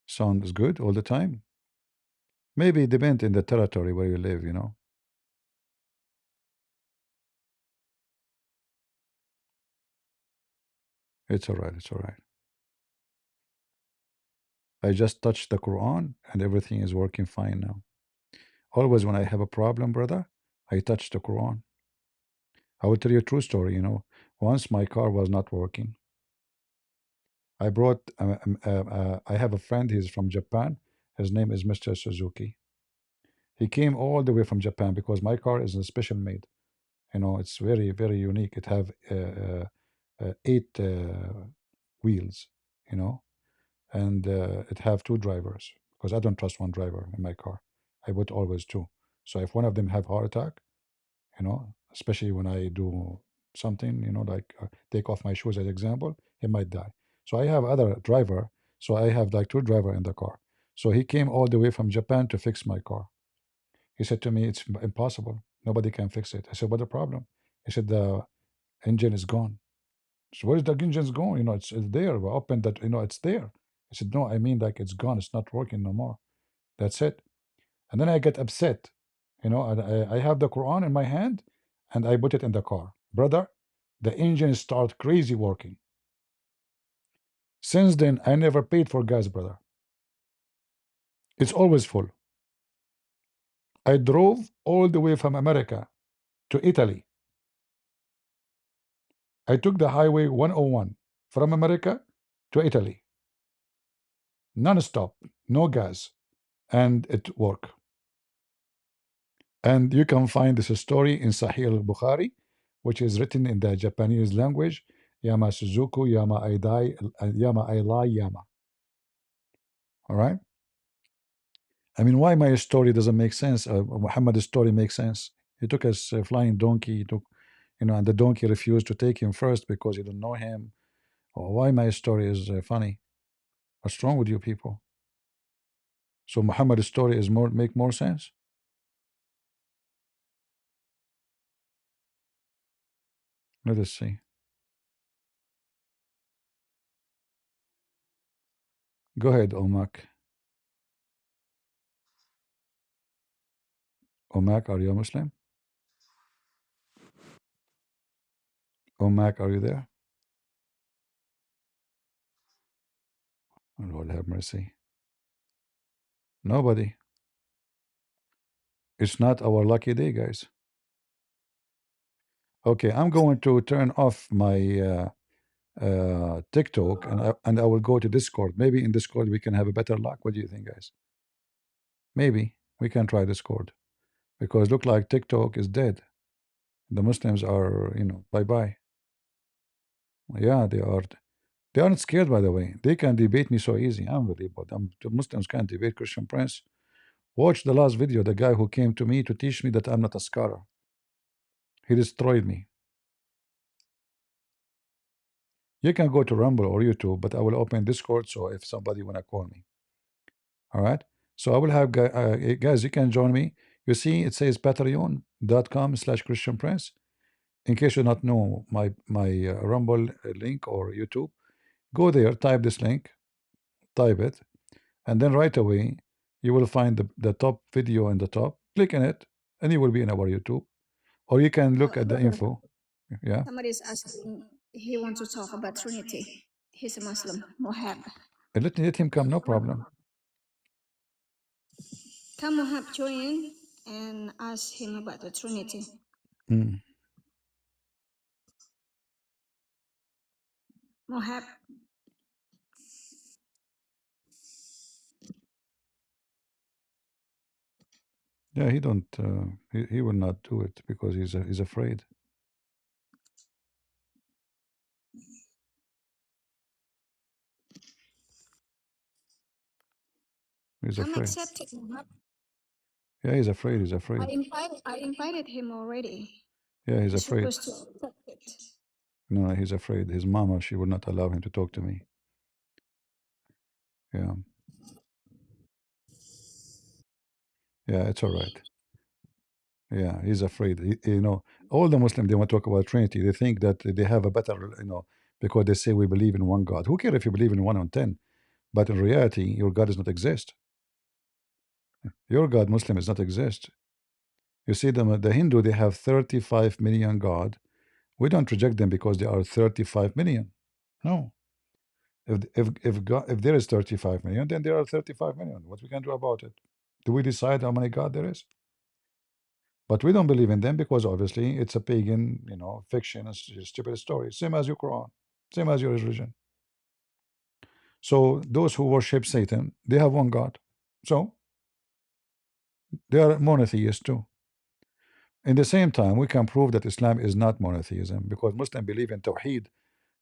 Sound is good all the time. Maybe it depends in the territory where you live. It's all right. It's all right. I just touched the Quran and everything is working fine now. Always when I have a problem, brother, I touch the Quran. I will tell you a true story. Once my car was not working. I brought, I have a friend, he's from Japan. His name is Mr. Suzuki. He came all the way from Japan because my car is a special made. It's very, very unique. It have eight wheels, you know, and it have two drivers because I don't trust one driver in my car. I would always two. So if one of them have heart attack, especially when I do something, like take off my shoes as example, he might die. So I have other driver. So I have like two driver in the car. So he came all the way from Japan to fix my car. He said to me, "It's impossible. Nobody can fix it." I said, "What the problem?" He said, "The engine is gone." So where is the engine's going? It's there. We opened that. It's there. I said, "No, I mean like it's gone. It's not working no more. That's it." And then I get upset. And I have the Quran in my hand, and I put it in the car. Brother, the engine start crazy working. Since then, I never paid for gas, brother. It's always full. I drove all the way from America to Italy. I took the highway 101 from America to Italy, non-stop, no gas, and it worked. And you can find this story in Sahih al-Bukhari, which is written in the Japanese language, Yama Suzuku, Yama Aidai, Yama Ailai, Yama. All right? I mean, why my story doesn't make sense? Muhammad's story makes sense. He took a flying donkey, and the donkey refused to take him first because he didn't know him. Or why my story is funny? What's wrong with you people? So Muhammad's story is make more sense? Let us see. Go ahead, Omak. Omak, are you a Muslim? Omak, are you there? Lord have mercy. Nobody. It's not our lucky day, guys. Okay, I'm going to turn off my TikTok and I will go to Discord. Maybe in Discord we can have a better luck. What do you think, guys? Maybe we can try Discord because look like TikTok is dead. The Muslims are, bye bye. Yeah, they are. They aren't scared, by the way. They can debate me so easy. Unbelievable. The Muslims can't debate Christian Prince. Watch the last video. The guy who came to me to teach me that I'm not a scholar. He destroyed me. You can go to Rumble or YouTube, but I will open Discord so if somebody wanna call me. All right. So I will have guys. You can join me. You see, it says patreon.com/Christian Prince. In case you not know my Rumble link or YouTube, go there, type this link, type it, and then right away you will find the top video in the top. Click on it, and you will be in our YouTube, or you can look at the Brother, info. Yeah. somebody is asking, he wants to talk about Trinity. He's a Muslim, Mohab. And let him come, no problem. Can Mohab join and ask him about the Trinity? Mm. Mohab, Yeah, he don't. He will not do it because he's afraid. He's come afraid. accept it, Mohab. Yeah, he's afraid. He's I afraid. invited him already. Yeah, he's He's afraid. supposed to accept it. No, he's afraid. His mama, she will not allow him to talk to me. Yeah. Yeah, it's all right. Yeah, he's afraid. All the Muslims, they want to talk about Trinity. They think that they have a better, because they say we believe in one God. Who cares if you believe in one on 10? But in reality, your God does not exist. Your God, Muslim, does not exist. You see, the Hindu, they have 35 million God. We don't reject them because they are 35 million. No. If there is 35 million, then there are 35 million. What we can do about it? Do we decide how many God there is? But we don't believe in them because obviously it's a pagan, fiction, a stupid story. Same as your Quran, same as your religion. So those who worship Satan, they have one God. So they are monotheists too. In the same time, we can prove that Islam is not monotheism because Muslims believe in Tawheed.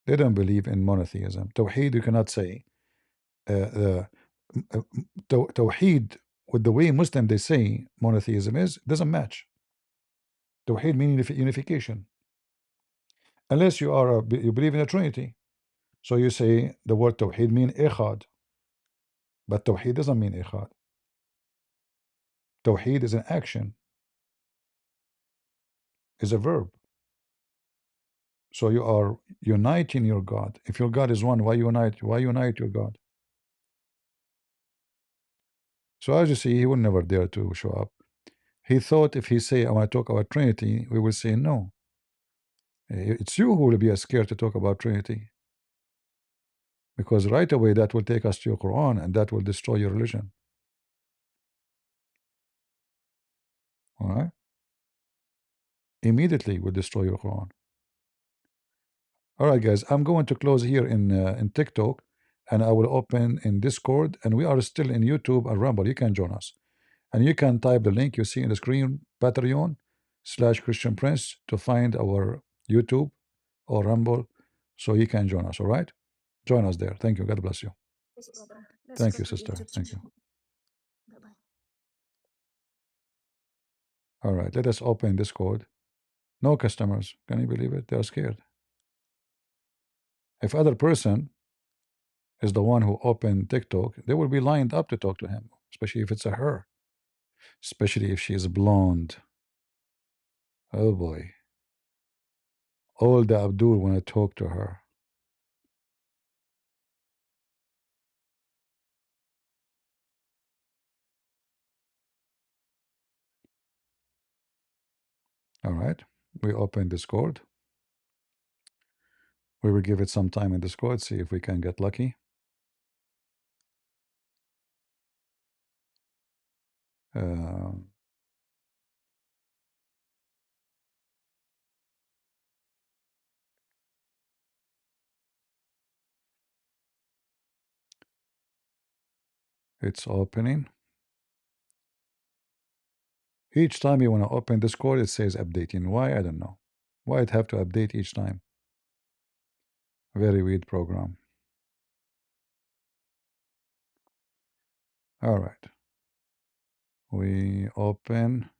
They don't believe in monotheism. Tawheed, you cannot say. Tawheed, with the way Muslim they say monotheism is, doesn't match. Tawheed meaning unification. Unless you believe in a Trinity. So you say the word Tawheed mean Echad. But Tawheed doesn't mean Echad. Tawheed is an action, is a verb. So you are uniting your God. If your God is one, why unite? Why unite your God? So as you see, he would never dare to show up. He thought if he say, I want to talk about Trinity, we will say no. It's you who will be scared to talk about Trinity. Because right away that will take us to your Quran and that will destroy your religion. All right? Immediately will destroy your Quran. All right, guys, I'm going to close here in TikTok, and I will open in Discord, and we are still in YouTube and Rumble. You can join us, and you can type the link you see in the screen, Patreon/Christian Prince, to find our YouTube or Rumble, so you can join us. All right, join us there. Thank you. God bless you. Yes, brother. Let's Thank go you, to sister. YouTube Thank you. channel. Bye-bye. All right, let us open Discord. No customers. Can you believe it? They are scared. If other person is the one who opened TikTok, they will be lined up to talk to him, especially if it's a her, especially if she is blonde. Oh boy. All the Abdul want to talk to her. All right. We open Discord. We will give it some time in Discord, see if we can get lucky. Uh, it's opening. Each time you want to open Discord, it says updating. Why? I don't know. Why it have to update each time? Very weird program. All right. We open.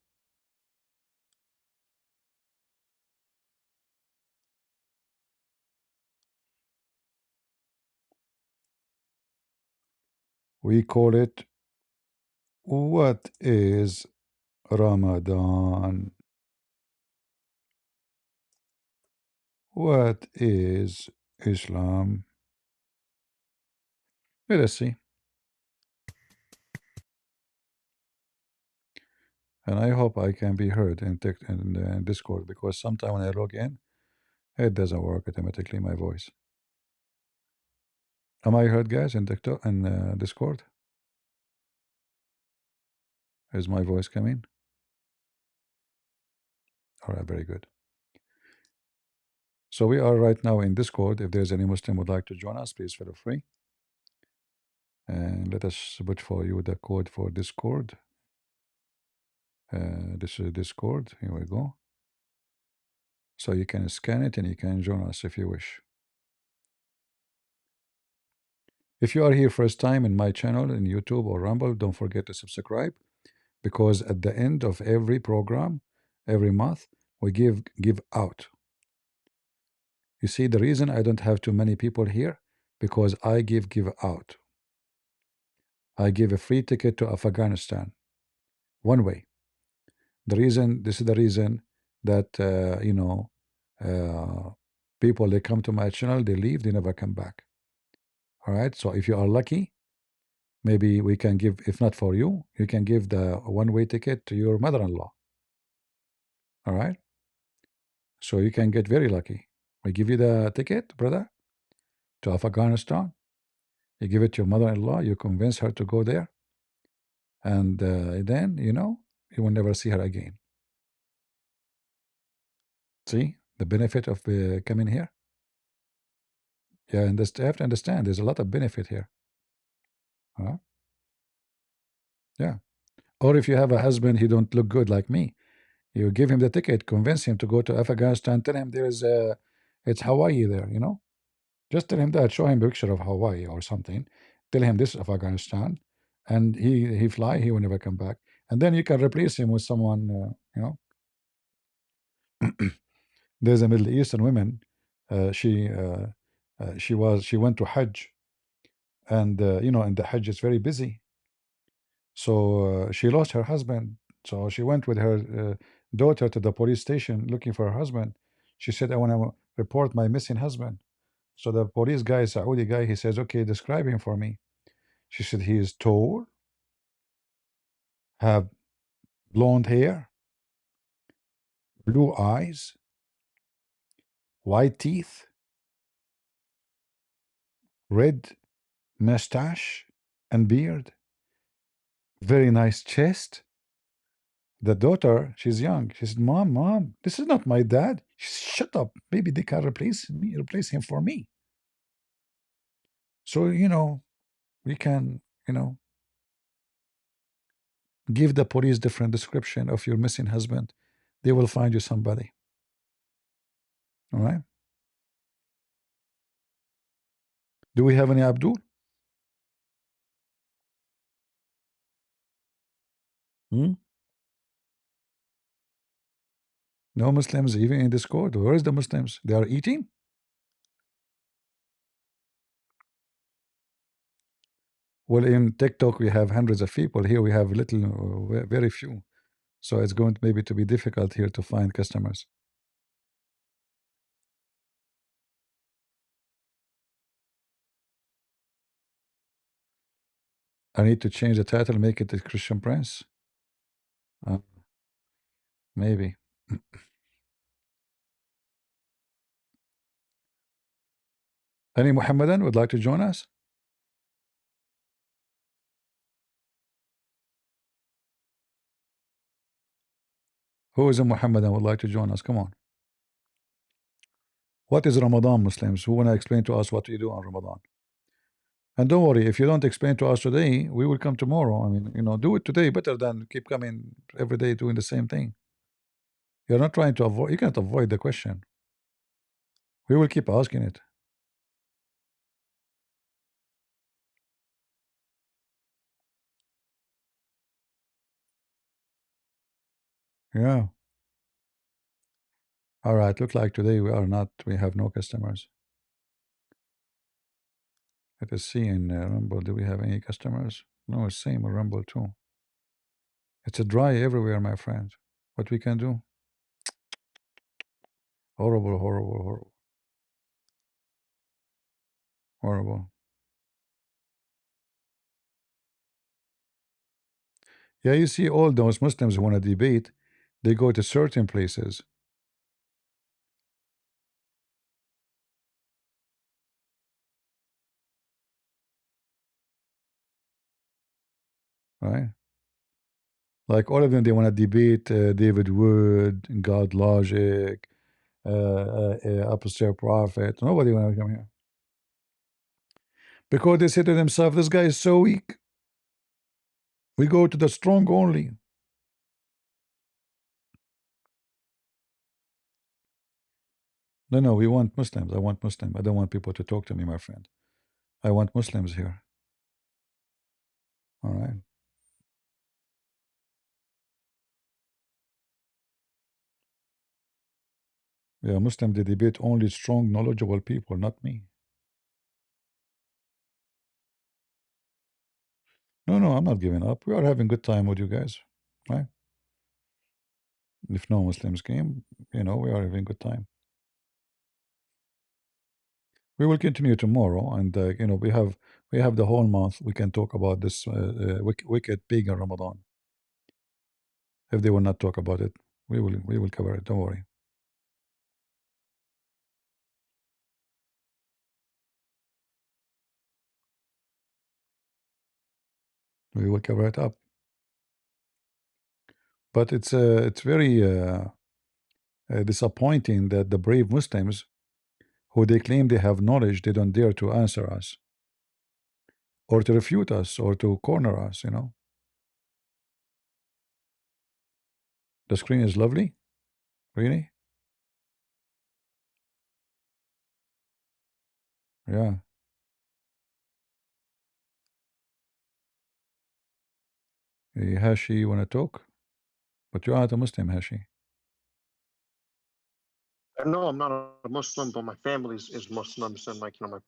We call it What is Ramadan? What is Islam? Let us see. And I hope I can be heard in Discord, because sometimes when I log in, it doesn't work automatically, my voice. Am I heard, guys, in TikTok and Discord? Is my voice coming? All right, very good. So we are right now in Discord. If there's any Muslim would like to join us, please feel free. And let us put for you the code for Discord. This is Discord. Here we go. So you can scan it and you can join us if you wish. If you are here first time in my channel in YouTube or Rumble, don't forget to subscribe, because at the end of every program, every month, we give out. You see, the reason I don't have too many people here, because I give out. I give a free ticket to Afghanistan, one way. This is the reason that people, they come to my channel, they leave, they never come back. All right. So if you are lucky, maybe we can give. If not for you, you can give the one-way ticket to your mother-in-law. All right. So you can get very lucky. We give you the ticket, brother. to Afghanistan. You give it to your mother-in-law. You convince her to go there, and then you will never see her again. See the benefit of coming here. Yeah, and you have to understand there's a lot of benefit here. Huh? Yeah. Or if you have a husband, he don't look good like me, you give him the ticket, convince him to go to Afghanistan, tell him there's it's Hawaii there, Just tell him that, show him a picture of Hawaii or something. Tell him this is Afghanistan, and he fly, he will never come back. And then you can replace him with someone, There's a Middle Eastern woman, she went to Hajj, and in the Hajj it's very busy. So she lost her husband. So she went with her daughter to the police station looking for her husband. She said, I want to report my missing husband. So the police guy, Saudi guy, he says, okay, describe him for me. She said, he is tall, have blonde hair, blue eyes, white teeth, red mustache and beard, very nice chest. The daughter, she's young. She said, Mom, this is not my dad. She said, shut up. Maybe they can replace him for me. So, we can, give the police different description of your missing husband. They will find you somebody. All right. Do we have any Abdul? Hmm? No Muslims even in Discord. Where is the Muslims? They are eating? Well, in TikTok we have hundreds of people. Here we have little, very few. So it's going to maybe to be difficult here to find customers. I need to change the title, make it a Christian Prince. Maybe. Any Muhammadan would like to join us? Who is a Muhammadan would like to join us? Come on. What is Ramadan, Muslims? Who want to explain to us what we do on Ramadan? And don't worry, if you don't explain to us today, we will come tomorrow. I mean, do it today better than keep coming every day doing the same thing. You're not trying to avoid, you can't avoid the question. We will keep asking it. Yeah. All right. Look like today we have no customers. Let us see in Rumble. Do we have any customers? No, it's same in Rumble too. It's a dry everywhere, my friend. What we can do? Horrible, horrible, horrible, horrible. Yeah, you see, all those Muslims who want to debate, they go to certain places. Right? Like all of them, they want to debate David Wood, God Logic, Apostle Prophet. Nobody want to come here because they say to themselves, "This guy is so weak. We go to the strong only." No, no, we want Muslims. I want Muslim. I don't want people to talk to me, my friend. I want Muslims here. All right. Yeah, Muslim, they debate only strong, knowledgeable people, not me. No, no, I'm not giving up. We are having good time with you guys, right? If no Muslims came, we are having good time. We will continue tomorrow, and we have the whole month. We can talk about this wicked pagan Ramadan. If they will not talk about it, we will cover it. Don't worry. We will cover it up. But it's very disappointing that the brave Muslims who they claim they have knowledge, they don't dare to answer us or to refute us or to corner us, you know. The screen is lovely. Really? Yeah. Hey, Hashi, you want to talk? But you are not a Muslim, Hashi. No, I'm not a Muslim, but my family is Muslims, and like my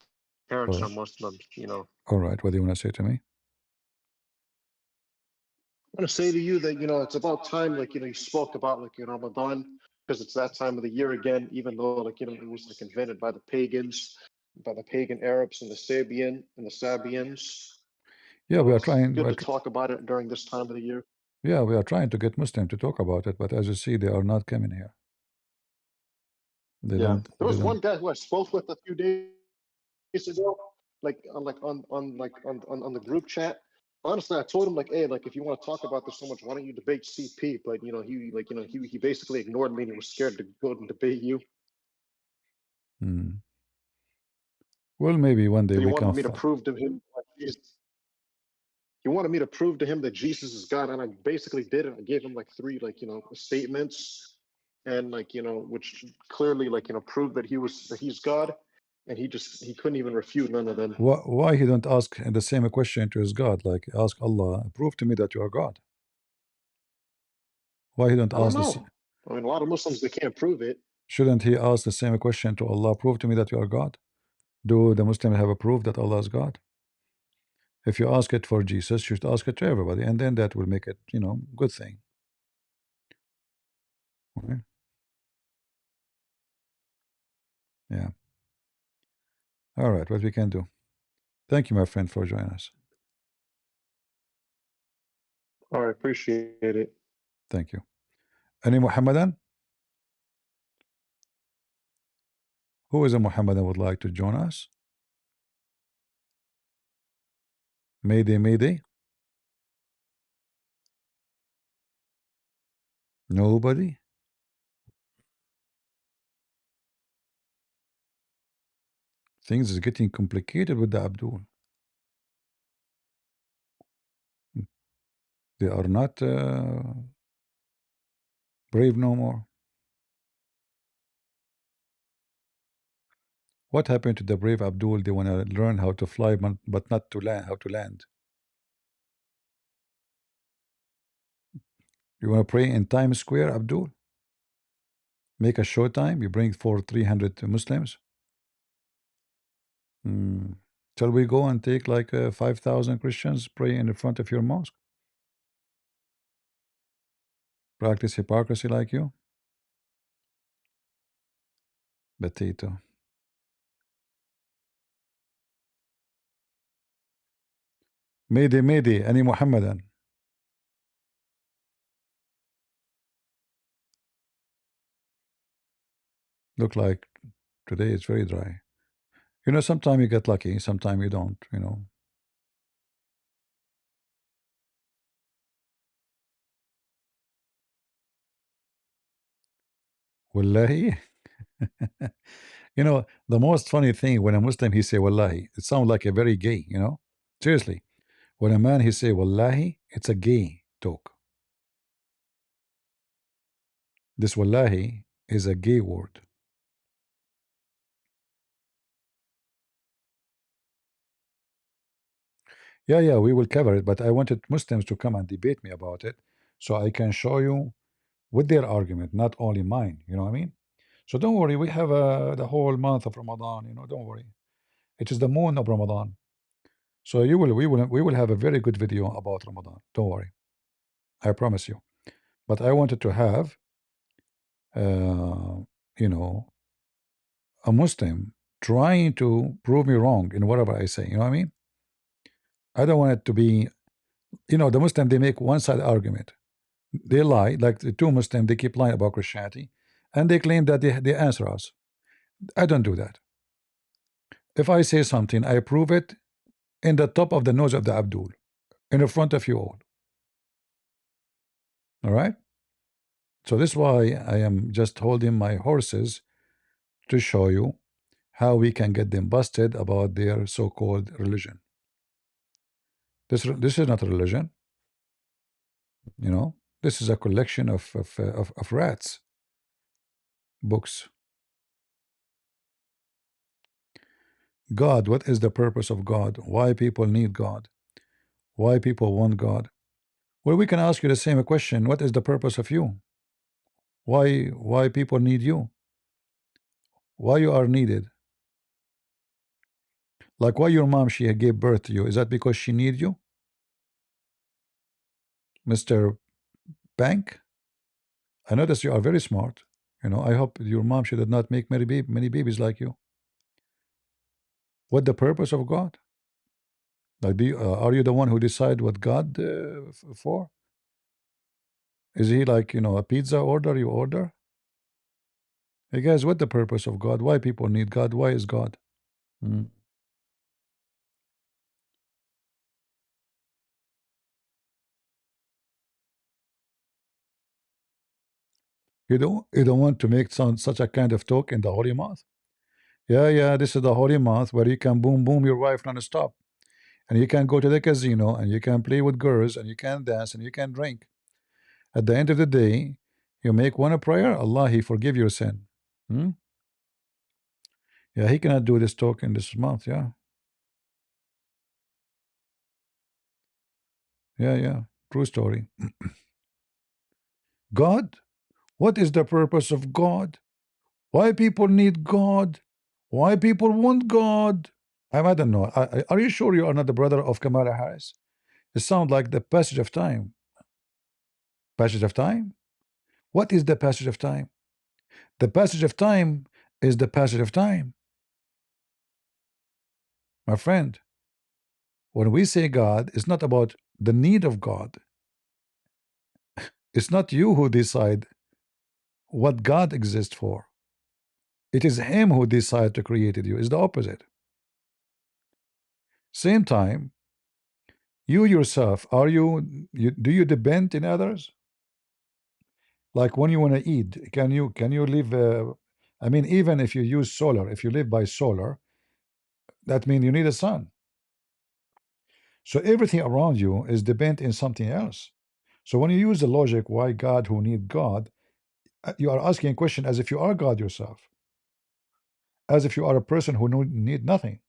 parents All are Muslims. all right. What do you want to say to me? I want to say to you that it's about time. Like you spoke about like Ramadan because it's that time of the year again. Even though like it was like invented by the pagans, by the pagan Arabs and the Sabians. Yeah, we are It's trying. good to talk about it during this time of the year. Yeah, we are trying to get Muslim to talk about it, but as you see, they are not coming here. They Yeah, don't. there They was don't. one guy who I spoke with a few days ago, on the group chat. Honestly, I told him like, hey, like if you want to talk about this so much, why don't you debate CP? But he basically ignored me and he was scared to go and debate you. Hmm. Well, maybe one day And he we can wanted me to find. prove to him like, he wanted me to prove to him that Jesus is God, and I basically did it. I gave him like three statements, and which clearly proved that he's God, and he couldn't even refute none of them. Why he don't ask the same question to his God? Like ask Allah, prove to me that you are God. Why he don't I don't ask this? know. I mean, a lot of Muslims they can't prove it. Shouldn't he ask the same question to Allah? Prove to me that you are God. Do the Muslims have a proof that Allah is God? If you ask it for Jesus, you should ask it to everybody, and then that will make it, good thing. Okay? Yeah. All right. What we can do. Thank you, my friend, for joining us. All right, appreciate it. Thank you. Any Muhammadan? Who is a Muhammadan would like to join us? Mayday, Mayday. Nobody. Things is getting complicated with the Abdul. They are not brave no more. What happened to the brave Abdul? They want to learn how to fly, but not to land. How to land? You want to pray in Times Square, Abdul? Make a show time. You bring 300 Muslims. Hmm. Shall we go and take like 5,000 Christians pray in the front of your mosque? Practice hypocrisy like you? Potato. Mayday, Mayday, any Muhammadan? Look like today it's very dry. Sometimes you get lucky, sometimes you don't. Wallahi. The most funny thing when a Muslim he say Wallahi, it sounds like a very gay. Seriously. When a man he say Wallahi, it's a gay talk. This Wallahi is a gay word. Yeah, we will cover it, but I wanted Muslims to come and debate me about it so I can show you with their argument, not only mine. You know what I mean? So don't worry, we have the whole month of Ramadan, don't worry. It is the moon of Ramadan. So we will have a very good video about Ramadan. Don't worry. I promise you. But I wanted to have uh, you know a Muslim trying to prove me wrong in whatever I say. You know what I mean? I don't want it to be, the Muslim they make one side argument. They lie, like the two Muslims, they keep lying about Christianity, and they claim that they answer us. I don't do that. If I say something, I prove it in the top of the nose of the Abdul. in front of you all. All right. So this is why I am just holding my horses to show you how we can get them busted about their so-called religion. This is not a religion. You know, this is a collection of rats books. God, what is the purpose of God? Why people need God? Why people want God? Well, we can ask you the same question. What is the purpose of you? Why people need you? Why you are needed? Like why your mom she gave birth to you? Is that because she need you, Mr. Bank? I notice you are very smart. You know, I hope your mom she did not make many babies like you. What the purpose of God? Like, are you the one who decide what God for? Is he like, you know, a pizza order you order? Hey guys, what the purpose of God? Why people need God? Why is God? Hmm. You don't want to make such a kind of talk in the holy month? Yeah, this is the holy month where you can boom your wife non-stop. And you can go to the casino and you can play with girls and you can dance and you can drink. At the end of the day, you make one prayer, Allah, He forgive your sin. Hmm? Yeah, He cannot do this talk in this month. Yeah. True story. God? What is the purpose of God? Why people need God? Why people want God? I don't know. Are you sure you are not the brother of Kamala Harris? It sounds like the passage of time. Passage of time? What is the passage of time? The passage of time is the passage of time. My friend, when we say God, it's not about the need of God. It's not you who decide what God exists for. It is Him who decided to create you. It's the opposite. Same time, you yourself, do you depend in others? Like when you want to eat, can you live? I mean, even if you use solar, if you live by solar, that means you need a sun. So everything around you is dependent in something else. So when you use the logic, why God who need God, you are asking a question as if you are God yourself, as if you are a person who need nothing,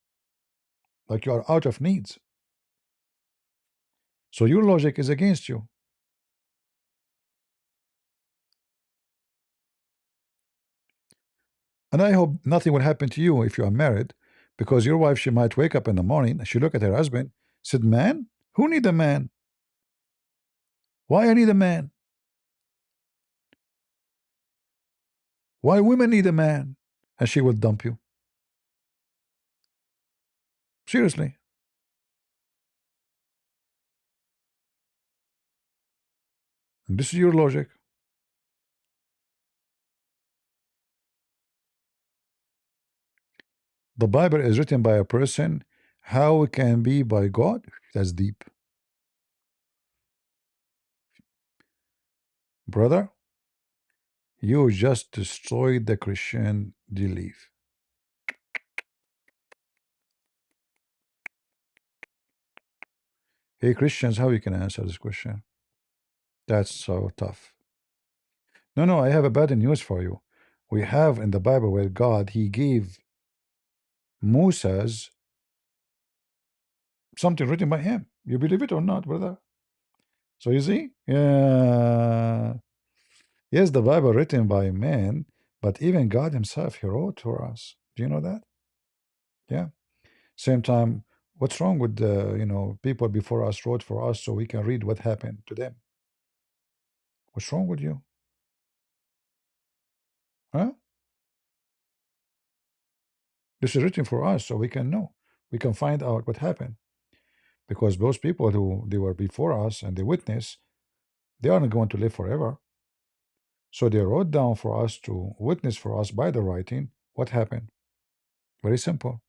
like you are out of needs. So your logic is against you. And I hope nothing will happen to you if you are married, because your wife, she might wake up in the morning and she look at her husband, said, man, who need a man? Why I need a man? Why women need a man? And she will dump you. Seriously. And this is your logic. The Bible is written by a person. How it can be by God? That's deep. Brother, you just destroyed the Christian belief. Hey Christians, how you can answer this question? That's so tough. No, I have a bad news for you. We have in the Bible where God, He gave Moses something written by him. You believe it or not, brother? So you see? Yeah. Yes, the Bible written by man, but even God Himself, He wrote for us. Do you know that? Yeah. Same time, what's wrong with the people before us wrote for us so we can read what happened to them? What's wrong with you? Huh? This is written for us so we can know. We can find out what happened. Because those people who they were before us and they witness, they aren't going to live forever. So they wrote down for us to witness for us by the writing what happened. Very simple.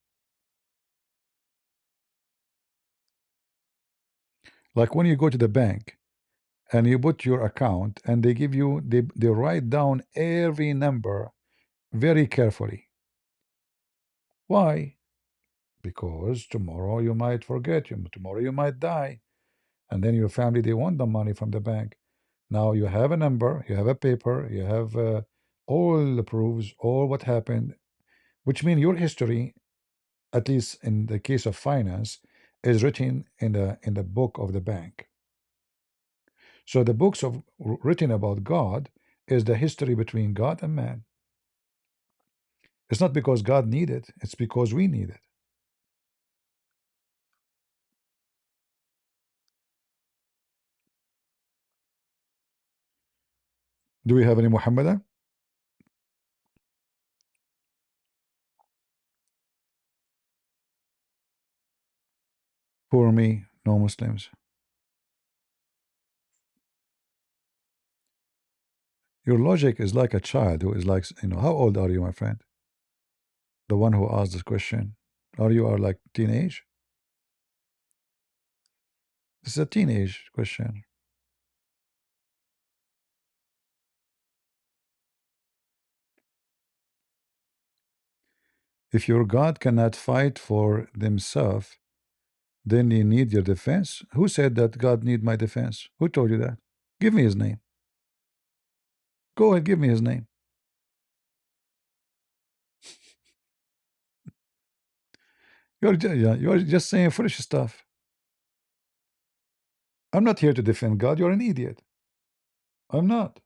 Like when you go to the bank and you put your account and they give you, they write down every number very carefully. Why? Because tomorrow you might forget, tomorrow you might die, and then your family, they want the money from the bank. Now you have a number, you have a paper, you have all the proofs, all what happened, which means your history, at least in the case of finance, is written in the book of the bank. So the books of written about God is the history between God and man. It's not because God need it, it's because we need it. Do we have any Muhammadan? For me, no Muslims. Your logic is like a child who is like, how old are you, my friend? The one who asked this question. Are you like teenage? This is a teenage question. If your God cannot fight for themselves, then you need your defense. Who said that God need my defense? Who told you that? Give me his name. Go ahead, give me his name. You're just saying foolish stuff. I'm not here to defend God. You're an idiot. I'm not.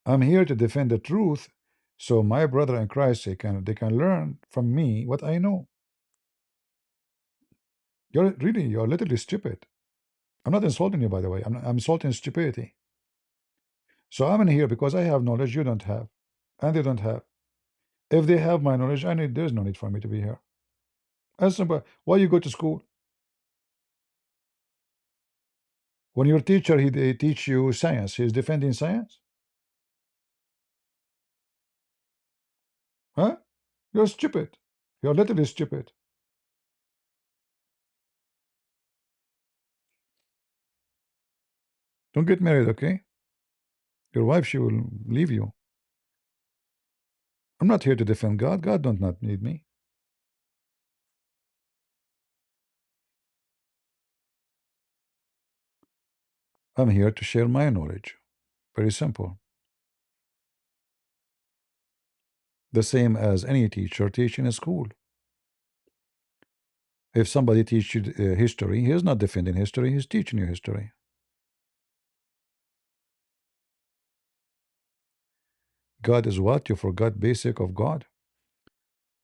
I'm here to defend the truth, so my brother in Christ they can learn from me what I know. You're literally stupid. I'm not insulting you, by the way. I'm insulting stupidity. So I'm in here because I have knowledge you don't have, and they don't have. If they have my knowledge, there's no need for me to be here. As simple. Why you go to school? When your teacher he teach you science, he's defending science, huh? You're stupid. You're literally stupid. Don't get married, okay? Your wife, she will leave you. I'm not here to defend God. God does not need me. I'm here to share my knowledge. Very simple. The same as any teacher teaching a school. If somebody teach you history, he is not defending history, he's teaching you history. God is what? You forgot basic of God.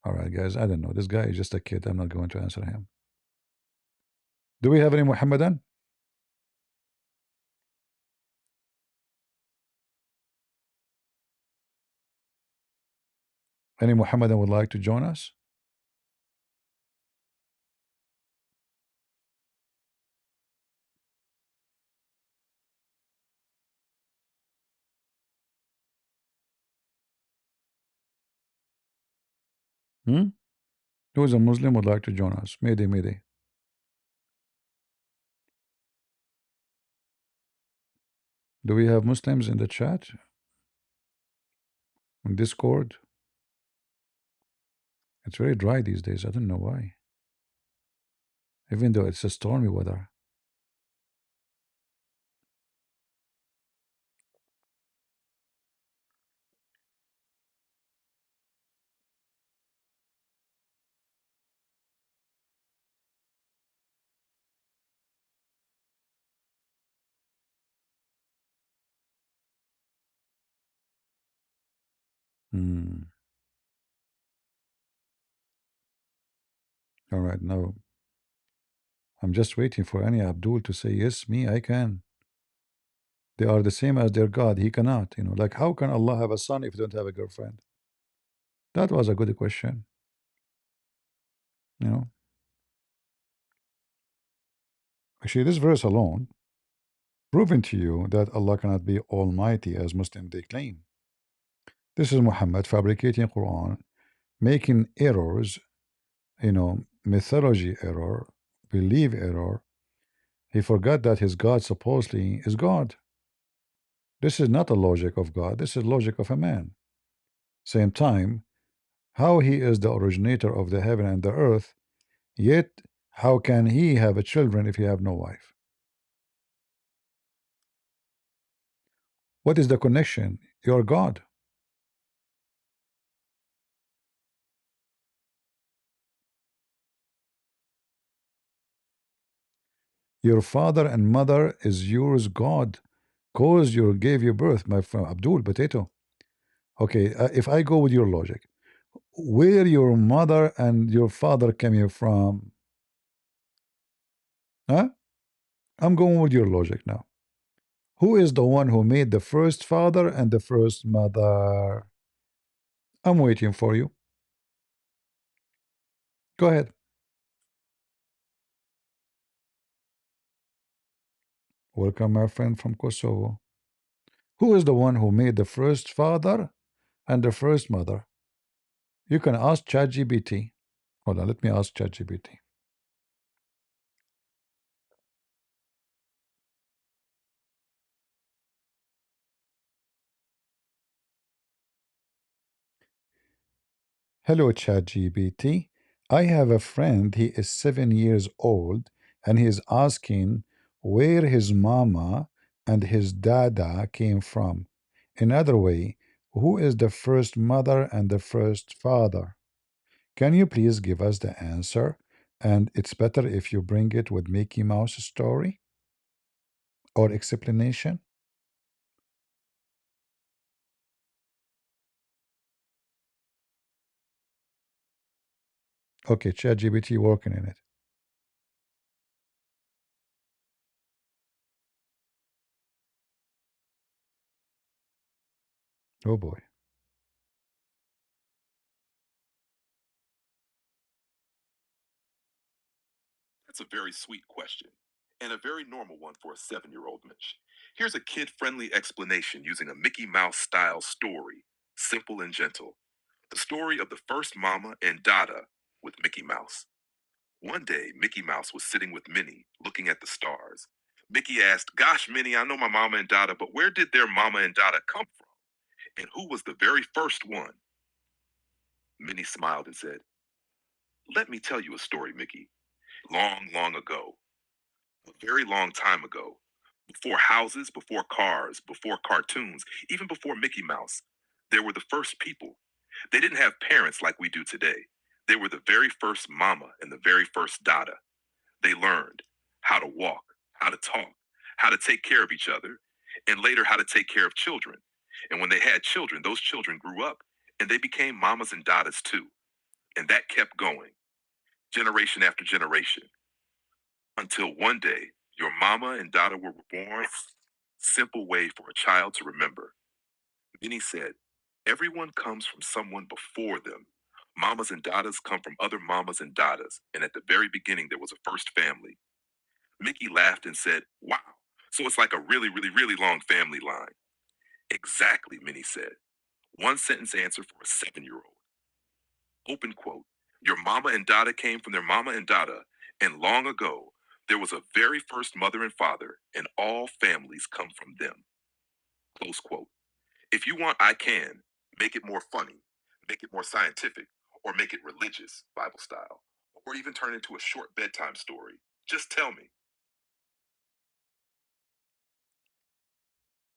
All right, guys, I don't know. This guy is just a kid. I'm not going to answer him. Do we have any Muhammadan? Any Muhammadan would like to join us? Hmm? Who is a Muslim would like to join us? Mayday, mayday. Do we have Muslims in the chat? In Discord? It's very dry these days. I don't know why. Even though it's a stormy weather. Hmm. All right, now I'm just waiting for any Abdul to say, yes, me, I can. They are the same as their God. He cannot. Like how can Allah have a son if you don't have a girlfriend? That was a good question. You know, actually, this verse alone proving to you that Allah cannot be almighty as Muslims they claim. This is Muhammad fabricating Quran, making errors, mythology error, belief error, He forgot that his God supposedly is God. This is not a logic of God. This is logic of a man. Same time, how he is the originator of the heaven and the earth, yet how can he have a children if he have no wife? What is the connection? You're God. Your father and mother is yours God, cause you gave you birth, my friend Abdul Potato. Okay, if I go with your logic, where your mother and your father came here from? Huh? I'm going with your logic now. Who is the one who made the first father and the first mother? I'm waiting for you. Go ahead. Welcome, my friend from Kosovo. Who is the one who made the first father and the first mother? You can ask ChatGPT. Hold on, let me ask ChatGPT. Hello, ChatGPT. I have a friend, he is 7 years old, and he is asking where his mama and his dada came from. Another way, who is the first mother and the first father? Can you please give us the answer? And it's better if you bring it with Mickey Mouse story or explanation. Okay, ChatGPT working in it. Oh boy. That's a very sweet question, and a very normal one for a 7-year-old Mitch. Here's a kid friendly explanation using a Mickey Mouse style story, simple and gentle. The story of the first mama and Dada with Mickey Mouse. One day, Mickey Mouse was sitting with Minnie, looking at the stars. Mickey asked, "Gosh, Minnie, I know my mama and Dada, but where did their mama and Dada come from? And who was the very first one?" Minnie smiled and said, "Let me tell you a story, Mickey. Long, long ago, a very long time ago, before houses, before cars, before cartoons, even before Mickey Mouse, there were the first people. They didn't have parents like we do today. They were the very first mama and the very first Dada. They learned how to walk, how to talk, how to take care of each other, and later how to take care of children. And when they had children, those children grew up and they became mamas and Dadas too. And that kept going, generation after generation, until one day your mama and Dada were born. Simple way for a child to remember. Then he said, "Everyone comes from someone before them. Mamas and Dadas come from other mamas and Dadas. And at the very beginning, there was a first family." Mickey laughed and said, "Wow. So it's like a really, really, really long family line." "Exactly," Minnie said. One sentence answer for a 7-year-old. Open quote. Your mama and Dada came from their mama and Dada, and long ago, there was a very first mother and father, and all families come from them. Close quote. If you want, I can make it more funny, make it more scientific, or make it religious, Bible style, or even turn it into a short bedtime story. Just tell me.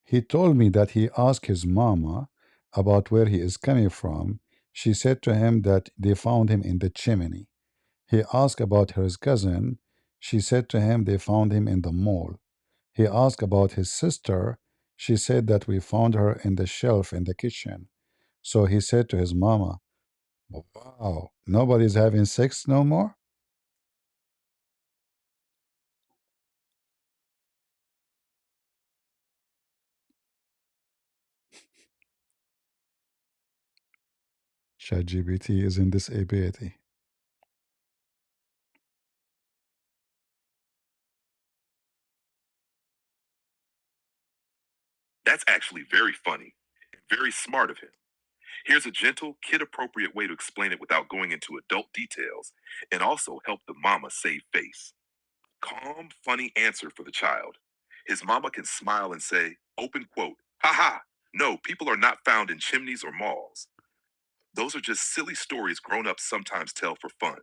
He told me that he asked his mama about where he is coming from. She said to him that they found him in the chimney. He asked about his cousin. She said to him they found him in the mall. He asked about his sister. She said that we found her in the shelf in the kitchen. So he said to his mama, "Wow, nobody's having sex no more?" ChatGPT is in this ability. That's actually very funny and very smart of him. Here's a gentle, kid appropriate way to explain it without going into adult details and also help the mama save face. calm, funny answer for the child. His mama can smile and say, open quote, haha, no, people are not found in chimneys or malls. Those are just silly stories grown ups sometimes tell for fun.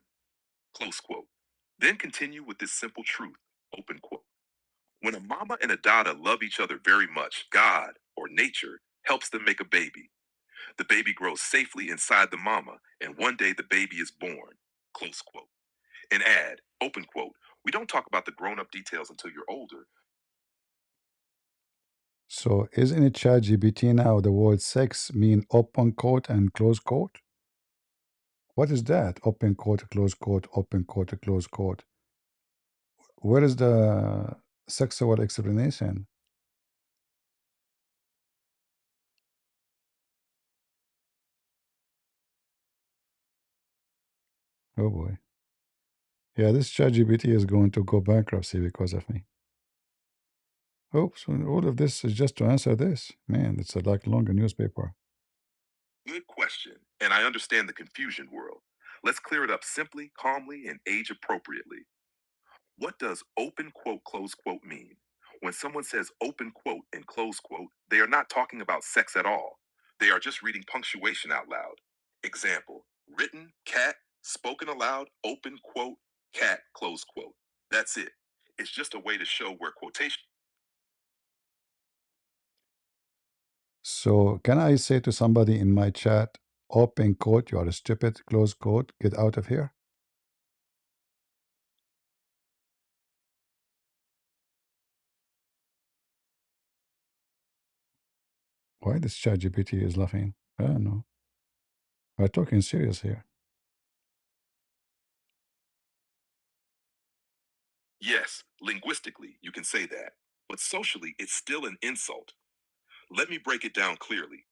Close quote. Then continue with this simple truth, open quote. When a mama and a dada love each other very much, God or nature helps them make a baby. The baby grows safely inside the mama, and one day the baby is born. Close quote. And add, open quote, we don't talk about the grown up details until you're older. So isn't it ChatGPT now the word sex mean open quote and close quote? What is that? Open quote, close quote, open quote, close quote. Where is the sexual explanation? Oh boy. Yeah, this ChatGPT is going to go bankruptcy because of me. Oh, so all of this is just to answer this. Man, it's a like long newspaper. Good question, and I understand the confusion, world. Let's clear it up simply, calmly, and age appropriately. What does open quote, close quote mean? When someone says open quote and close quote, they are not talking about sex at all. They are just reading punctuation out loud. Example, written, cat, spoken aloud, open quote, cat, close quote. That's it. It's just a way to show where quotation. So can I say to somebody in my chat, open quote, you are stupid, close quote, get out of here? Why this ChatGPT is laughing? I don't know. We're talking serious here. Yes, linguistically, you can say that, but socially, it's still an insult. Let me break it down clearly.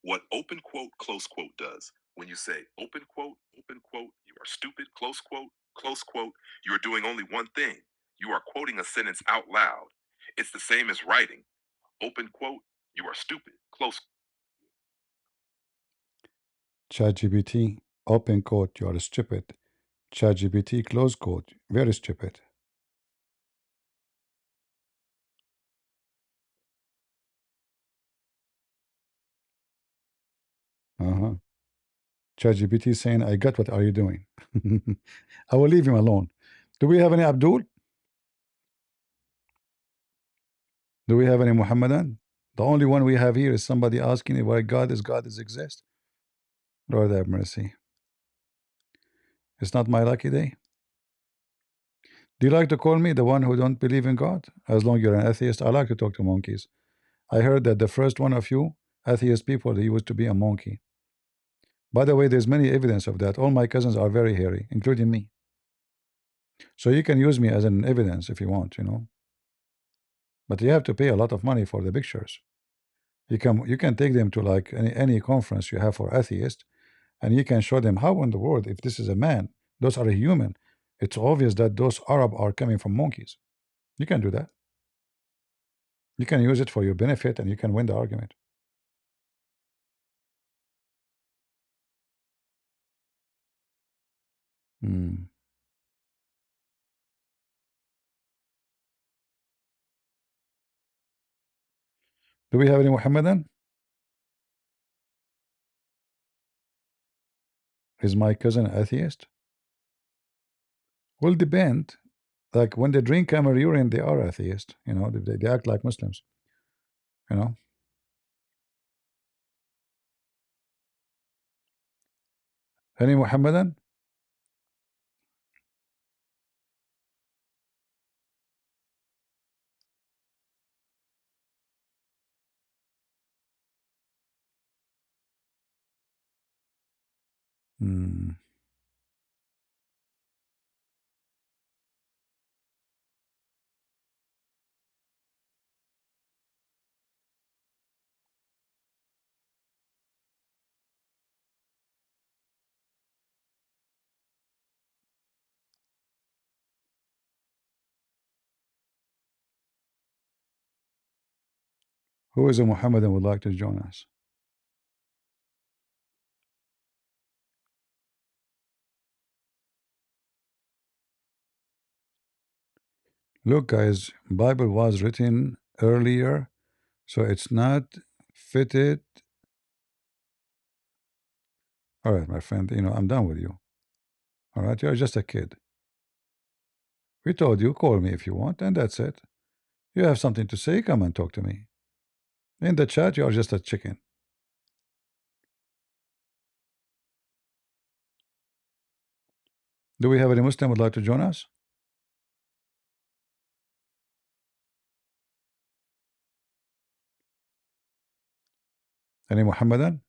What open quote, close quote does. When you say open quote, you are stupid, close quote, you are doing only one thing. You are quoting a sentence out loud. It's the same as writing. Open quote, you are stupid, close. ChatGPT, open quote, you are stupid. ChatGPT, close quote, very stupid. Uh-huh. ChatGPT saying, I got what are you doing? I will leave him alone. Do we have any Abdul? Do we have any Muhammadan? The only one we have here is somebody asking if why God is exist. Lord have mercy. It's not my lucky day. Do you like to call me the one who don't believe in God? As long you're an atheist, I like to talk to monkeys. I heard that the first one of you atheist people, he used to be a monkey. By the way, there's many evidence of that. All my cousins are very hairy, including me. So you can use me as an evidence if you want, you know. But you have to pay a lot of money for the pictures. You can take them to like any conference you have for atheists, and you can show them how in the world, if this is a man, those are a human. It's obvious that those Arab are coming from monkeys. You can do that. You can use it for your benefit, and you can win the argument. Hmm. Do we have any Muhammadan? Is my cousin atheist? Will depend. Like when they drink camel urine, they are atheist. You know, they act like Muslims. You know. Any Muhammadan? Hmm. Who is a Muhammadan would like to join us? Look, guys, Bible was written earlier, so it's not fitted. All right, my friend, I'm done with you. All right, you're just a kid. We told you, call me if you want, and that's it. You have something to say, come and talk to me. In the chat, you're just a chicken. Do we have any Muslim would like to join us? Any Muhammadan?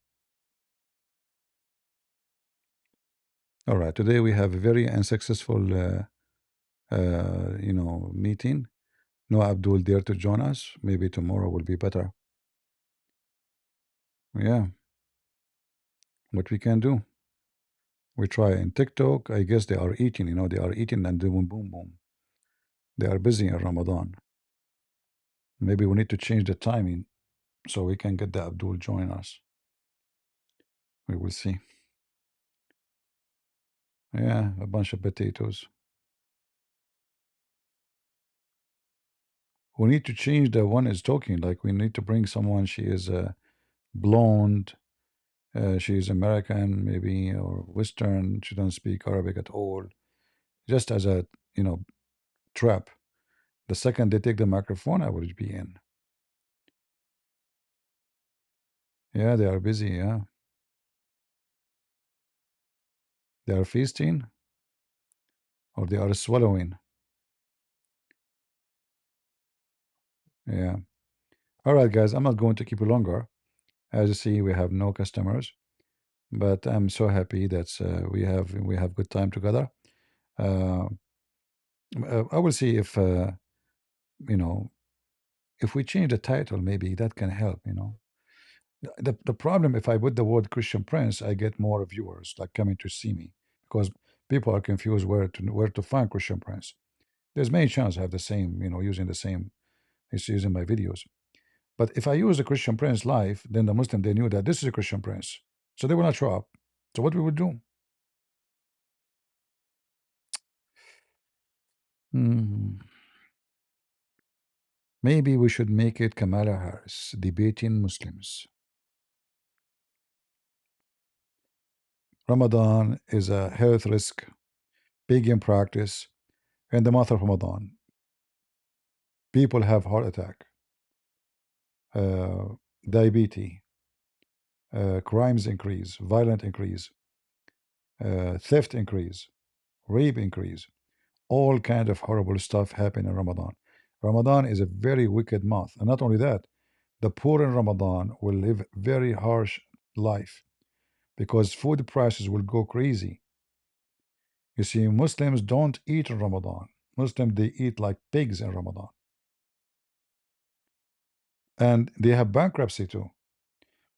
All right, today we have a very unsuccessful, meeting. No Abdul dare to join us. Maybe tomorrow will be better. Yeah, what we can do? We try in TikTok. I guess they are eating. They are eating and doing boom boom. They are busy in Ramadan. Maybe we need to change the timing so we can get the Abdul join us. We will see. Yeah, a bunch of potatoes. We need to change the one is talking. Like we need to bring someone. She is blonde. She is American, maybe, or Western. She doesn't speak Arabic at all. Just as a trap. The second they take the microphone, I will be in. Yeah, they are busy. Yeah, they are feasting or they are swallowing. Yeah. All right, guys. I'm not going to keep you longer. As you see, we have no customers, but I'm so happy that we have good time together. Uh, I will see you know if we change the title, maybe that can help. The problem, if I put the word Christian Prince, I get more viewers like coming to see me because people are confused where to find Christian Prince. There's many channels have the same, using the same, it's using my videos. But if I use the Christian Prince live, then the Muslim they knew that this is a Christian Prince, so they will not show up. So what we would do? Hmm. Maybe we should make it Kamala Harris debating Muslims. Ramadan is a health risk, pagan practice. In the month of Ramadan, people have heart attack, uh, diabetes, crimes increase, violent increase, theft increase, rape increase. All kind of horrible stuff happen in Ramadan. Ramadan is a very wicked month, and not only that, the poor in Ramadan will live very harsh life because food prices will go crazy. You see, Muslims don't eat in Ramadan. Muslims they eat like pigs in Ramadan, and they have bankruptcy too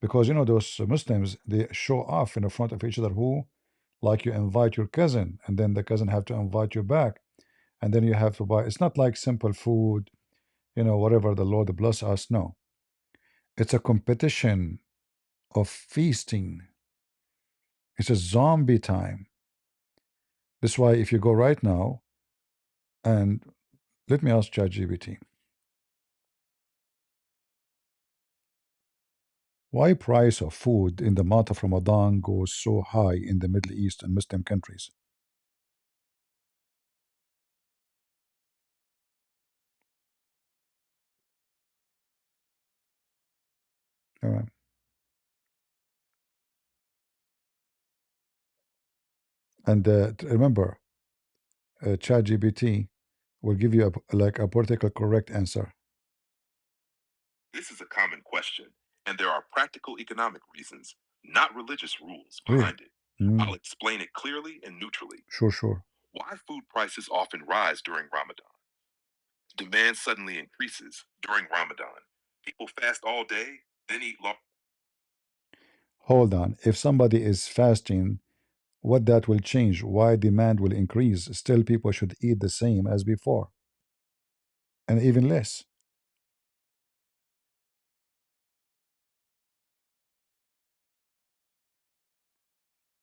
because those Muslims they show off in the front of each other who, like you invite your cousin, and then the cousin have to invite you back, and then you have to buy. It's not like simple food, whatever the Lord bless us. No, it's a competition of feasting. It's a zombie time. That's why if you go right now and let me ask ChatGPT, why price of food in the month of Ramadan goes so high in the Middle East and Muslim countries? All right. And remember, ChatGPT will give you like a political correct answer. This is a common question, and there are practical economic reasons, not religious rules Really? behind it. I'll explain it clearly and neutrally. Sure, sure. Why food prices often rise during Ramadan. Demand suddenly increases during Ramadan. People fast all day, then eat long. Hold on. If somebody is fasting, what that will change? Why demand will increase? Still, people should eat the same as before, and even less.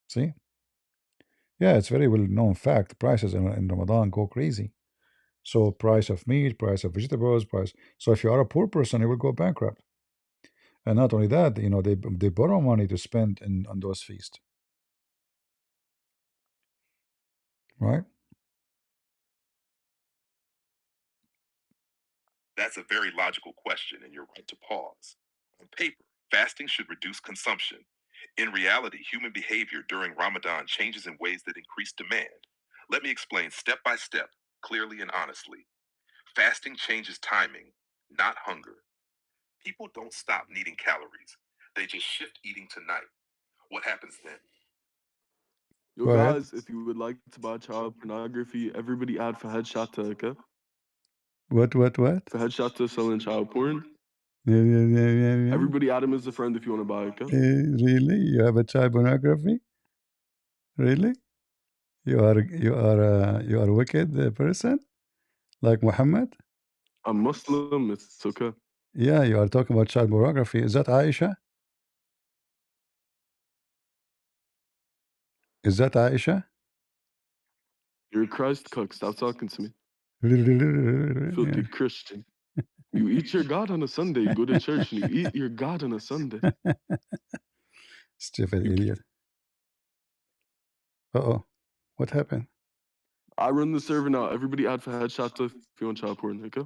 See? Yeah, it's very well known fact. Prices in Ramadan go crazy. So price of meat, price of vegetables, price. So if you are a poor person, you will go bankrupt. And not only that, they borrow money to spend on those feasts, right? That's a very logical question, and you're right to pause. On paper, fasting should reduce consumption. In reality, human behavior during Ramadan changes in ways that increase demand. Let me explain step by step, clearly and honestly. Fasting changes timing, not hunger. People don't stop needing calories, they just shift eating to night. What happens then? Yo, Go ahead. guys, if you would like to buy child pornography, everybody add for headshot to, okay? What? For headshot to selling child porn. Yeah. Everybody add him as a friend if you want to buy, okay? Really? You have a child pornography? Really? You are a wicked person like Muhammad? I'm Muslim, it's okay. Yeah, you are talking about child pornography. Is that Aisha? Is that Aisha? You're a Christ cook, stop talking to me. Filthy Yeah. Christian. You eat your God on a Sunday, you go to church and you eat your God on a Sunday. Stupid You, idiot. Uh-oh. What happened? I run the server now. Everybody add for headshot to if you want child porn, okay?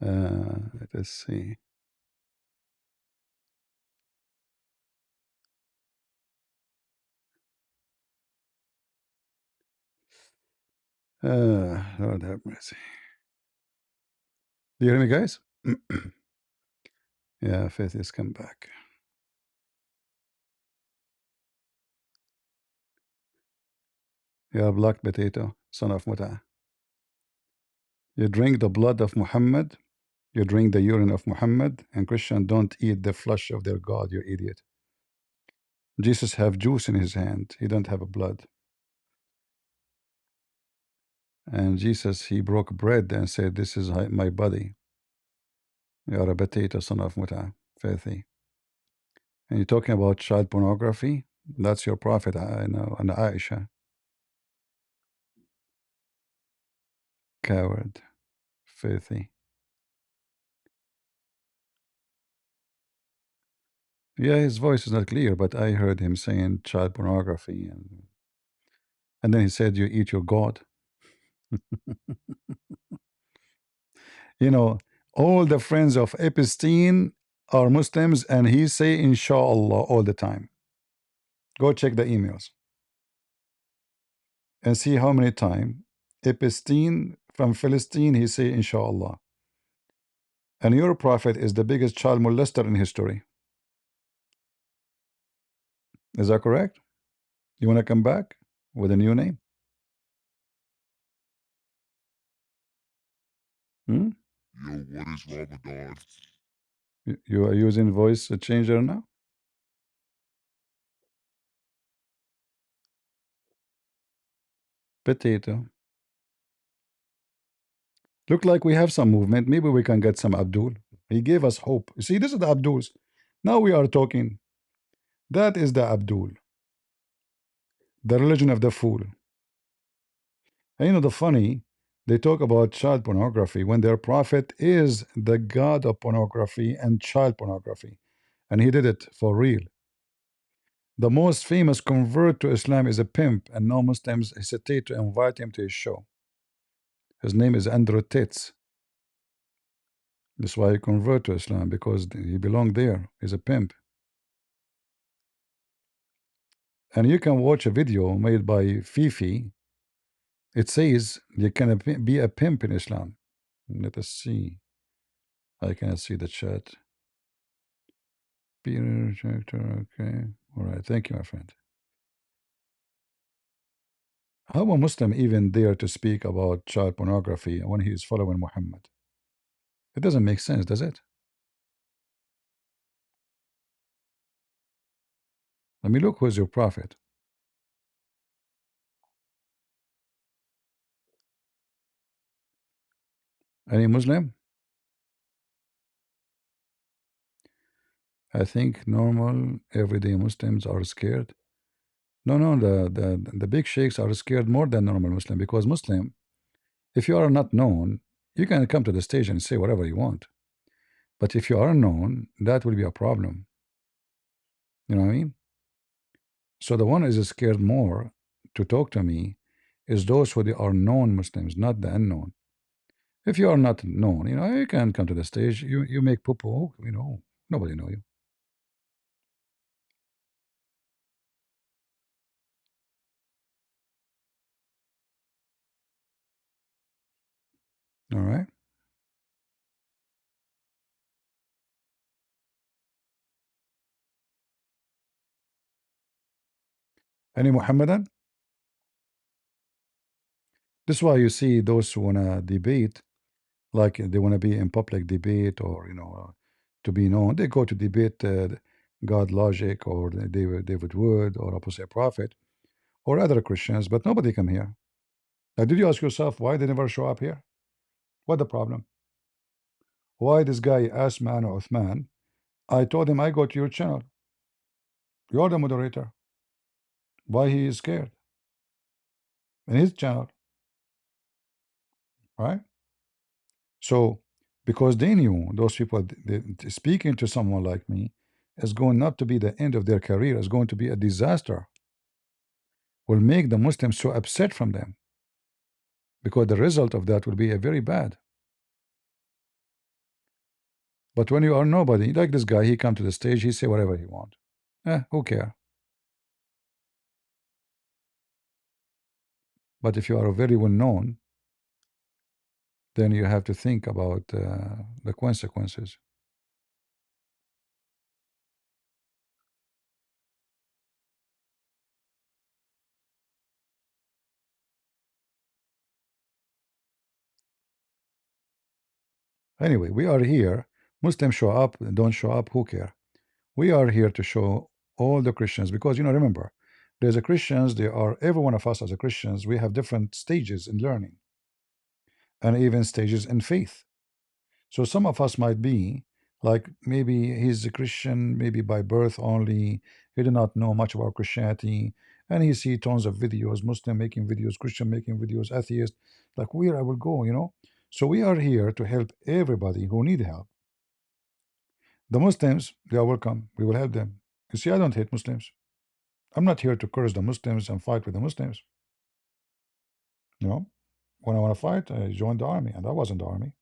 Let us see. Lord have mercy. Do you hear me, guys? Yeah, Faith has come back. You are black potato, son of Muta. You drink the blood of Muhammad, you drink the urine of Muhammad, and Christians don't eat the flesh of their God, you idiot. Jesus have juice in his hand, he don't have a blood. And Jesus, he broke bread and said, this is my body. You are a potato, son of Muta, filthy. And you're talking about child pornography? That's your prophet, I know, and Aisha. Coward, filthy. Yeah, his voice is not clear, but I heard him saying child pornography, and then he said, "You eat your God." You know, all the friends of Epstein are Muslims, and he say "Inshallah" all the time. Go check the emails and see how many times Epstein from Philistine he say "Inshallah." And your prophet is the biggest child molester in history. Is that correct? You want to come back with a new name? Hmm? Yo, what is Ramadan? You are using voice changer now? Potato. Look like we have some movement. Maybe we can get some Abdul. He gave us hope. You see, this is the Abduls. Now we are talking. That is the Abdul, the religion of the fool. And you know the funny, they talk about child pornography when their prophet is the god of pornography and child pornography. And he did it for real. The most famous convert to Islam is a pimp, and no Muslims hesitate to invite him to his show. His name is Andrew Tate. That's why he converted to Islam, because he belonged there. He's a pimp. And you can watch a video made by Fifi. It says you can be a pimp in Islam. Let us see. I cannot see the chat. Peter, okay. All right. Thank you, my friend. How a Muslim even dare to speak about child pornography when he is following Muhammad? It doesn't make sense, does it? I mean, look who's your prophet. Any Muslim? I think normal, everyday Muslims are scared. No, the big sheikhs are scared more than normal Muslim, because Muslim, If you are not known, you can come to the stage and say whatever you want. But if you are known, that will be a problem. You know what I mean? So the one is scared more to talk to me is those who they are known Muslims, not the unknown. If you are not known, you can come to the stage. You make poo-poo, nobody know you. All right. Any Muhammadan? This is why you see those who wanna debate, like they wanna be in public debate or to be known. They go to debate God Logic or David Wood or Apostle Prophet or other Christians, but nobody come here. Now, did you ask yourself why they never show up here? What the problem? Why this guy Asman or Uthman? I told him I go to your channel. You're the moderator. Why he is scared? In his channel, right? So because they knew those people speaking to someone like me is going not to be the end of their career, is going to be a disaster. Will make the Muslims so upset from them because the result of that will be a very bad. But when you are nobody, like this guy, he come to the stage, he say whatever he want. Who care? But if you are very well known, then you have to think about the consequences. Anyway, we are here. Muslims show up, don't show up, who care? We are here to show all the Christians because remember, there's a Christians, there are every one of us as a Christians, we have different stages in learning and even stages in faith. So some of us might be like maybe he's a Christian, maybe by birth only, he did not know much about Christianity, and he see tons of videos, Muslim making videos, Christian making videos, atheist, like where I will go. So we are here to help everybody who need help. The Muslims, they are welcome. We will help them. You see, I don't hate Muslims. I'm not here to curse the Muslims and fight with the Muslims. When I want to fight, I joined the army, and I was in the army.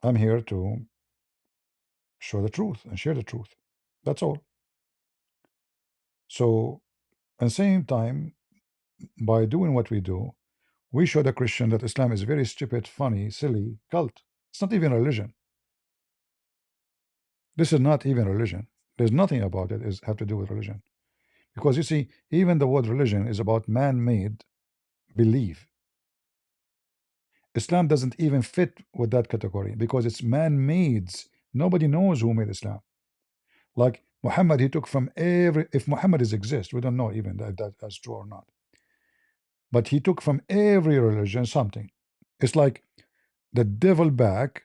I'm here to show the truth and share the truth. That's all. So, at the same time, by doing what we do, we show the Christian that Islam is a very stupid, funny, silly cult. It's not even a religion. This is not even religion. There's nothing about it is have to do with religion. Because you see, even the word religion is about man-made belief. Islam doesn't even fit with that category because it's man-made. Nobody knows who made Islam. Like Muhammad, he took from if Muhammad is exist, we don't know even that's true or not. But he took from every religion something. It's like the devil back,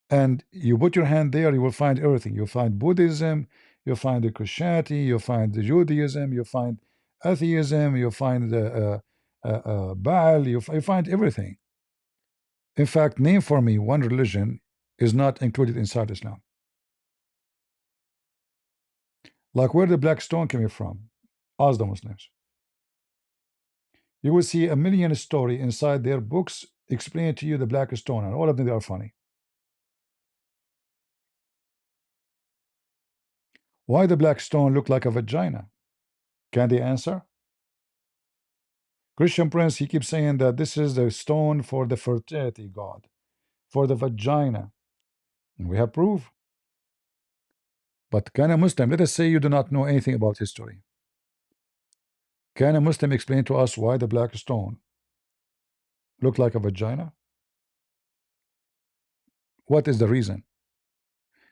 and you put your hand there, you will find everything. You'll find Buddhism, you'll find the Christianity, you'll find the Judaism, you'll find atheism, you'll find the Baal, you find everything. In fact, name for me one religion is not included inside Islam. Like where the black stone came from? Ask the Muslims. You will see a million story inside their books explaining to you the black stone, and all of them they are funny. Why the black stone look like a vagina? Can they answer? Christian Prince, he keeps saying that this is the stone for the fertility god, for the vagina. And we have proof. But can a Muslim, let us say you do not know anything about history. Can a Muslim explain to us why the black stone look like a vagina? What is the reason?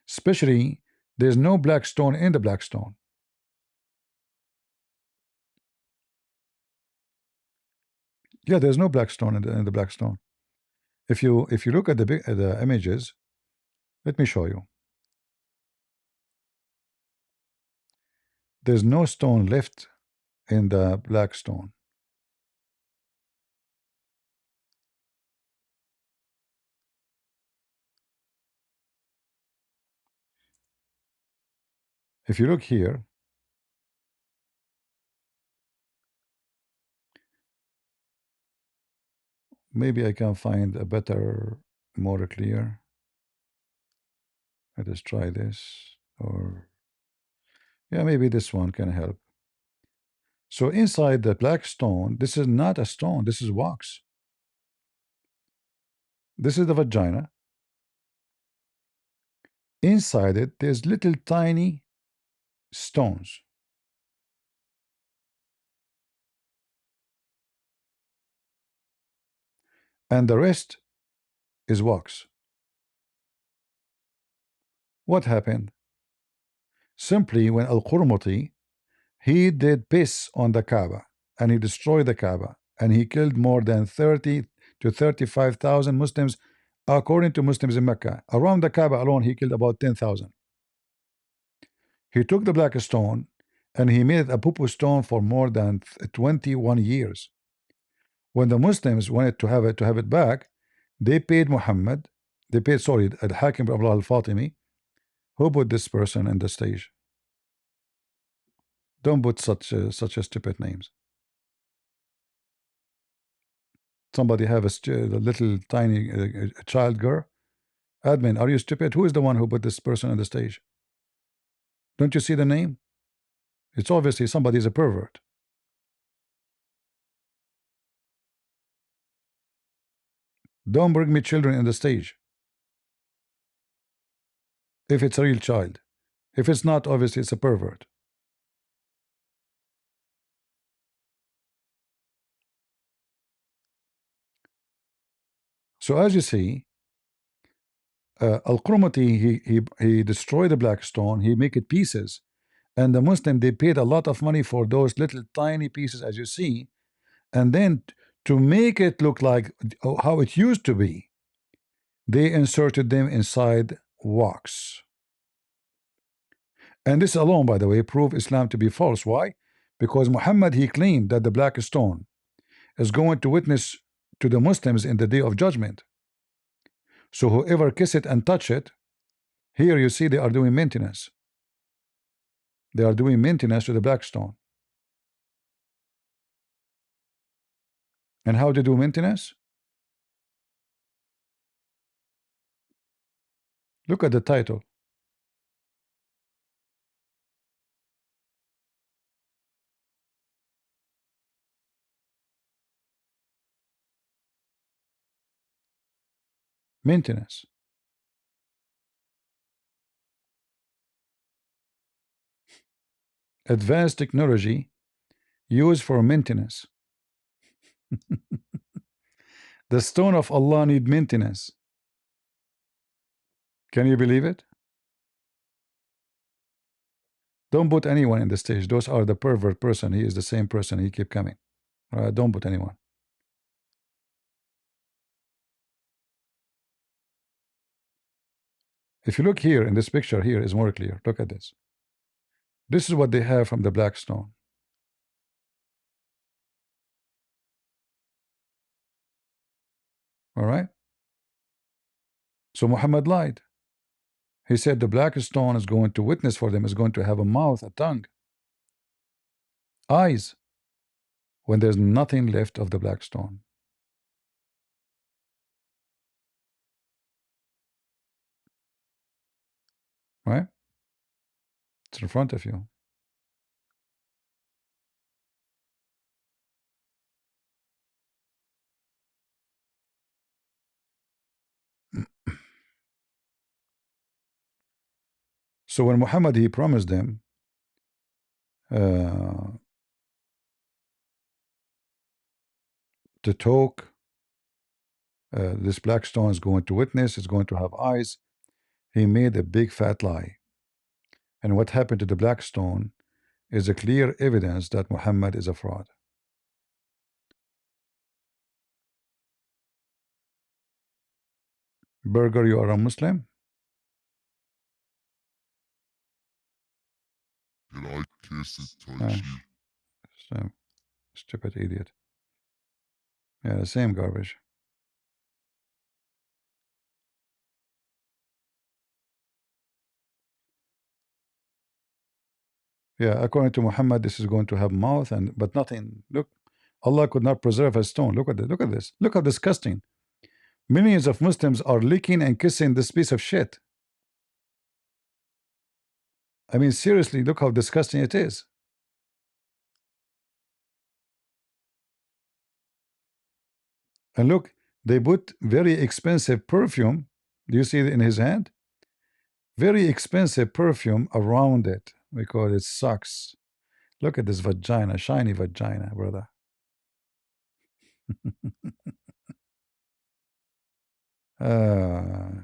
Especially, there's no black stone in the black stone. Yeah, there's no black stone in the black stone. If you look at the images, let me show you. There's no stone left in the black stone. If you look here, maybe I can find a better, more clear. Let us try this, or yeah, maybe this one can help. So inside the black stone, this is not a stone, this is wax. This is the vagina. Inside it, there's little tiny stones. And the rest is wax. What happened? Simply, when Al-Qurmuti, he did piss on the Kaaba, and he destroyed the Kaaba, and he killed more than 30 to 35,000 Muslims, according to Muslims in Mecca. Around the Kaaba alone, he killed about 10,000. He took the black stone and he made it a poo stone for more than 21 years. When the Muslims wanted to have it back, they paid Muhammad, they paid, sorry, Al-Hakim Abdullah al-Fatimi, who put this person in the stage. Don't put such a stupid names. Somebody have a little tiny child girl. Admin, are you stupid? Who is the one who put this person on the stage? Don't you see the name? It's obviously somebody is a pervert. Don't bring me children in the stage. If it's a real child. If it's not, obviously it's a pervert. So as you see, Al-Qurmuti, he destroyed the black stone, he make it pieces, and the Muslim, they paid a lot of money for those little tiny pieces, as you see, and then to make it look like how it used to be, they inserted them inside wax. And this alone, by the way, proved Islam to be false. Why? Because Muhammad, he claimed that the black stone is going to witness to the Muslims in the day of judgment. So whoever kiss it and touch it, here you see they are doing maintenance. They are doing maintenance to the black stone. And how to do maintenance? Look at the title. Maintenance. Advanced technology used for maintenance. The stone of Allah need maintenance. Can you believe it? Don't put anyone in the stage. Those are the pervert person. He is the same person. He keep coming. Don't put anyone. If you look here in this picture, here is more clear. Look at this. This is what they have from the black stone. All right. So Muhammad lied. He said the black stone is going to witness for them, is going to have a mouth, a tongue, eyes, when there's nothing left of the black stone. Right? It's in front of you. So when Muhammad, he promised them to talk, this black stone is going to witness, it's going to have eyes, he made a big fat lie. And what happened to the black stone is a clear evidence that Muhammad is a fraud. Burger, you are a Muslim? Did I kiss it, touch you? So, stupid idiot. Yeah, the same garbage. Yeah, according to Muhammad, this is going to have mouth and but nothing. Look, Allah could not preserve a stone. Look at this. Look at this. Look how disgusting. Millions of Muslims are licking and kissing this piece of shit. I mean, seriously, look how disgusting it is. And look, they put very expensive perfume. Do you see it in his hand? Very expensive perfume around it because it sucks. Look at this vagina, shiny vagina, brother. Uh,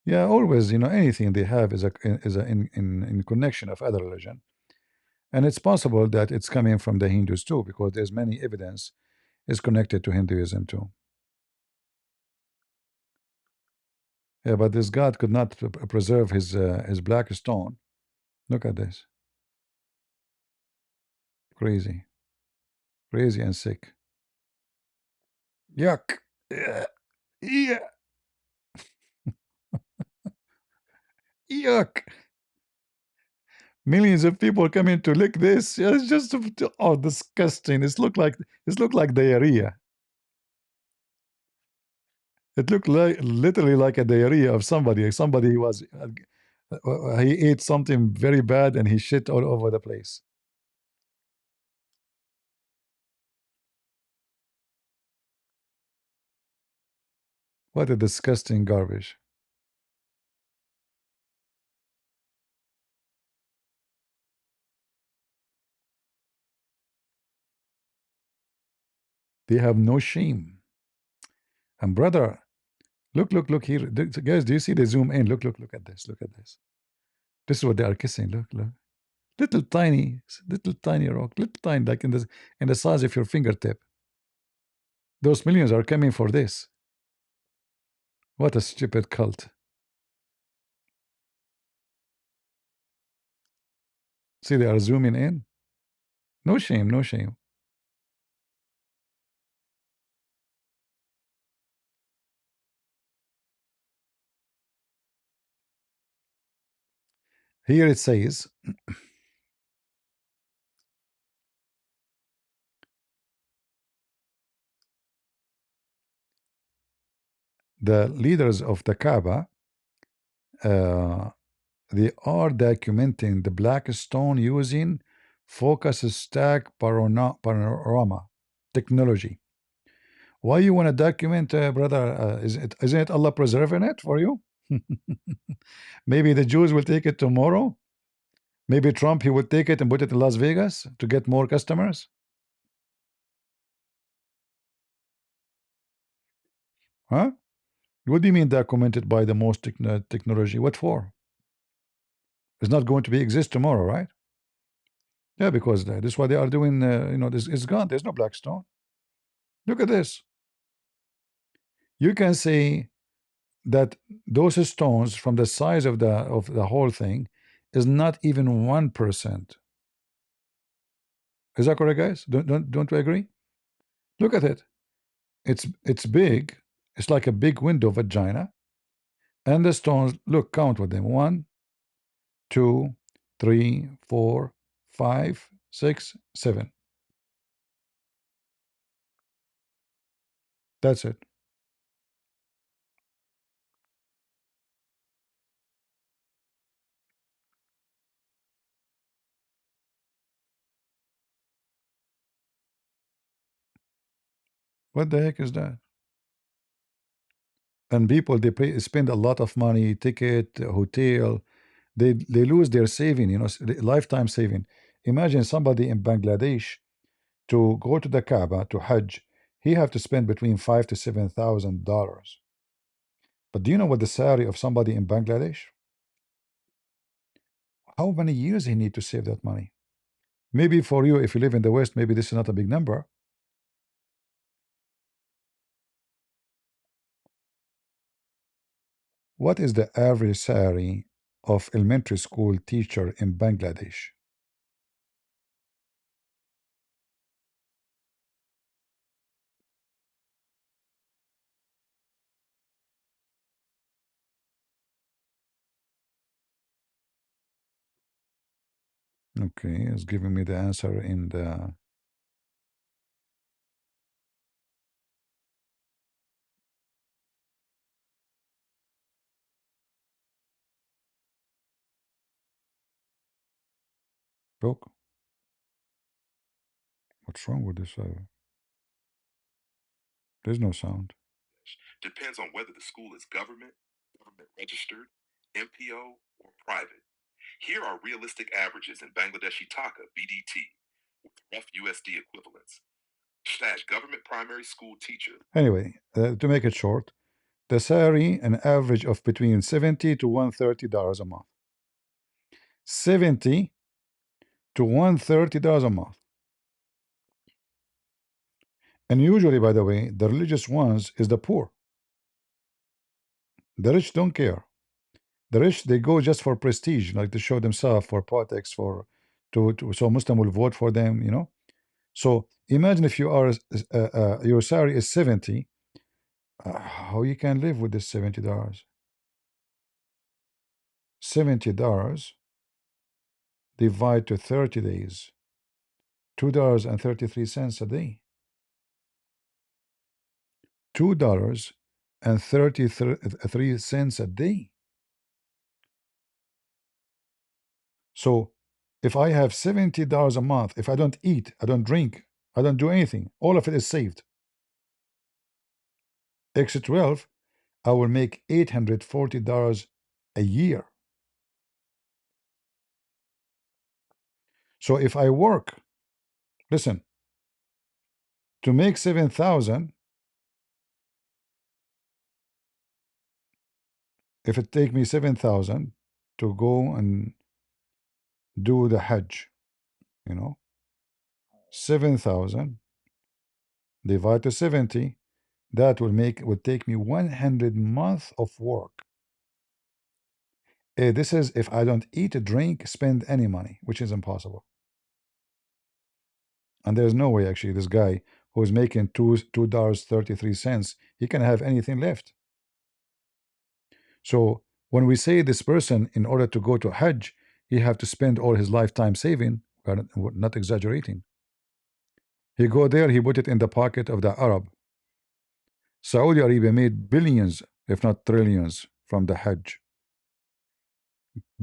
yeah, always, anything they have is a in connection of other religion, and it's possible that it's coming from the Hindus too, because there's many evidence is connected to Hinduism too. Yeah, but this God could not preserve his black stone. Look at this, crazy, crazy and sick. Yuck. Yeah. Yeah. Yuck. Millions of people coming to lick this. Yeah, it's just disgusting. It looked like diarrhea. It looked like literally like a diarrhea of somebody. Somebody was he ate something very bad and he shit all over the place. What a disgusting garbage. They have no shame. And brother, look here. Guys, do you see the zoom in? Look at this. Look at this. This is what they are kissing. Look. Little tiny rock, little tiny, like in the size of your fingertip. Those millions are coming for this. What a stupid cult. See, they are zooming in. No shame, no shame. Here it says, the leaders of the Kaba, they are documenting the black stone using focus stack panorama technology. Why you want to document, brother? Isn't it Allah preserving it for you? Maybe the Jews will take it tomorrow. Maybe Trump, he would take it and put it in Las Vegas to get more customers. Huh? What do you mean documented by the most technology? What for? It's not going to be exist tomorrow, right? Yeah, because this is what they are doing. This is gone. There's no black stone. Look at this. You can see that those stones from the size of the whole thing is not even 1%. Is that correct, guys? Don't we agree? Look at it. It's big. It's like a big window vagina. And the stones, look, count with them. 1, 2, 3, 4, 5, 6, 7. That's it. What the heck is that? And people, they spend a lot of money, ticket, hotel. They lose their saving, lifetime saving. Imagine somebody in Bangladesh to go to the Kaaba to Hajj. He have to spend between $5,000 to $7,000. But do you know what the salary of somebody in Bangladesh? How many years he need to save that money? Maybe for you, if you live in the West, maybe this is not a big number. What is the average salary of elementary school teacher in Bangladesh? Okay, it's giving me the answer in the book. What's wrong with this? There's no sound. Depends on whether the school is government registered, MPO, or private. Here are realistic averages in Bangladeshi Taka, BDT, with rough USD equivalents. Government primary school teacher. Anyway, to make it short, the salary an average of between $70 to $130 a month. $70 to $130 a month. And usually, by the way, the religious ones is the poor. The rich don't care. The rich, they go just for prestige, like to show themselves, for politics, for so Muslim will vote for them, you know. So imagine if you are your salary is 70, how you can live with this $70? $70 divide to 30 days, $2.33 a day. $2.33 a day. So if I have $70 a month, if I don't eat, I don't drink, I don't do anything, all of it is saved. Extra 12, I will make $840 a year. So if I work, listen, to make 7,000, if it take me 7,000 to go and do the Hajj, you know, 7,000 divided to 70, that would take me 100 months of work. This is if I don't eat, drink, spend any money, which is impossible. And there's no way actually this guy who's making $2.33, he can have anything left. So when we say this person, in order to go to Hajj, he have to spend all his lifetime saving, we're not exaggerating. He go there, he put it in the pocket of the Arab. Saudi Arabia made billions, if not trillions, from the Hajj.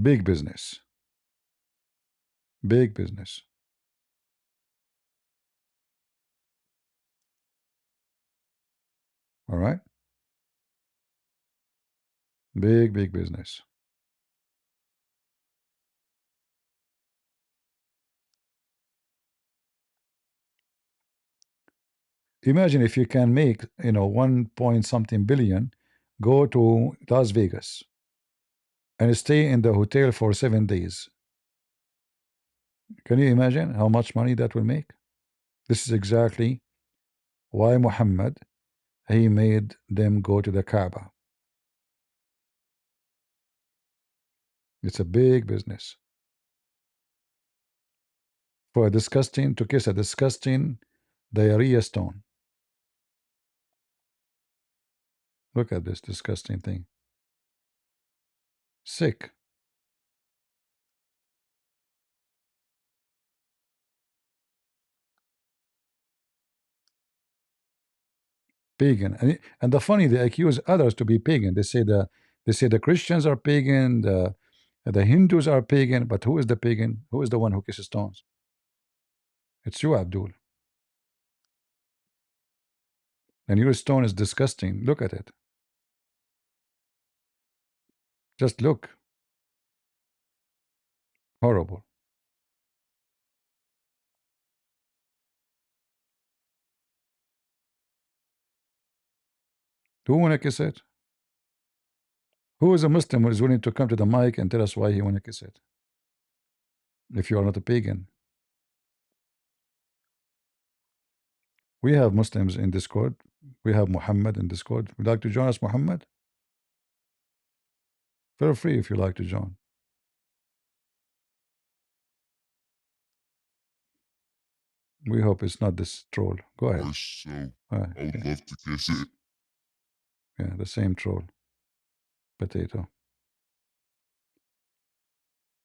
Big business. Big business. All right? Big business. Imagine if you can make, 1 point something billion, go to Las Vegas and stay in the hotel for 7 days. Can you imagine how much money that will make? This is exactly why Muhammad, he made them go to the Kaaba. It's a big business. For a disgusting, to kiss a disgusting diarrhea stone. Look at this disgusting thing. Sick. Pagan. And the funny, they accuse others to be pagan. They say the Christians are pagan, the Hindus are pagan, but who is the pagan? Who is the one who kisses stones? It's you, Abdul. And your stone is disgusting. Look at it. Just look. Horrible. Who wanna kiss it? Who is a Muslim who is willing to come to the mic and tell us why he wanna kiss it? If you are not a pagan. We have Muslims in Discord. We have Muhammad in Discord. Would you like to join us, Muhammad? Feel free if you like to join. We hope it's not this troll. Go ahead. So I would love to kiss it. Yeah, the same troll. Potato.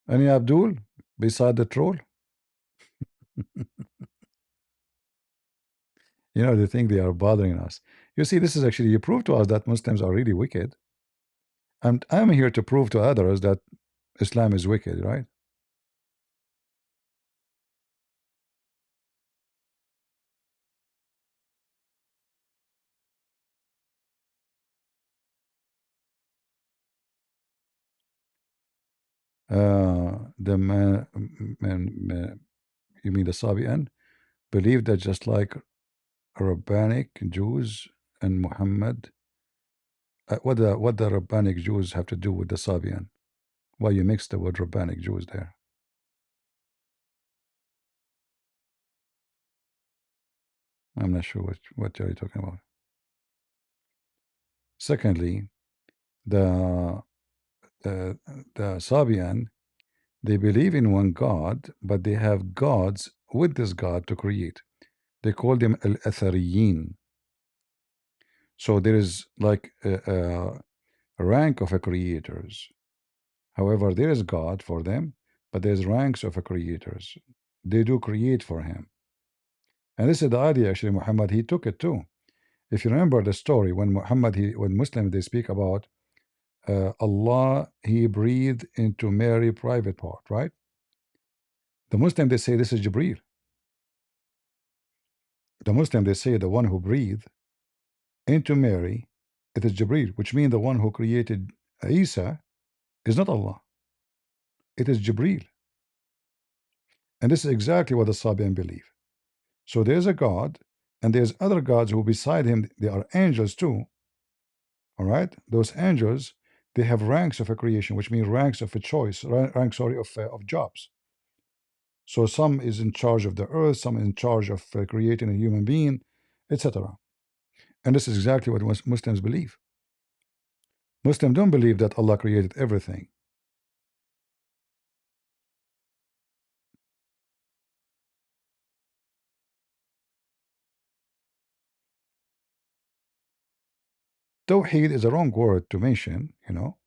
Any Abdul? beside the troll. You know, they think they are bothering us. You see, this is actually, you prove to us that Muslims are really wicked. And I'm here to prove to others that Islam is wicked, right? The you mean the Sabian, believe that just like Rabbanic Jews and Muhammad, what the Rabbanic Jews have to do with the Sabian? Why you mix the word Rabbanic Jews there? I'm not sure what are you talking about. Secondly, the the Sabian, they believe in one God, but they have gods with this God to create. They call them al-Athariyin. So there is like a rank of a creators. However, there is God for them, but there's ranks of a creators. They do create for him. And this is the idea actually Muhammad, he took it too. If you remember the story when Muhammad, when Muslims they speak about Allah, he breathed into Mary private part, right? The Muslim they say this is Jibreel. The Muslim they say the one who breathed into Mary, it is Jibreel, which means the one who created Isa is not Allah. It is Jibreel. And this is exactly what the Sabian believe. So there's a God, and there's other gods who beside him, they are angels too. All right, those angels, they have ranks of a creation, which means ranks of a choice, rank, sorry, of jobs. So some is in charge of the earth, some is in charge of creating a human being, etc. And this is exactly what Muslims believe. Muslims don't believe that Allah created everything. Tawheed is a wrong word to mention, you know,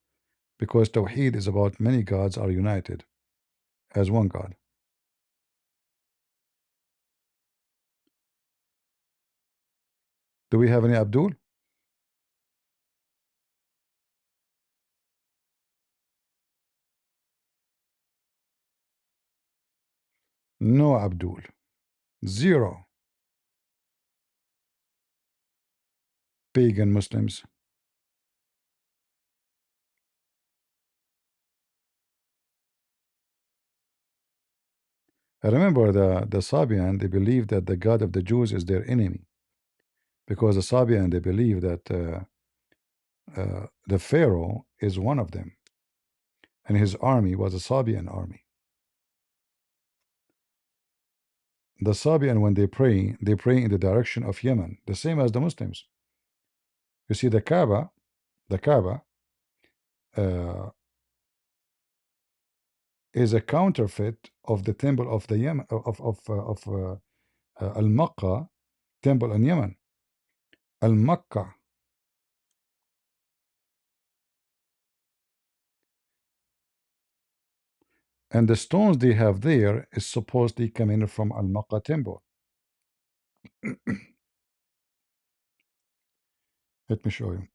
because Tawheed is about many gods are united as one God. Do we have any Abdul? No Abdul. Zero. Pagan Muslims. I remember the Sabian, they believe that the God of the Jews is their enemy. Because the Sabian, they believe that the Pharaoh is one of them. And his army was a Sabian army. The Sabian, when they pray in the direction of Yemen, the same as the Muslims. You see, the Kaba uh, is a counterfeit of the temple of the Yemen of Al-Makkah temple in Yemen. Al-Makkah. And the stones they have there is supposedly coming from Al-Makkah temple. Let me show you.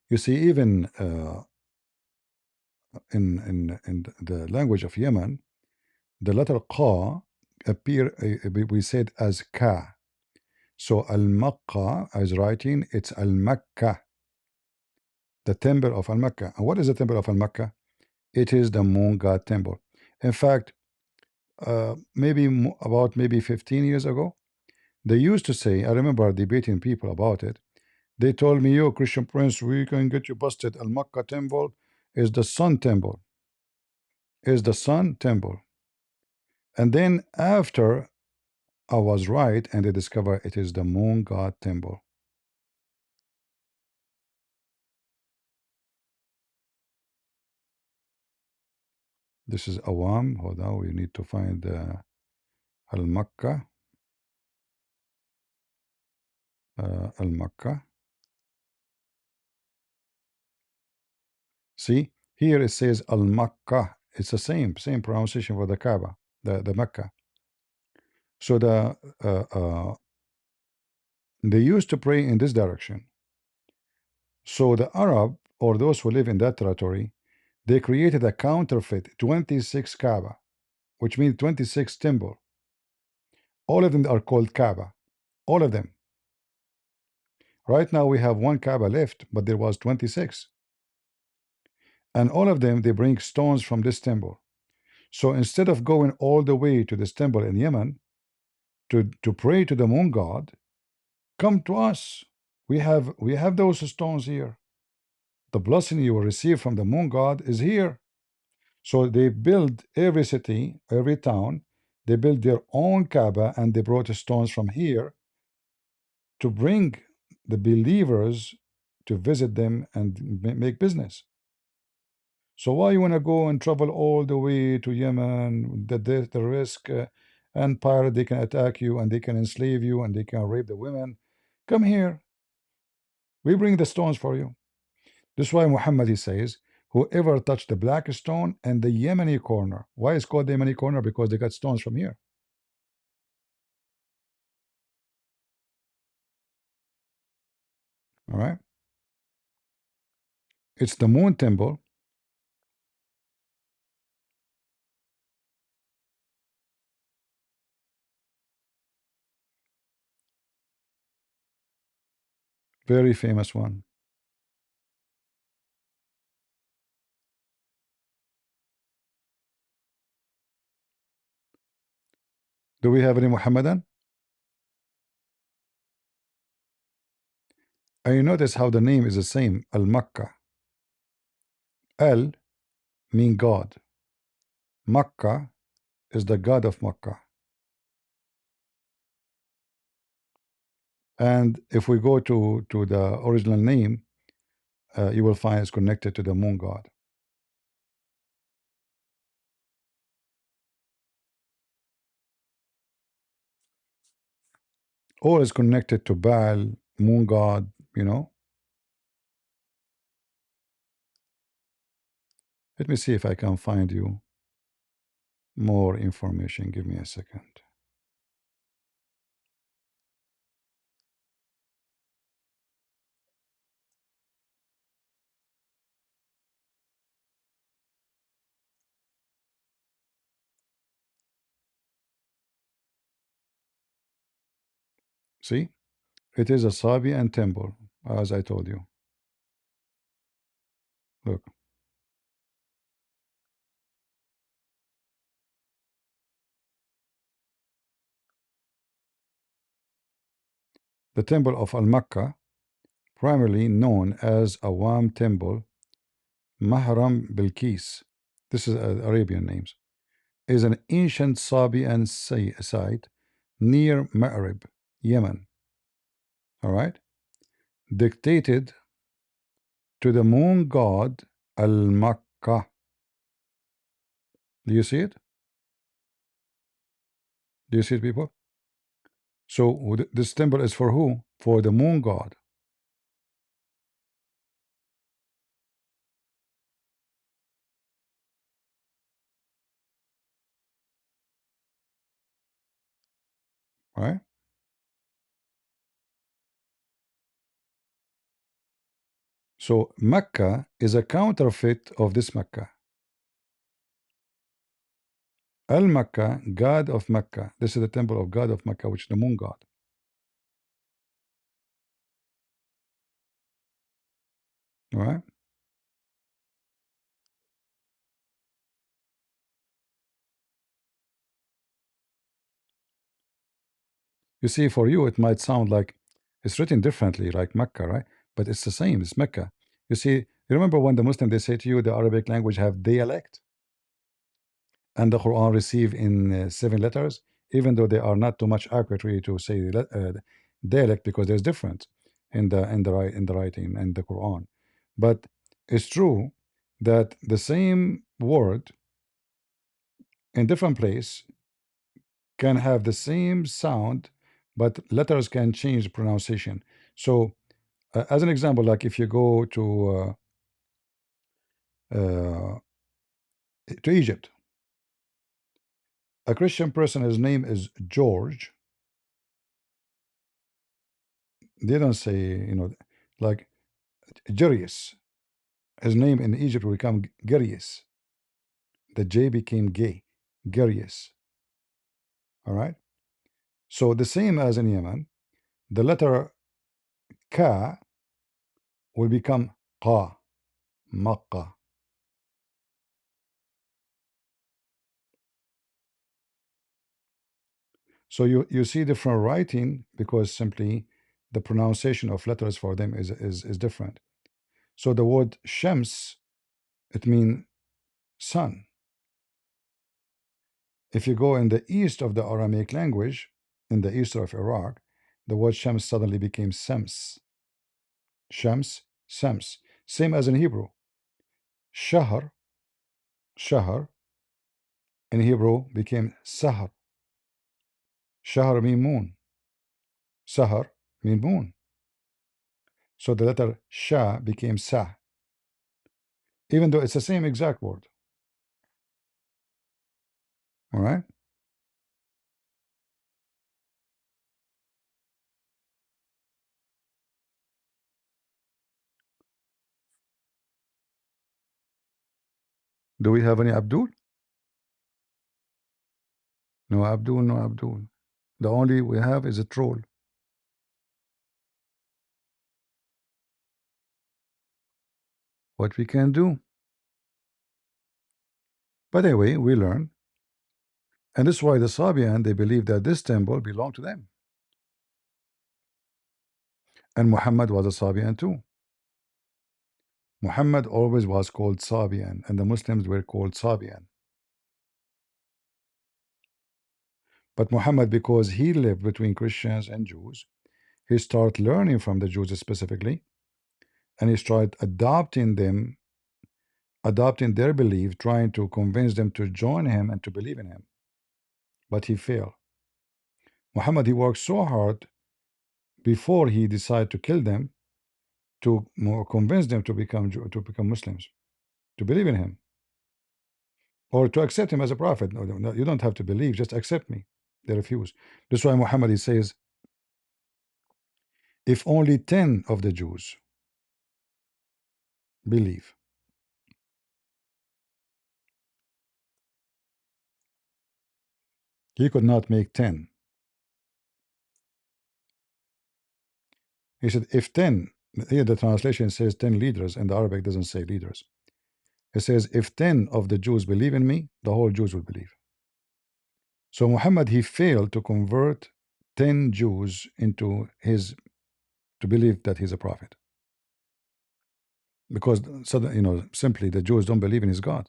You see, even in the language of Yemen, the letter Qa appear we said as Ka. So Al-Makkah as writing, it's Al-Makkah, the temple of Al-Makkah. And what is the temple of Al-Makkah? It is the moon god temple. In fact, about maybe 15 years ago, they used to say, I remember debating people about it. They told me, yo, Christian Prince, we can get you busted. Al-Makkah temple is the sun temple. Is the sun temple. And then after I was right, and they discover it is the moon god temple. This is Awam. Hold on, we need to find Al-Makkah. Al-Makkah. See, here it says Al-Makkah. It's the same pronunciation for the Kaaba, the Mecca. So they used to pray in this direction. So the Arab, or those who live in that territory, they created a counterfeit 26 Kaaba, which means 26 temple. All of them are called Kaaba. All of them. Right now we have one Kaaba left, but there was 26. And all of them, they bring stones from this temple. So instead of going all the way to this temple in Yemen to pray to the moon god, come to us. We have those stones here. The blessing you will receive from the moon god is here. So they build every city, every town, they build their own Kaaba, and they brought stones from here to bring the believers to visit them and make business. So why you want to go and travel all the way to Yemen, the risk, and pirate, they can attack you and they can enslave you and they can rape the women. Come here. We bring the stones for you. This is why Muhammad, he says, whoever touched the black stone and the Yemeni corner. Why is called the Yemeni corner? Because they got stones from here. All right. It's the moon temple. Very famous one. Do we have any Muhammadan? And you notice how the name is the same. Al-Makkah. Al mean God. Makkah is the God of Makkah. And if we go to the original name, you will find it's connected to the moon god. Or is connected to Baal, moon god, you know. Let me see if I can find you more information. Give me a second. See, it is a Sabian temple, as I told you. Look, the temple of Al-Makkah, primarily known as Awam Temple, Mahram Bilqis, this is Arabian names, is an ancient Sabian site near Ma'rib, Yemen. All right, dictated to the moon god Al-Makkah. Do you see it? Do you see it, people? So this temple is for who? For the moon god. Right? So Mecca is a counterfeit of this Mecca. Al-Makkah, God of Mecca. This is the temple of God of Mecca, which is the moon god. All right? You see, for you, it might sound like it's written differently, like Mecca, right? But it's the same, it's Mecca. You see, you remember when the Muslim, they say to you, the Arabic language have dialect, and the Quran receive in 7 letters, even though they are not too much accurate really to say dialect, because there's difference in the writing and the Quran. But it's true that the same word in different place can have the same sound, but letters can change pronunciation. So, as an example, like if you go uh, to Egypt, a Christian person, his name is George. They don't say, like Jarius. His name in Egypt will become Garius. The J became gay, Garius. All right. So the same as in Yemen, the letter Ka will become Qa, Makkah. So you see different writing because simply the pronunciation of letters for them is different. So the word Shams, it means sun. If you go in the east of the Aramaic language, in the east of Iraq, the word Shams suddenly became Sams. Shams, Sams. Same as in Hebrew. Shahr, Shahr in Hebrew became Sahar. Shahr mean moon. Sahar mean moon. So the letter Sha became Sa, even though it's the same exact word. All right. Do we have any Abdul? No Abdul, no Abdul. The only we have is a troll. What we can do. But anyway, we learn. And this is why the Sabian, they believe that this temple belonged to them. And Muhammad was a Sabian too. Muhammad always was called Sabian, and the Muslims were called Sabian. But Muhammad, because he lived between Christians and Jews, he started learning from the Jews specifically, and he started adopting their belief, trying to convince them to join him and to believe in him. But he failed. Muhammad, he worked so hard before he decided to kill them to convince them to become Muslims, to believe in him, or to accept him as a prophet. No, you don't have to believe, just accept me. They refuse. That's why Muhammad, he says, if only 10 of the Jews believe, he could not make 10. He said, if 10, here the translation says 10 leaders, and the Arabic doesn't say leaders. It says, if 10 of the Jews believe in me, the whole Jews will believe. So Muhammad, he failed to convert 10 Jews into to believe that he's a prophet. Because simply the Jews don't believe in his God.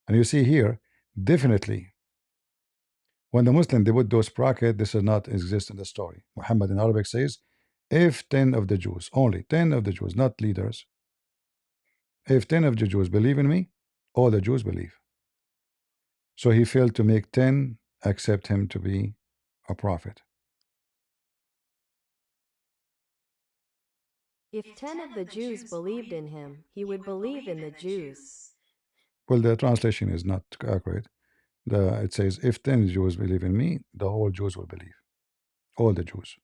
And you see here, definitely, when the Muslim, they put those brackets, this does not exist in the story. Muhammad in Arabic says, if 10 of the Jews, only 10 of the Jews, not leaders, if 10 of the Jews believe in me, all the Jews believe. So he failed to make 10 accept him to be a prophet. If 10 of the Jews believed in him, he would believe in the Jews. Well, the translation is not accurate. It says, if 10 Jews believe in me, the whole Jews will believe. All the Jews.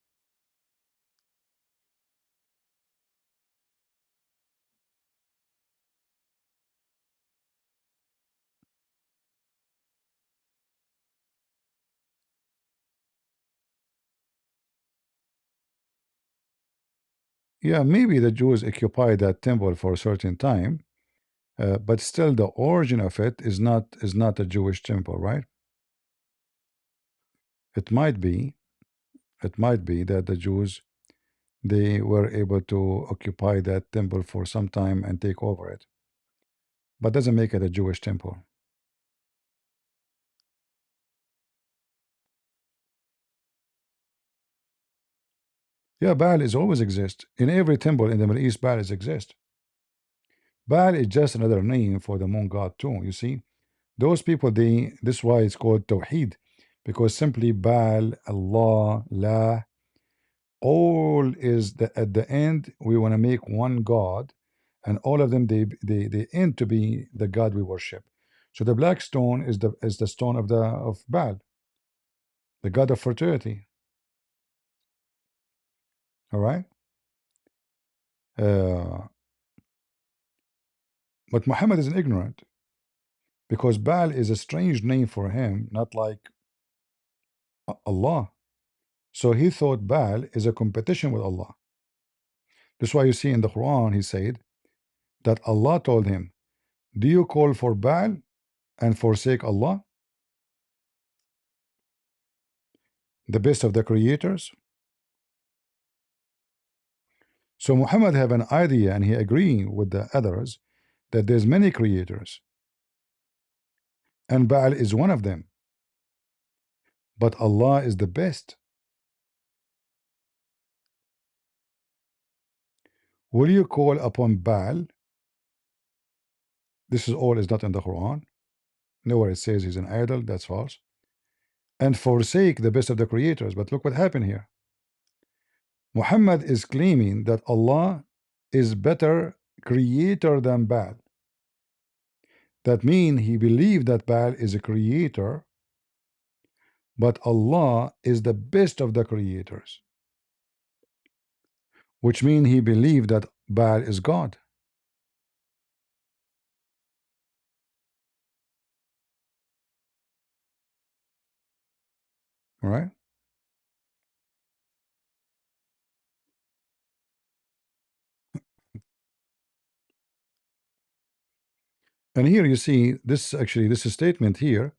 Yeah, maybe the Jews occupied that temple for a certain time, but still the origin of it is not a Jewish temple, right? It might be that the Jews, they were able to occupy that temple for some time and take over it, but doesn't make it a Jewish temple. Yeah, Baal is always exist in every temple in the Middle East. Baal is exist. Baal is just another name for the moon god too. You see, Those people, this is why it's called Tawheed, because simply Baal, Allah, La, all is at the end we want to make one God, and all of them they end to be the God we worship. So the black stone is the stone of Baal, the god of fertility. All right. But Muhammad is ignorant because Baal is a strange name for him, not like Allah. So he thought Baal is a competition with Allah. That's why you see in the Quran he said that Allah told him, do you call for Baal and forsake Allah, the best of the creators? So Muhammad have an idea, and he agree with the others that there's many creators, and Baal is one of them. But Allah is the best. Will you call upon Baal? This is all is not in the Quran. Nowhere it says he's an idol. That's false. And forsake the best of the creators. But look what happened here. Muhammad is claiming that Allah is better creator than Baal. That means he believed that Baal is a creator, but Allah is the best of the creators, which means he believed that Baal is God. All right. And here you see this actually, this statement here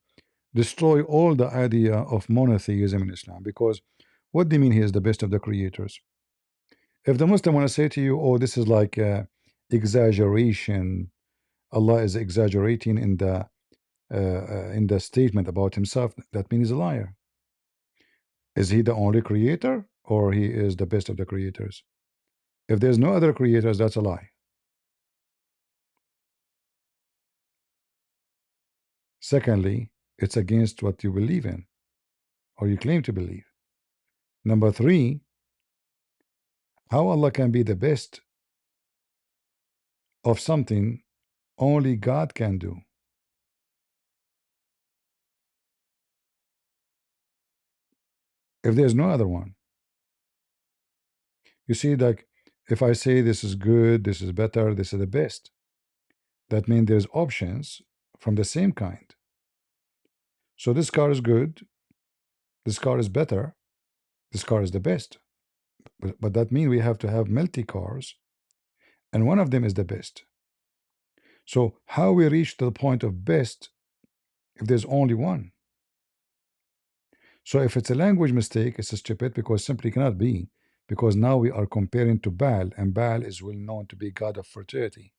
destroy all the idea of monotheism in Islam, because what do you mean he is the best of the creators? If the Muslim want to say to you, oh, this is like exaggeration, Allah is exaggerating in the statement about himself, that means he's a liar. Is he the only creator, or he is the best of the creators? If there's no other creators, that's a lie. Secondly, it's against what you believe in, or you claim to believe. Number three, how Allah can be the best of something only God can do? If there's no other one. You see, like if I say this is good, this is better, this is the best, that means there's options from the same kind. So this car is good, this car is better, this car is the best. But that means we have to have multi cars, and one of them is the best. So how we reach to the point of best if there's only one? So if it's a language mistake, it's a stupid, because simply cannot be, because now we are comparing to Baal, and Baal is well known to be god of fertility.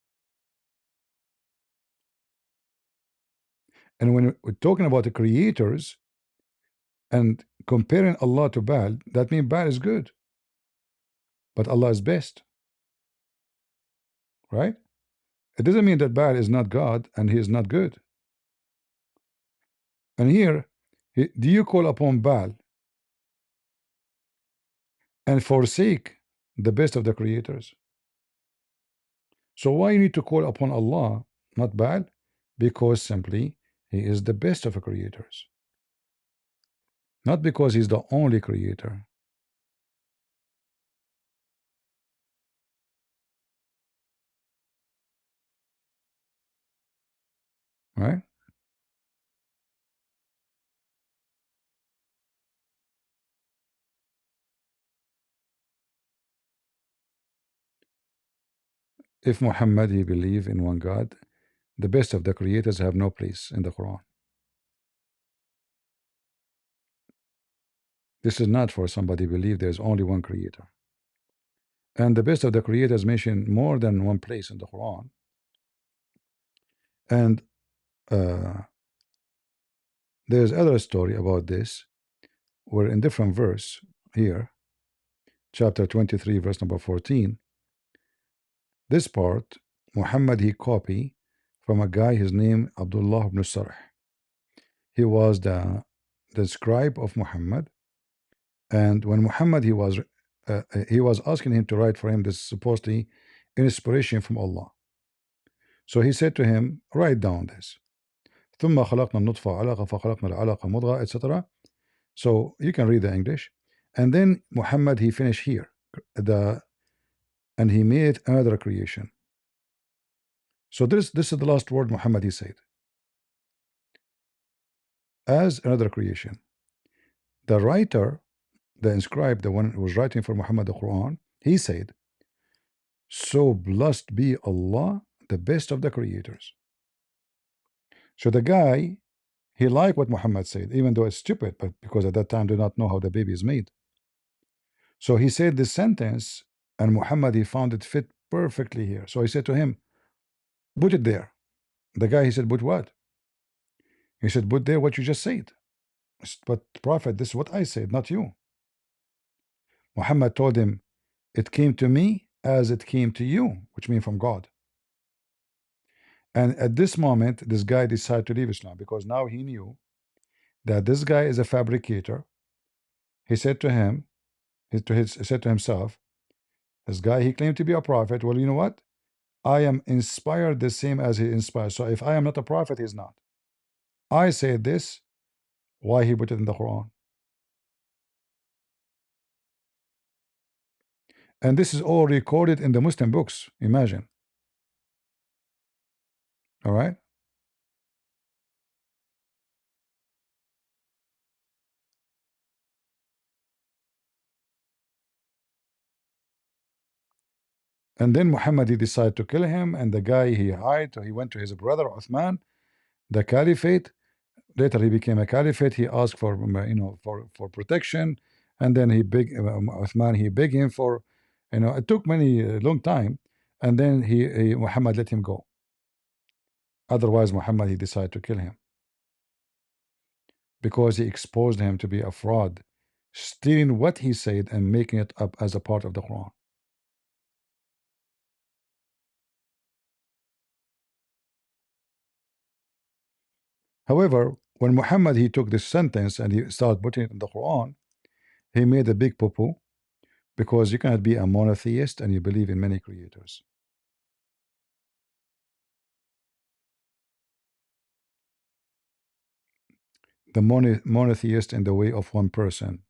And when we're talking about the creators and comparing Allah to Baal, that means Baal is good, but Allah is best, right? It doesn't mean that Baal is not God and he is not good. And here, do you call upon Baal and forsake the best of the creators? So why you need to call upon Allah, not Baal? Because simply he is the best of the creators, not because he's the only creator. Right? If Muhammad he believe in one God, the best of the creators have no place in the Quran. This is not for somebody believe there's only one creator. And the best of the creators mentioned more than one place in the Quran. And there's other story about this, where in different verse here, chapter 23, verse number 14, this part, Muhammad he copy from a guy, his name Abdullah ibn Sarh. he was the scribe of Muhammad, and when Muhammad he was asking him to write for him this supposedly inspiration from Allah. So he said to him, write down this. ثم خلقنا النطفة علقة فخلقنا العلقة مضغة, etc. So you can read the English. And then Muhammad, he finished here, and he made another creation. So this is the last word Muhammad he said, as another creation. The writer, the inscribed, the one who was writing for Muhammad the Quran, he said, so blessed be Allah, the best of the creators. So the guy, he liked what Muhammad said, even though it's stupid, but because at that time they did not know how the baby is made. So he said this sentence, and Muhammad, he found it fit perfectly here. So he said to him, put it there. The guy, he said, put what? He said, put there what you just said. I said, but Prophet, this is what I said, not you. Muhammad told him, it came to me as it came to you, which means from God. And at this moment, this guy decided to leave Islam because now he knew that this guy is a fabricator. He said to him, he said to himself, this guy, he claimed to be a prophet. Well, you know what? I am inspired the same as he inspired. So if I am not a prophet, he's not. I said this, why he put it in the Quran? And this is all recorded in the Muslim books. Imagine. All right. And then Muhammad, he decided to kill him, and the guy, he hid. He went to his brother Uthman, the caliphate. Later he became a caliphate. He asked for for protection, and then Uthman, he begged him for, it took many long time, and then Muhammad let him go. Otherwise Muhammad, he decided to kill him because he exposed him to be a fraud, stealing what he said and making it up as a part of the Quran. However, when Muhammad, he took this sentence and he started putting it in the Quran, he made a big poo-poo, because you cannot be a monotheist and you believe in many creators. The monotheist in the way of one person.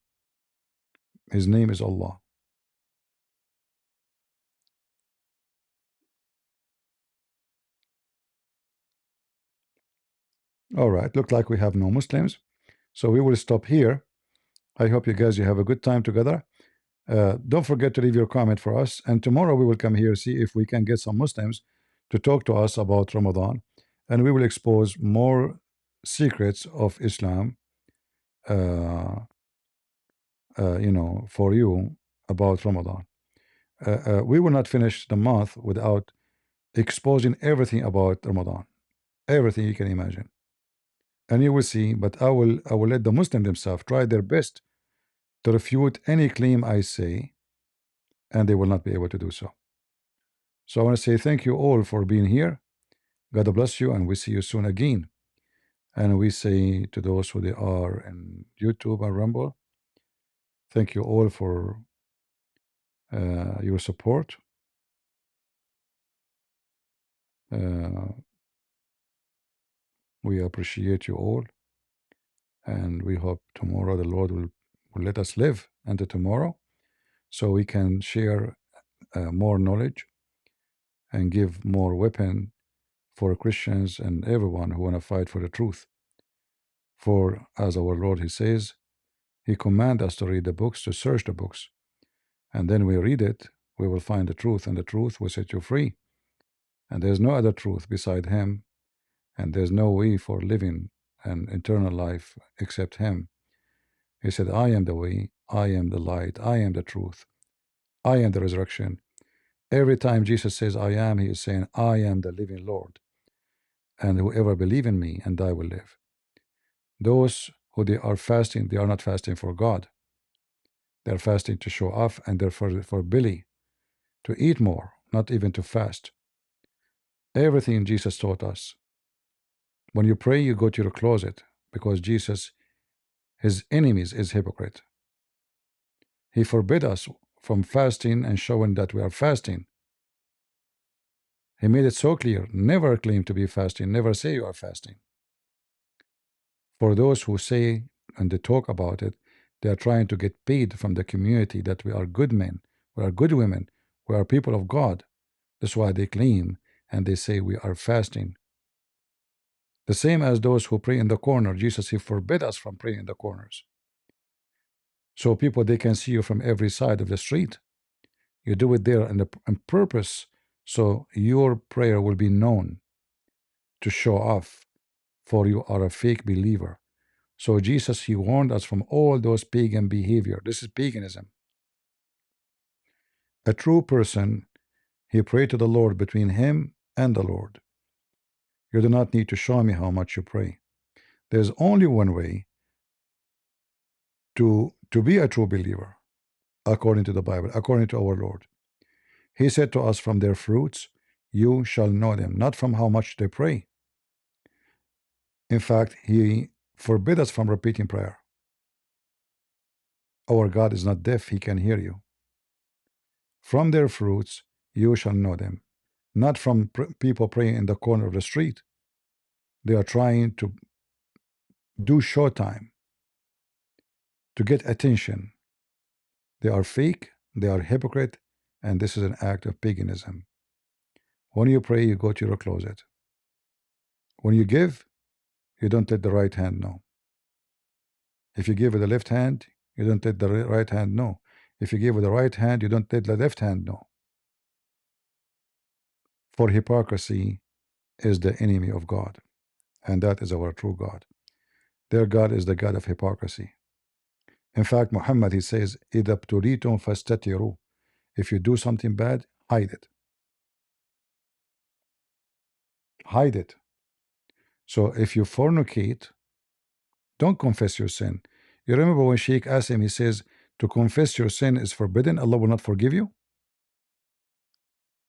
His name is Allah. All right, look like we have no Muslims, so we will stop here. I hope you guys, you have a good time together. Don't forget to leave your comment for us, and tomorrow we will come here, see if we can get some Muslims to talk to us about Ramadan, and we will expose more secrets of Islam, for you about Ramadan. We will not finish the month without exposing everything about Ramadan, everything you can imagine, and you will see. But I will let the Muslims themselves try their best to refute any claim I say, and they will not be able to do so. So I want to say thank you all for being here. God bless you, and we see you soon again. And we say to those who they are in YouTube and Rumble, thank you all for your support. We appreciate you all, and we hope tomorrow the Lord will let us live until tomorrow, so we can share more knowledge and give more weapon for Christians and everyone who want to fight for the truth. For as our Lord, he says, he commands us to read the books, to search the books, and then we read it, we will find the truth, and the truth will set you free. And there's no other truth beside him, and there's no way for living an eternal life except him. He said, I am the way, I am the light, I am the truth, I am the resurrection. Every time Jesus says I am, he is saying I am the living Lord, and whoever believe in me and I will live. Those who they are fasting, they are not fasting for God. They're fasting to show off, and they're for Billy to eat more, not even to fast. Everything Jesus taught us. When you pray, you go to your closet because Jesus, his enemies, is hypocrite. He forbid us from fasting and showing that we are fasting. He made it so clear, never claim to be fasting, never say you are fasting. For those who say and they talk about it, they are trying to get paid from the community that we are good men, we are good women, we are people of God. That's why they claim and they say we are fasting. The same as those who pray in the corner. Jesus, he forbid us from praying in the corners. So people, they can see you from every side of the street. You do it there on purpose, so your prayer will be known to show off, for you are a fake believer. So Jesus, he warned us from all those pagan behavior. This is paganism. A true person, he prayed to the Lord between him and the Lord. You do not need to show me how much you pray. There's only one way to be a true believer, according to the Bible, according to our Lord. He said to us, from their fruits you shall know them, not from how much they pray. In fact, he forbid us from repeating prayer. Our God is not deaf, he can hear you. From their fruits you shall know them, not from people praying in the corner of the street. They are trying to do showtime, to get attention. They are fake, they are hypocrite, and this is an act of paganism. When you pray, you go to your closet. When you give, you don't let the right hand know. If you give with the left hand, you don't let the right hand know. If you give with the right hand, you don't let the left hand know. For hypocrisy is the enemy of God, and that is our true God. Their God is the God of hypocrisy. In fact, Muhammad, he says, إِذَا ابْتُلِيتُمْ فَاسْتَتِرُوا. If you do something bad, hide it. Hide it. So if you fornicate, don't confess your sin. You remember when Sheikh asked him, he says, to confess your sin is forbidden, Allah will not forgive you?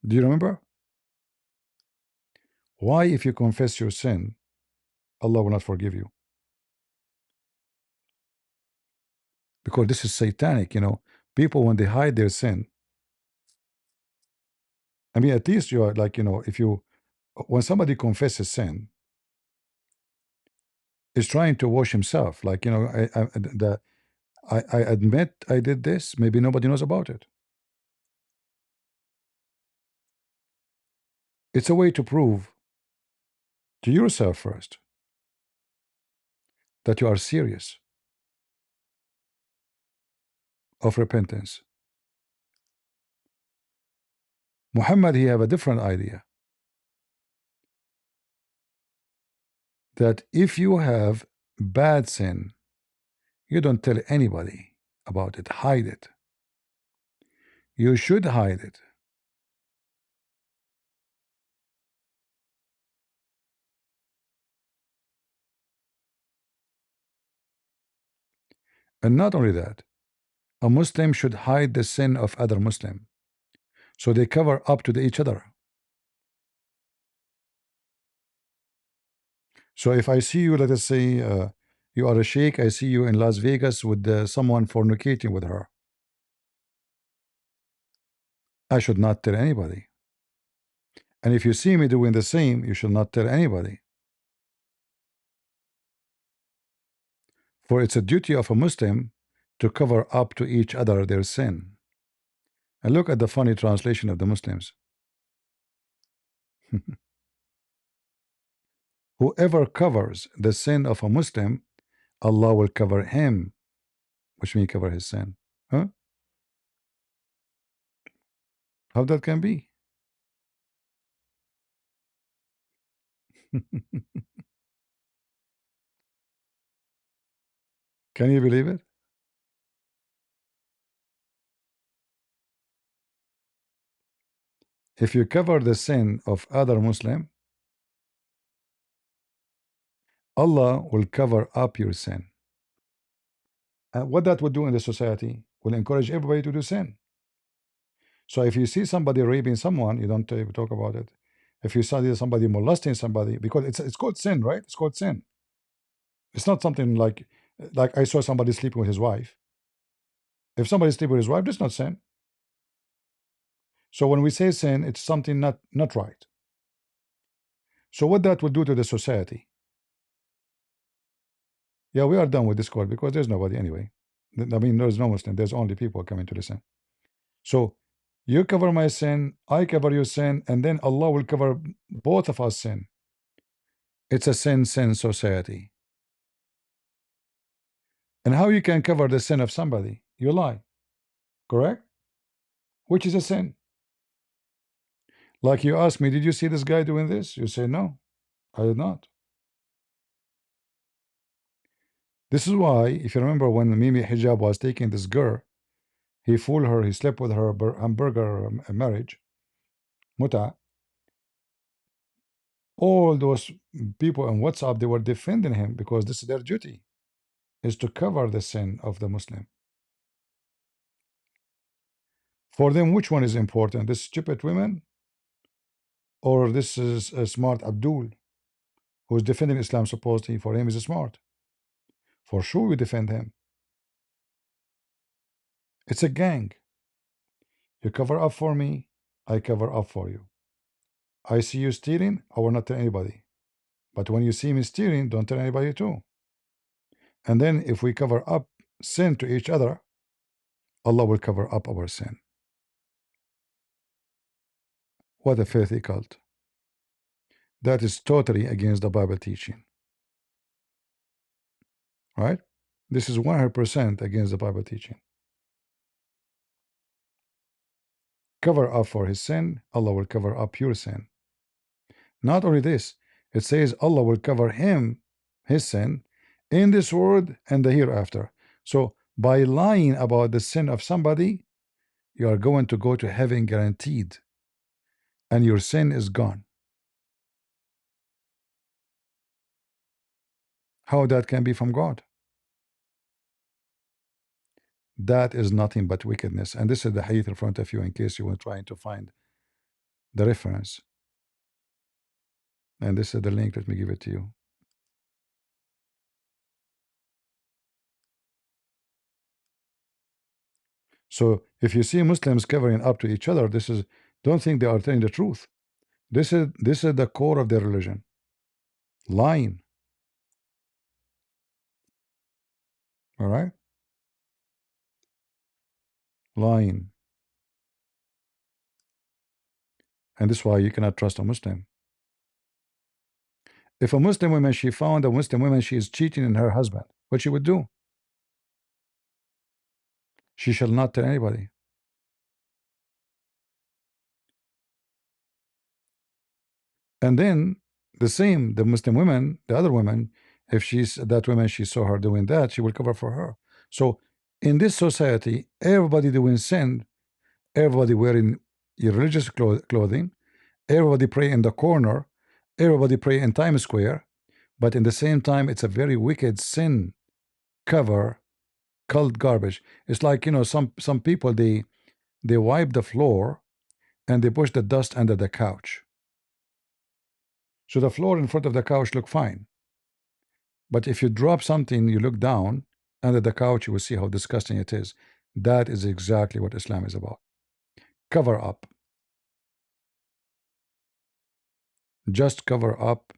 Do you remember? Why, if you confess your sin, Allah will not forgive you? Because this is satanic, you know. People, when they hide their sin, I mean, at least you are like, you know, if you, when somebody confesses sin, is trying to wash himself, like, you know, I admit I did this, maybe nobody knows about it. It's a way to prove to yourself first that you are serious of repentance. Muhammad, he have a different idea, that if you have bad sin, you don't tell anybody about it, hide it. You should hide it. And not only that, a Muslim should hide the sin of other Muslim, so they cover up to each other. So if I see you, let us say you are a sheikh, I see you in Las Vegas with someone fornicating with her, I should not tell anybody. And if you see me doing the same, you should not tell anybody. For it's a duty of a Muslim to cover up to each other their sin. And look at the funny translation of the Muslims. Whoever covers the sin of a Muslim, Allah will cover him, which means cover his sin. Huh? How that can be? Can you believe it? If you cover the sin of other Muslim, Allah will cover up your sin. And what that would do in the society will encourage everybody to do sin. So if you see somebody raping someone, you don't talk about it. If you see somebody molesting somebody, because it's called sin, right? It's called sin. It's not something like I saw somebody sleeping with his wife. If somebody sleeping with his wife, that's not sin. So when we say sin, it's something not right. So what that will do to the society? Yeah, we are done with Discord because there's nobody anyway. I mean, there's no Muslim. There's only people coming to listen. So you cover my sin, I cover your sin, and then Allah will cover both of us sin. It's a sin society. And how you can cover the sin of somebody? You lie, correct? Which is a sin. Like you ask me, did you see this guy doing this? You say, no, I did not. This is why, if you remember when Mimi Hijab was taking this girl, he fooled her, he slept with her hamburger marriage, muta. All those people on WhatsApp, they were defending him because this is their duty, is to cover the sin of the Muslim. For them, which one is important? This stupid women, or this is a smart Abdul, who is defending Islam supposedly? For him, is smart. For sure, we defend him. It's a gang. You cover up for me, I cover up for you. I see you stealing, I will not tell anybody. But when you see me stealing, don't tell anybody too. And then if we cover up sin to each other, Allah will cover up our sin. What a filthy cult. That is totally against the Bible teaching. Right? This is 100% against the Bible teaching. Cover up for his sin, Allah will cover up your sin. Not only this, it says Allah will cover him, his sin, in this world and the hereafter. So by lying about the sin of somebody, you are going to go to heaven guaranteed, and your sin is gone. How that can be from God? That is nothing but wickedness. And this is the hadith in front of you in case you were trying to find the reference. And this is the link. Let me give it to you. So if you see Muslims covering up to each other, don't think they are telling the truth. This is the core of their religion. Lying. All right? Lying. And this is why you cannot trust a Muslim. If a Muslim woman, she found a Muslim woman, she is cheating on her husband, what she would do? She shall not tell anybody. And then the Muslim woman, the other woman, if she's that woman, she saw her doing that, she will cover for her. So in this society, everybody doing sin, everybody wearing religious clothing, everybody pray in the corner, everybody pray in Times Square, but in the same time, it's a very wicked sin cover cult garbage. It's like, some people, they wipe the floor and they push the dust under the couch. So the floor in front of the couch look fine. But if you drop something, you look down under the couch, you will see how disgusting it is. That is exactly what Islam is about. Cover up. Just cover up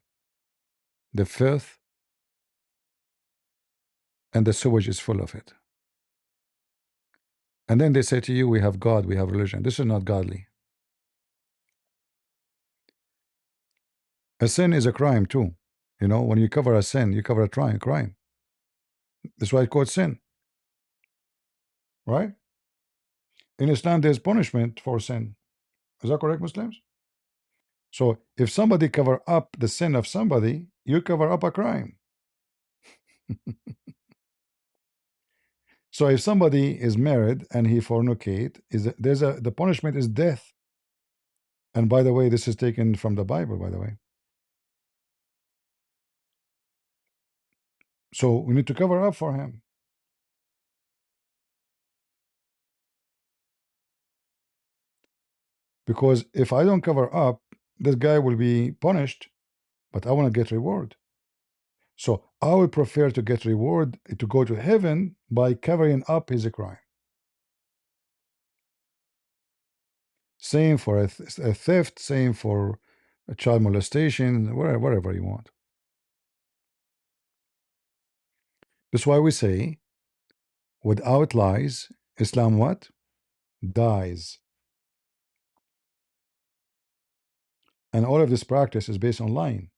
the filth, and the sewage is full of it. And then they say to you, we have God, we have religion. This is not godly. A sin is a crime too. When you cover a sin, you cover a crime. That's why it's called sin. Right? In Islam, there's punishment for sin. Is that correct, Muslims? So if somebody cover up the sin of somebody, you cover up a crime. So if somebody is married and he fornicate, the punishment is death. And by the way, this is taken from the Bible, by the way. So we need to cover up for him. Because if I don't cover up, this guy will be punished, but I want to get reward. So I would prefer to get reward to go to heaven by covering up his crime. Same for a theft, same for a child molestation, wherever you want. That's why we say, without lies, Islam what? Dies. And all of this practice is based on lying.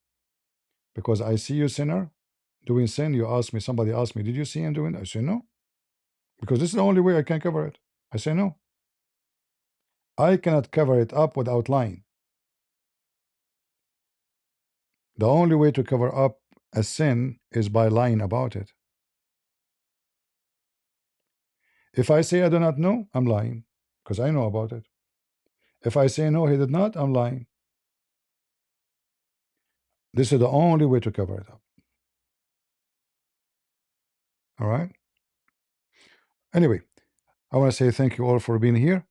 Because I see you, sinner, doing sin, you ask me, somebody asked me, did you see him doing it? I say no. Because this is the only way I can cover it. I say no. I cannot cover it up without lying. The only way to cover up a sin is by lying about it. If I say I do not know, I'm lying, because I know about it. If I say no, he did not, I'm lying. This is the only way to cover it up. All right? Anyway, I want to say thank you all for being here.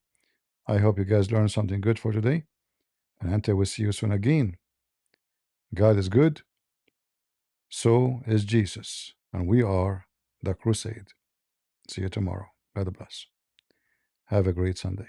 I hope you guys learned something good for today. And until we see you soon again, God is good, so is Jesus. And we are the crusade. See you tomorrow. God bless. Have a great Sunday.